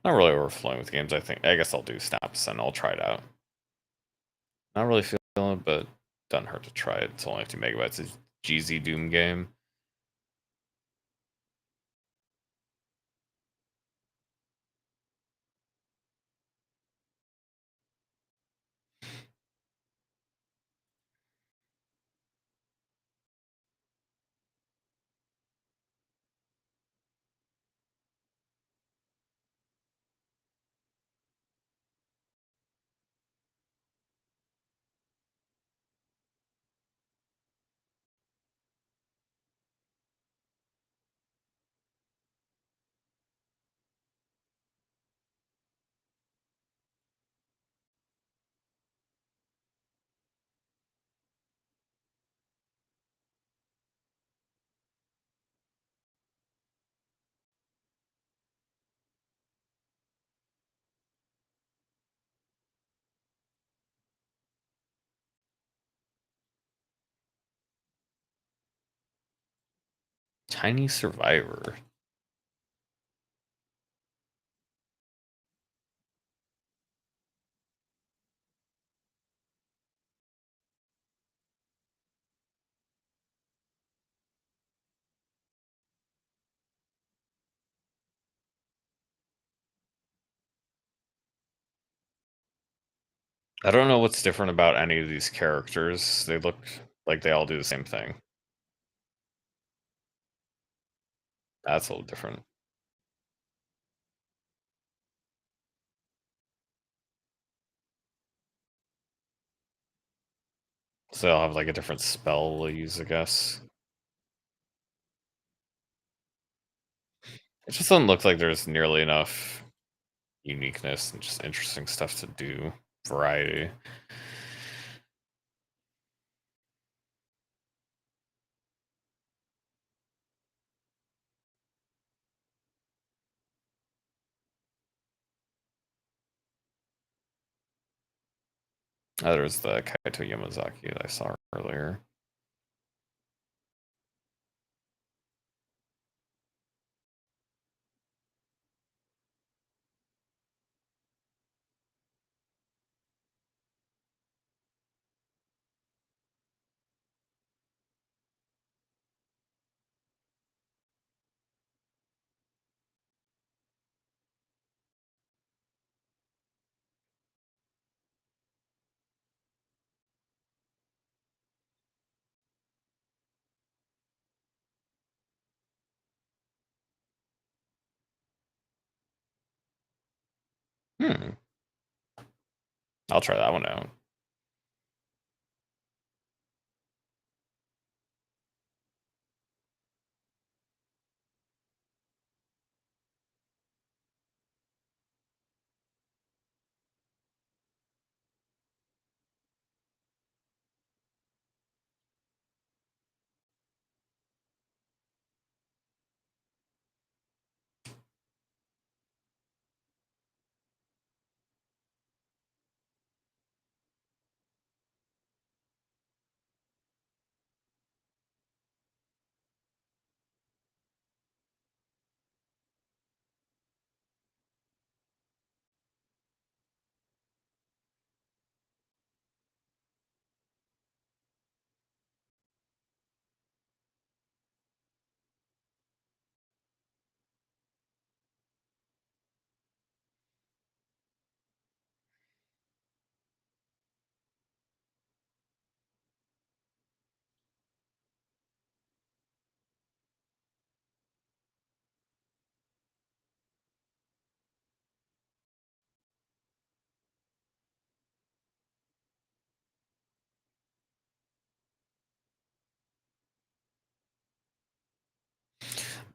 Not really overflowing with games. I guess I'll do Snaps and I'll try it out. Not really feeling it, but doesn't hurt to try it. It's only 2 megabytes. It's a GZ Doom game. Tiny Survivor. I don't know what's different about any of these characters. They look like they all do the same thing. That's a little different. So they'll have like a different spell they'll use, I guess. It just doesn't look like there's nearly enough uniqueness and just interesting stuff to do. Variety. There's the Kaito Yamazaki that I saw earlier. I'll try that one out.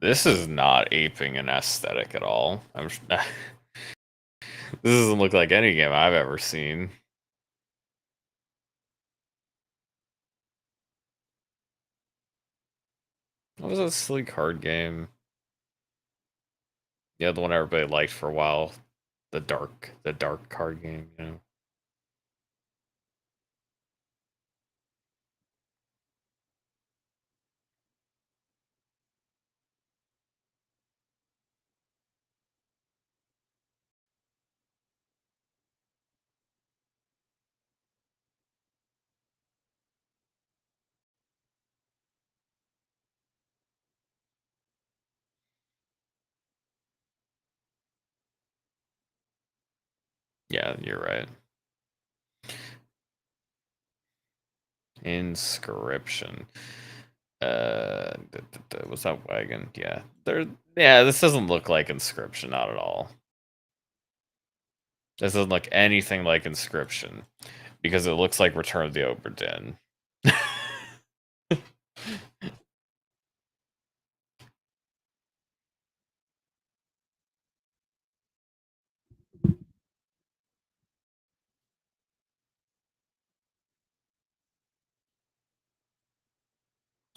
This is not aping an aesthetic at all. This doesn't look like any game I've ever seen. What was that silly card game? Yeah, the one everybody liked for a while. The dark card game, you know. Yeah, you're right. Inscription. Was that wagon? Yeah. Yeah, this doesn't look like Inscription, not at all. This doesn't look anything like Inscription. Because it looks like Return of the Obra Dinn.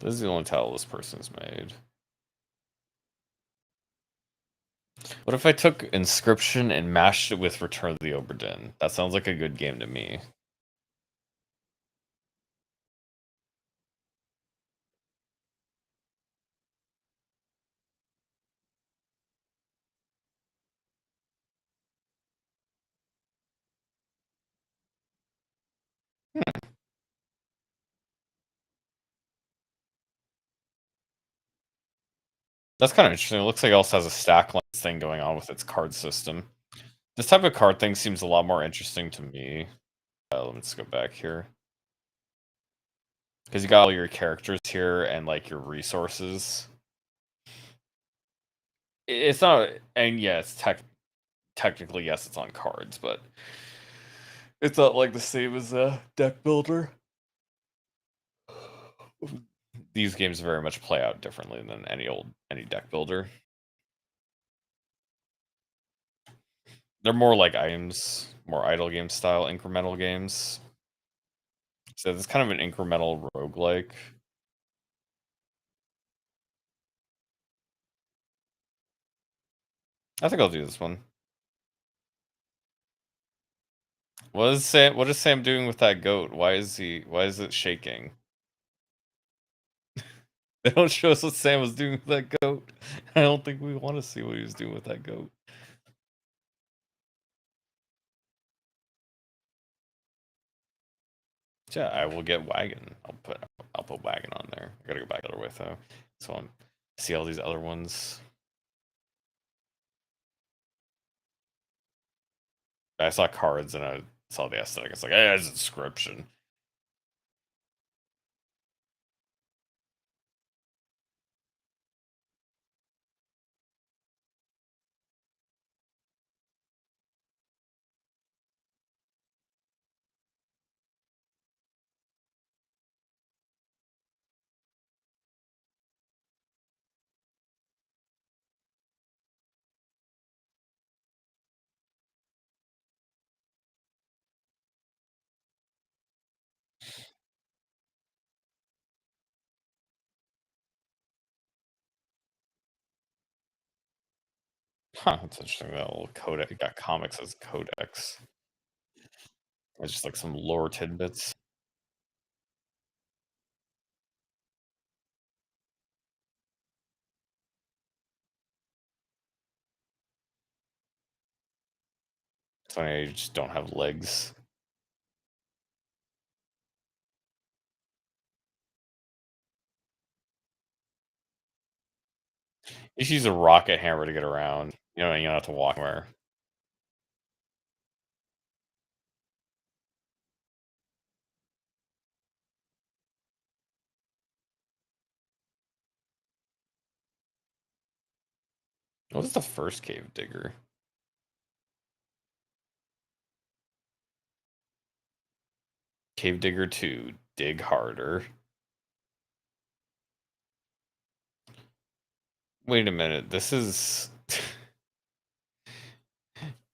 This is the only title this person's made. What if I took Inscription and mashed it with Return of the Obra Dinn? That sounds like a good game to me. That's kind of interesting. It looks like it also has a stack length thing going on with its card system. This type of card thing seems a lot more interesting to me. Let's go back here. Because you got all your characters here and like your resources. It's not, and yeah, it's technically, yes, it's on cards, but it's not like the same as a deck builder. These games very much play out differently than any deck builder. They're more like items, more idle game style, incremental games. So it's kind of an incremental roguelike. I think I'll do this one. What is Sam doing with that goat? Why is it shaking? They don't show us what Sam was doing with that goat. I don't think we want to see what he was doing with that goat. Yeah, I will get wagon. I'll put wagon on there. I gotta go back the other way though. So I'm see all these other ones. I saw cards and I saw the aesthetic. It's like, hey, it's Inscription. Huh, that's interesting. That little codex. You got comics as codex. It's just like some lore tidbits. It's funny you just don't have legs. You should use a rocket hammer to get around. You don't have to walk anywhere. What was the first cave digger? Cave Digger 2, Dig Harder. Wait a minute. This is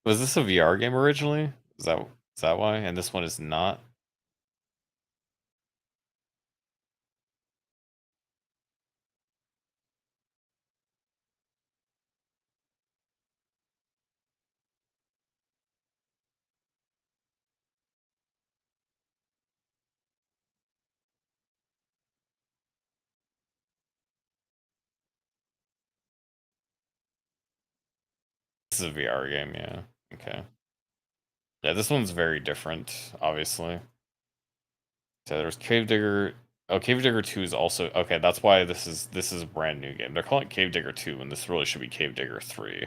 was this a VR game originally? Is that why? And this one is not? This is a VR game, yeah. Okay. Yeah, this one's very different, obviously. So there's Cave Digger. Oh, Cave Digger 2 is also okay, that's why this is a brand new game. They're calling it Cave Digger 2 when this really should be Cave Digger 3.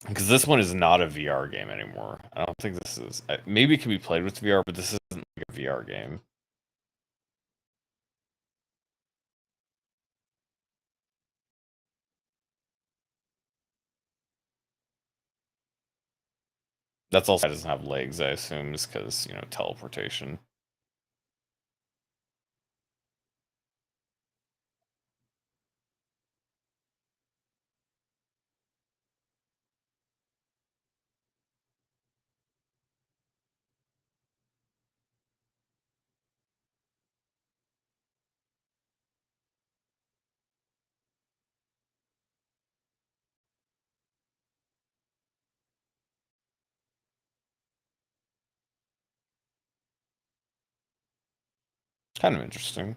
Because this one is not a VR game anymore. I don't think this is. Maybe it can be played with VR, but this isn't like a VR game. That's also why it doesn't have legs, I assume, is because, teleportation. Kind of interesting.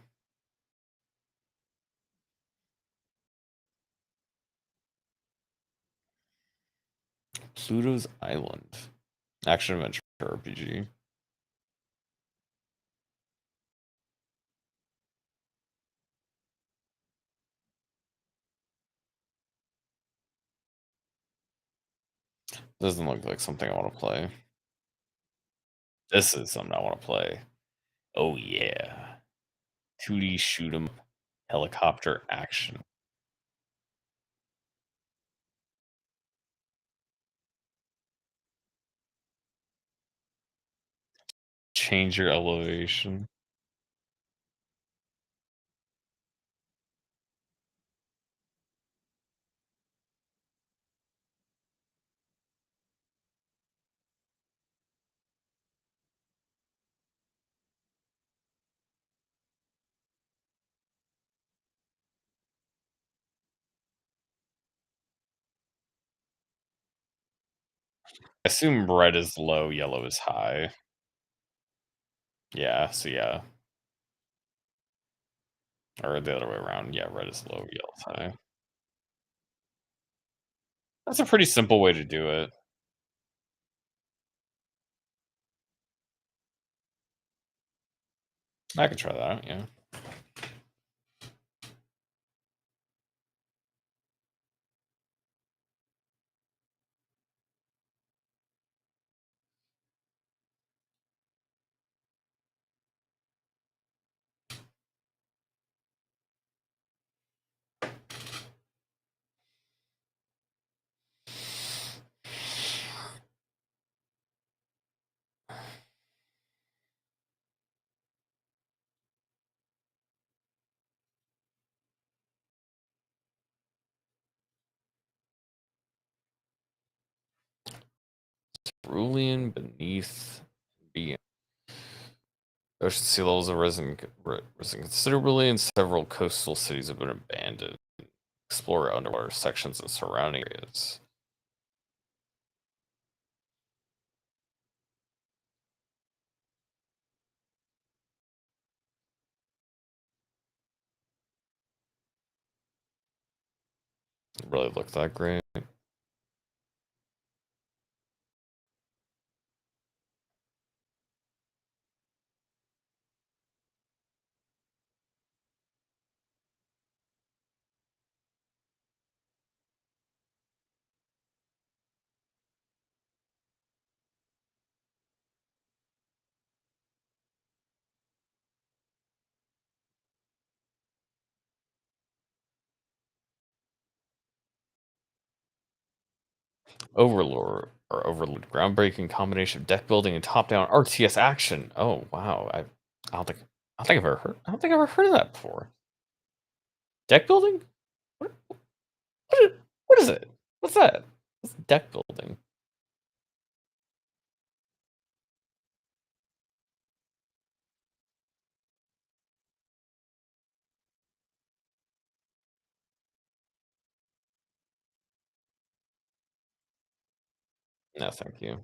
Pluto's Island. Action adventure RPG. Doesn't look like something I want to play. This is something I want to play. Oh yeah. 2D shoot 'em helicopter action. Change your elevation. I assume red is low, yellow is high. Yeah, so yeah. Or the other way around. Yeah, red is low, yellow is high. That's a pretty simple way to do it. I could try that out, yeah. Cerulean beneath being. Ocean sea levels have risen considerably, and several coastal cities have been abandoned. Explore underwater sections and surrounding areas. Really look that great. Overlord, groundbreaking combination of deck building and top-down RTS action. Oh wow, I don't think I've ever heard of that before. Deck building? What is it? What's that? What's deck building? No, thank you.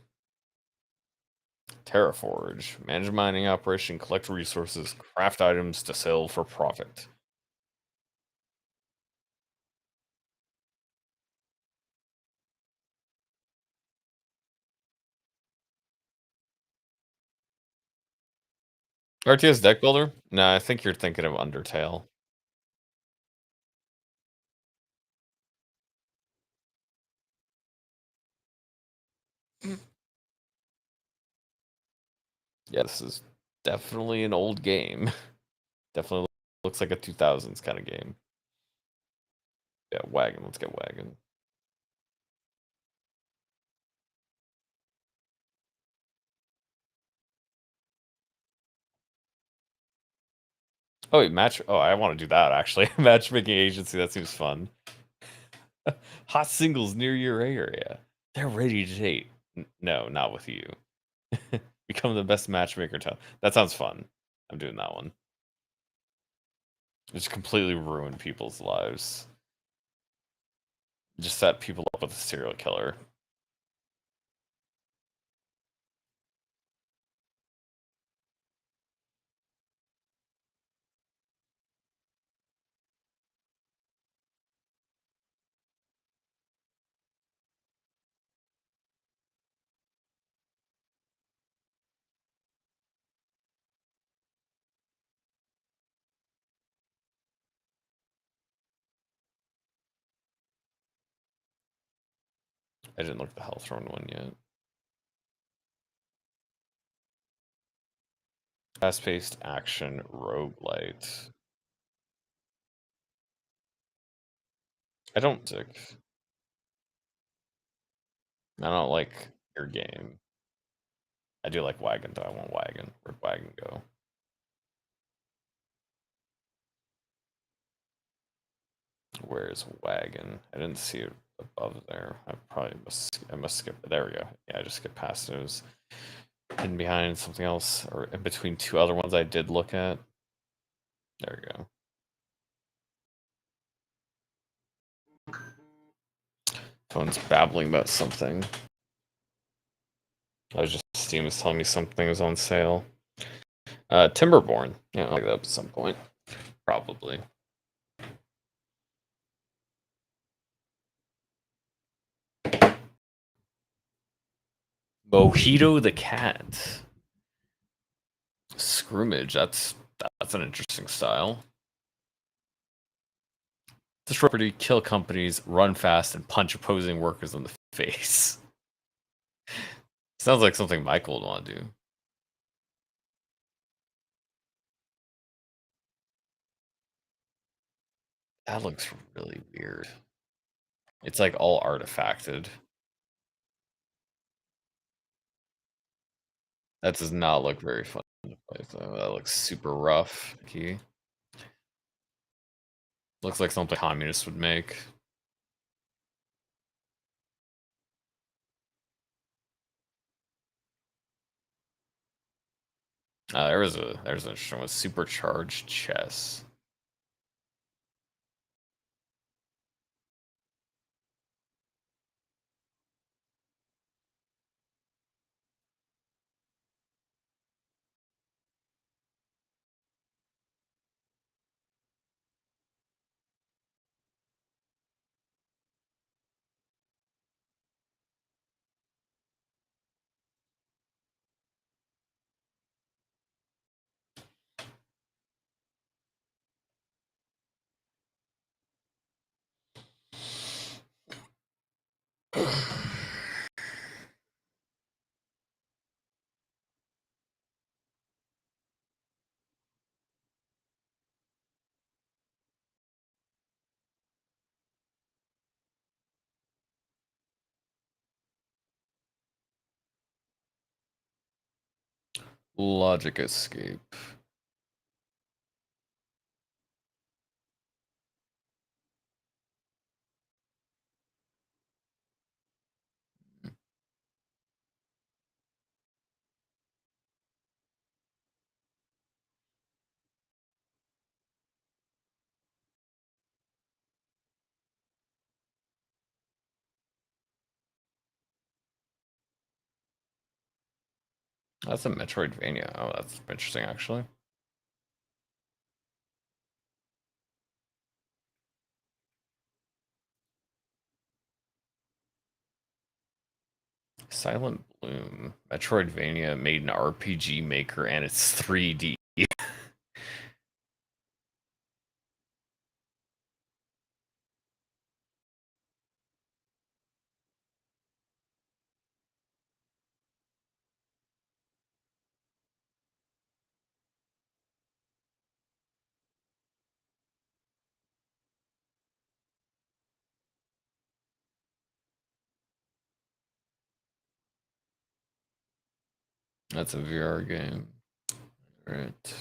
Terraforge. Manage mining operation, collect resources, craft items to sell for profit. RTS deck builder? No, I think you're thinking of Undertale. Yeah, this is definitely an old game. Definitely looks like a 2000s kind of game. Yeah, wagon. Let's get wagon. Oh, wait, match. Oh, I want to do that actually. Matchmaking agency. That seems fun. Hot singles near your area. They're ready to date. No, not with you. Become the best matchmaker. That sounds fun. I'm doing that one. Just completely ruin people's lives. Just set people up with a serial killer. I didn't look at the Hellthrone one yet. Fast-paced action roguelite. I don't like your game. I do like wagon though. I want wagon. Where'd wagon go? Where's wagon? I didn't see it above there. I must skip. There we go. Yeah, I just skipped past it. It was hidden behind something else, or in between two other ones I did look at. There we go. Phone's babbling about something. I was just Steam was telling me something was on sale. Timberborn. Yeah, I'll look that up at some point. Probably. Mojito the cat. Scroomage. That's an interesting style. Disrupt, kill companies, run fast, and punch opposing workers in the face. Sounds like something Michael would want to do. That looks really weird. It's like all artifacted. That does not look very fun to play though. That looks super rough. Key. Looks like something communists would make. There's an interesting one. Supercharged chess. Logic escape. That's a Metroidvania. Oh, that's interesting, actually. Silent Bloom. Metroidvania made an RPG Maker and it's 3D. That's a VR game. Right.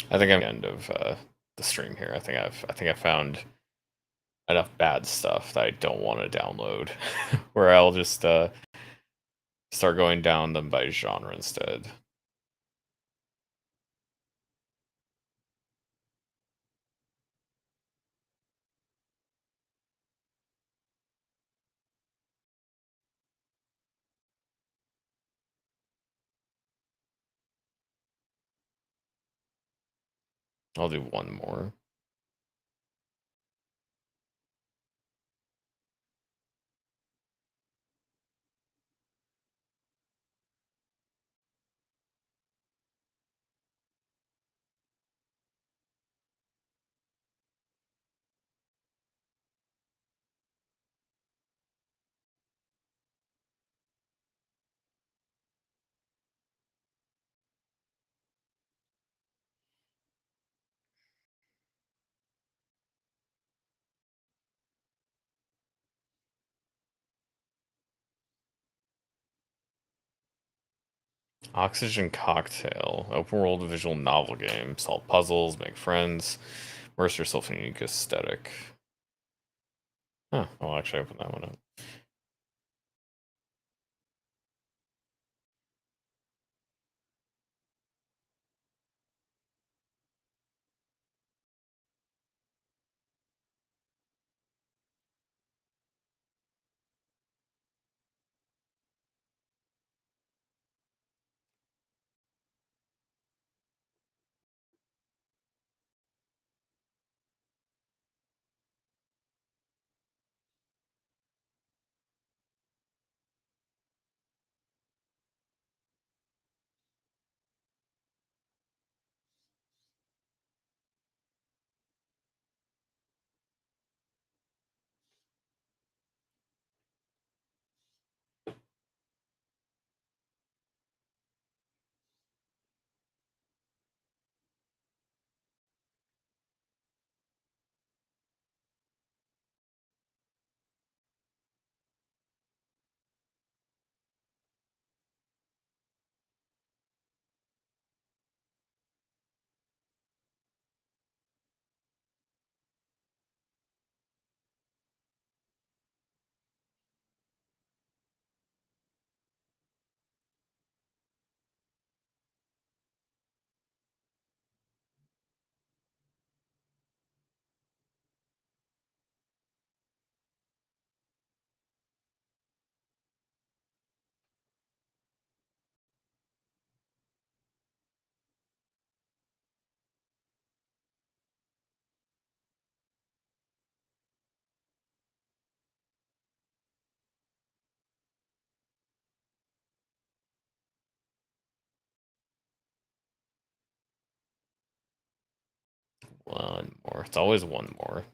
I think I'm at the end of the stream here. I think I found enough bad stuff that I don't want to download. Where I'll just start going down them by genre instead. I'll do one more. Oxygen Cocktail, open world visual novel game. Solve puzzles, make friends, immerse yourself in a unique aesthetic. Huh, I'll actually open that one up. One more. It's always one more.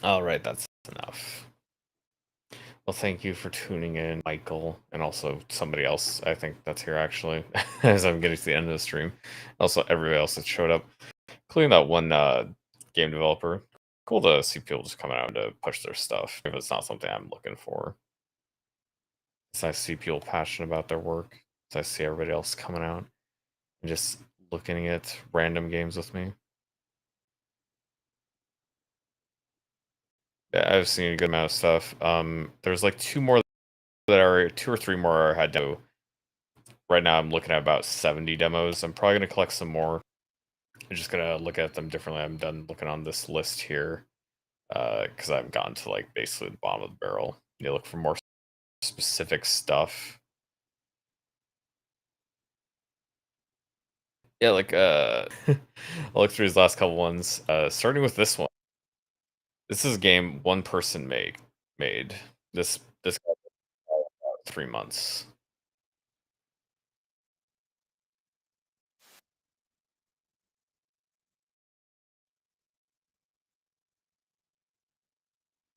All right, that's enough. Well, thank you for tuning in, Michael, and also somebody else I think that's here actually, as I'm getting to the end of the stream. Also, everybody else that showed up, including that one game developer. Cool to see people just coming out to push their stuff if it's not something I'm looking for. As I see people passionate about their work, as I see everybody else coming out and just looking at random games with me. Yeah, I've seen a good amount of stuff. There's like two or three more I had to. Right now, I'm looking at about 70 demos. I'm probably gonna collect some more. I'm just gonna look at them differently. I'm done looking on this list here because I've gotten to like basically the bottom of the barrel. You look for more specific stuff. Yeah, like I'll look through these last couple ones. Starting with this one. This is a game one person made. This got about 3 months.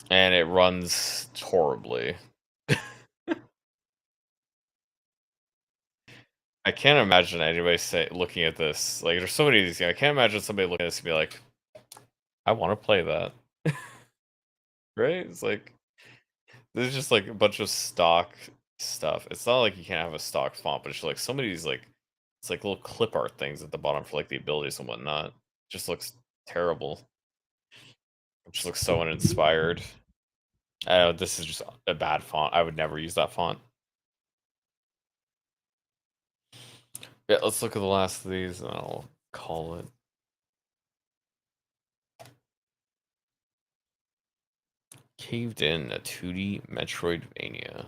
And it runs horribly. I can't imagine anybody looking at this. Like, there's so many of these games. I can't imagine somebody looking at this and be like, "I want to play that." Right? It's like there's just like a bunch of stock stuff. It's not like you can't have a stock font, but it's like some of these like it's like little clip art things at the bottom for like the abilities and whatnot. Just looks terrible. It just looks so uninspired. I know this is just a bad font. I would never use that font. Yeah, let's look at the last of these and I'll call it. Caved In, a 2D Metroidvania.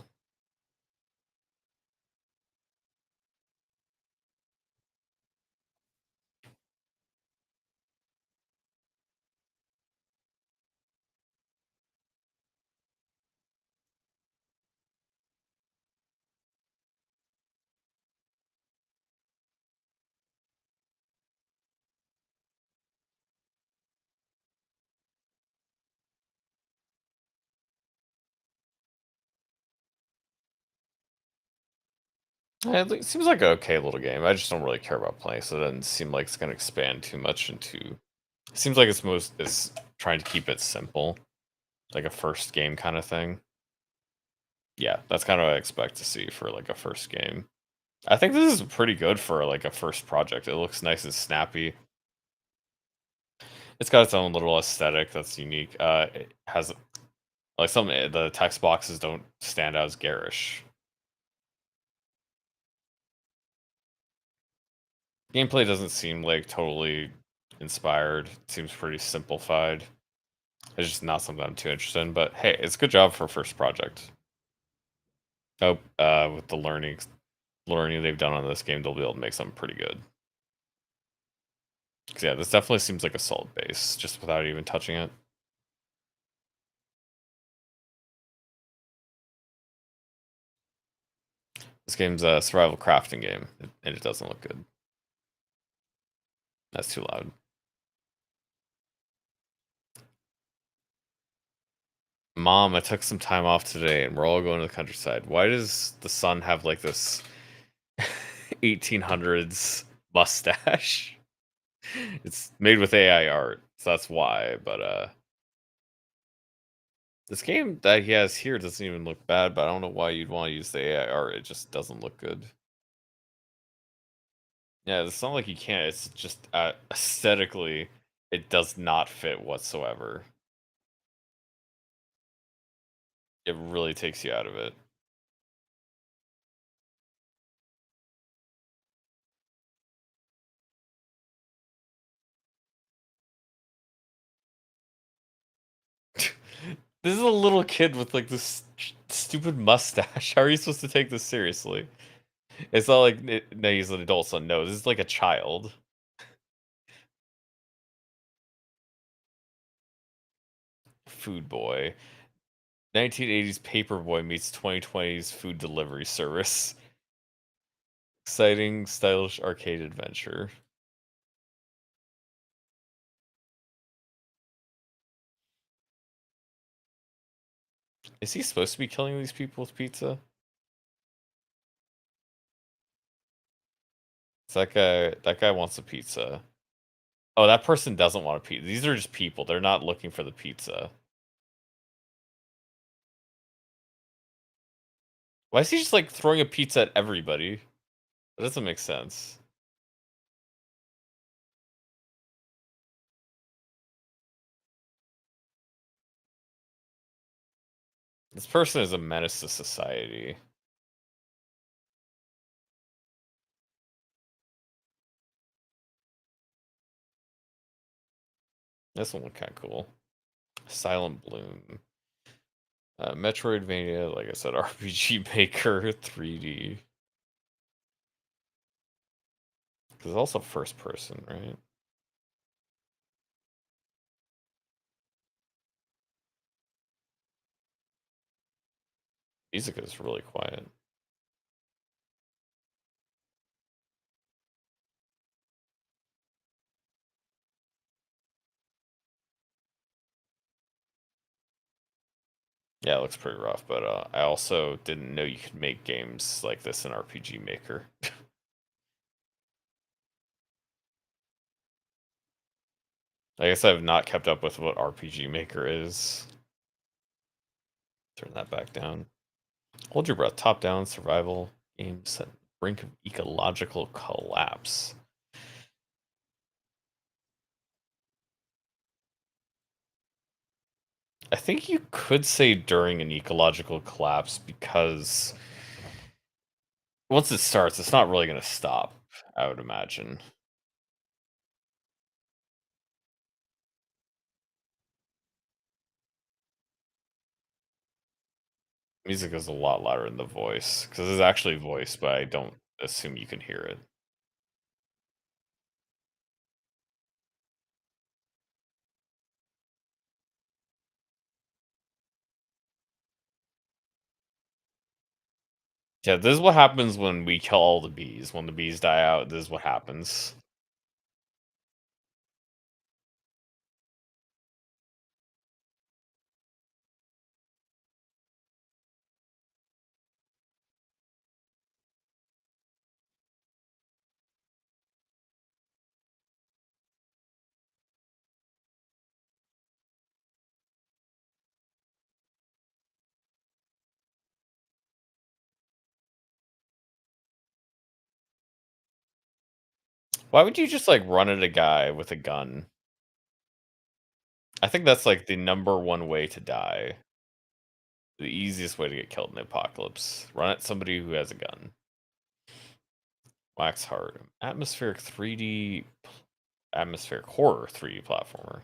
It seems like an okay little game. I just don't really care about playing, so it doesn't seem like it's going to expand too much into. It seems like it's trying to keep it simple, like a first game kind of thing. Yeah, that's kind of what I expect to see for like a first game. I think this is pretty good for like a first project. It looks nice and snappy. It's got its own little aesthetic that's unique. It has like the text boxes don't stand out as garish. Gameplay doesn't seem like totally inspired. It seems pretty simplified. It's just not something I'm too interested in. But hey, it's a good job for a first project. Hope with the learning they've done on this game, they'll be able to make something pretty good. 'Cause yeah, this definitely seems like a solid base, just without even touching it. This game's a survival crafting game, and it doesn't look good. That's too loud. Mom, I took some time off today, and we're all going to the countryside. Why does the son have like this 1800s mustache? It's made with AI art, so that's why. But this game that he has here doesn't even look bad. But I don't know why you'd want to use the AI art. It just doesn't look good. Yeah, it's not like you can't. It's just aesthetically, it does not fit whatsoever. It really takes you out of it. This is a little kid with like this stupid mustache. How are you supposed to take this seriously? It's not like no, he's an adult son. No, this is like a child. Food boy. 1980s Paperboy meets 2020's food delivery service. Exciting, stylish arcade adventure. Is he supposed to be killing these people with pizza? That guy wants a pizza. Oh, that person doesn't want a pizza. These are just people. They're not looking for the pizza. Why is he just like throwing a pizza at everybody? That doesn't make sense. This person is a menace to society. This one look kind of cool. Silent Bloom. Metroidvania, like I said, RPG Maker 3D. Because it's also first person, right? Music is really quiet. Yeah, it looks pretty rough, but I also didn't know you could make games like this in RPG Maker. I guess I've not kept up with what RPG Maker is. Turn that back down. Hold your breath. Top-down survival game set brink of ecological collapse. I think you could say during an ecological collapse because once it starts, it's not really going to stop, I would imagine. Music is a lot louder than the voice because it's actually voice, but I don't assume you can hear it. Yeah, this is what happens when we kill all the bees. When the bees die out, this is what happens. Why would you just like run at a guy with a gun? I think that's like the number one way to die. The easiest way to get killed in the apocalypse. Run at somebody who has a gun. Wax Heart. Atmospheric 3D. Atmospheric horror 3D platformer.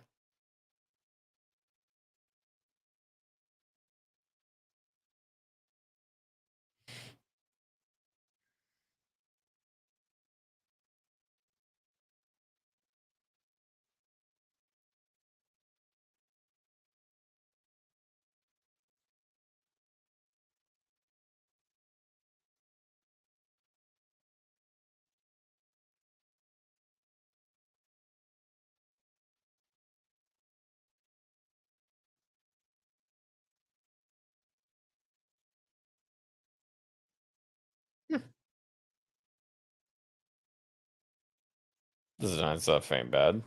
This design stuff ain't bad.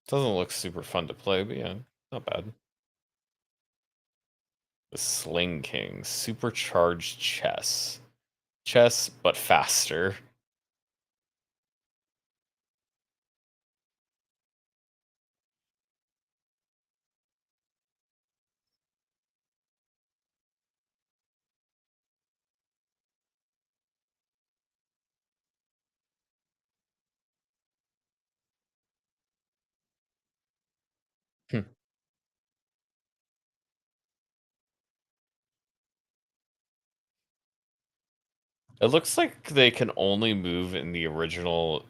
Doesn't look super fun to play, but yeah, not bad. The Sling King. Supercharged chess. Chess, but faster. Hmm. It looks like they can only move in the original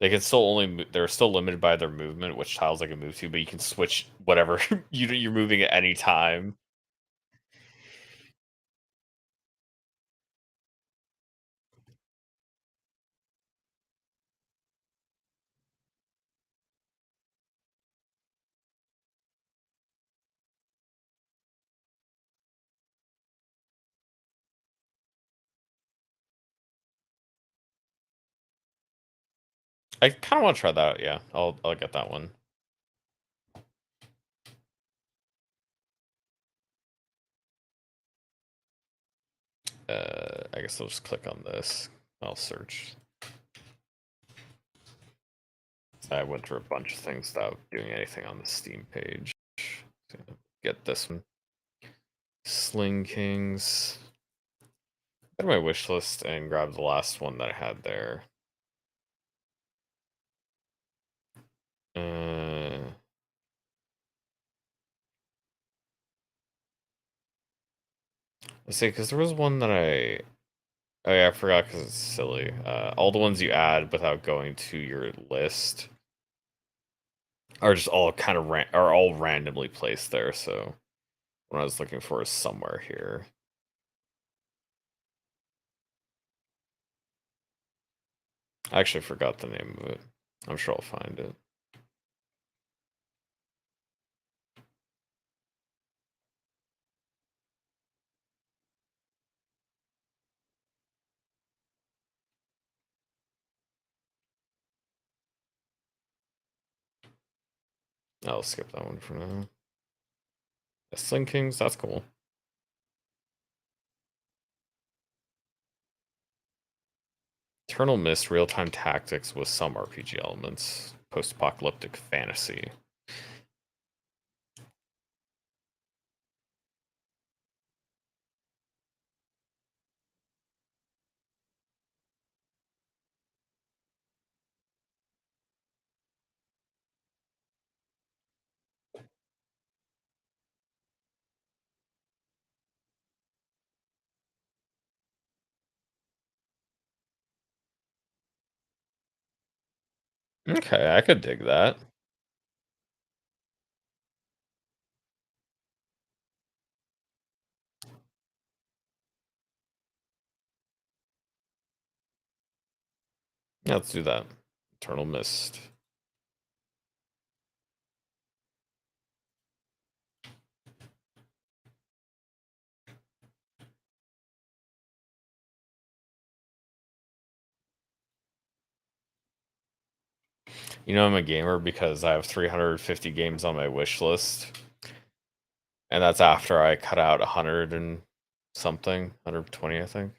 They can still only they're still limited by their movement, which tiles they can move to, but you can switch whatever you're moving at any time. I kind of want to try that out. Yeah, I'll get that one. I guess I'll just click on this. I'll search. I went through a bunch of things without doing anything on the Steam page. So get this one. Sling Kings. Go to my wish list and grab the last one that I had there. Let's see, because there was one that oh yeah, I forgot because it's silly. All the ones you add without going to your list are just all kind of are all randomly placed there. So what I was looking for is somewhere here. I actually forgot the name of it. I'm sure I'll find it. I'll skip that one for now. Sling Kings, that's cool. Eternal Mist, real-time tactics with some RPG elements. Post-apocalyptic fantasy. Okay, I could dig that. Yeah, let's do that. Eternal Mist. You know I'm a gamer because I have 350 games on my wish list. And that's after I cut out 100 and something, 120, I think.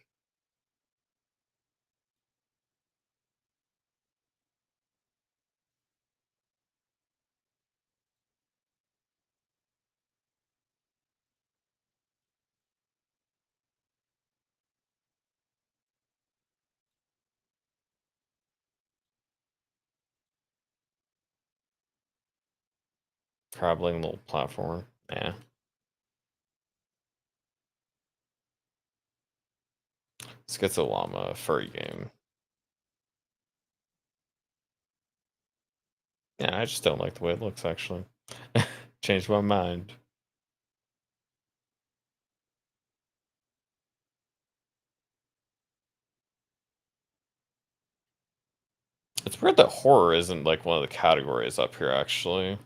Traveling little platform. Yeah. Schizo Llama, furry game. Yeah, I just don't like the way it looks, actually. Changed my mind. It's weird that horror isn't like one of the categories up here, actually.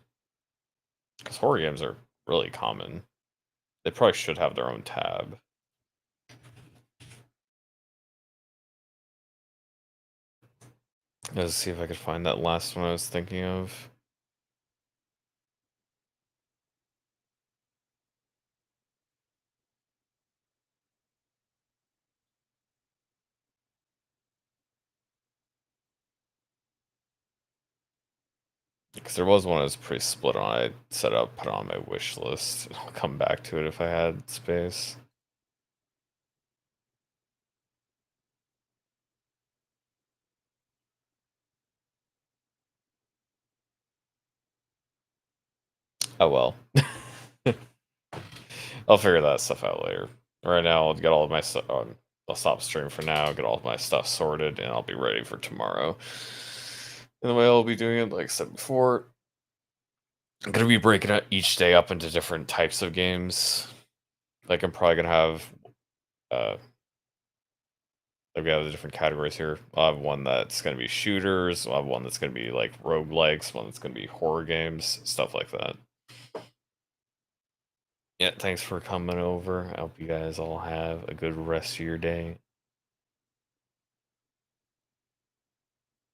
Because horror games are really common. They probably should have their own tab. Let's see if I could find that last one I was thinking of. Because there was one I was pretty split on. I set up, put it on my wish list. I'll come back to it if I had space. Oh well. I'll figure that stuff out later. Right now, I'll get all of my stuff. I'll stop stream for now, get all of my stuff sorted, and I'll be ready for tomorrow. And the way I'll be doing it, like I said before, I'm gonna be breaking it each day up into different types of games. Like I'm probably gonna have like we have the different categories here. I'll have one that's gonna be shooters, I'll have one that's gonna be like roguelikes, one that's gonna be horror games, stuff like that. Yeah, thanks for coming over. I hope you guys all have a good rest of your day.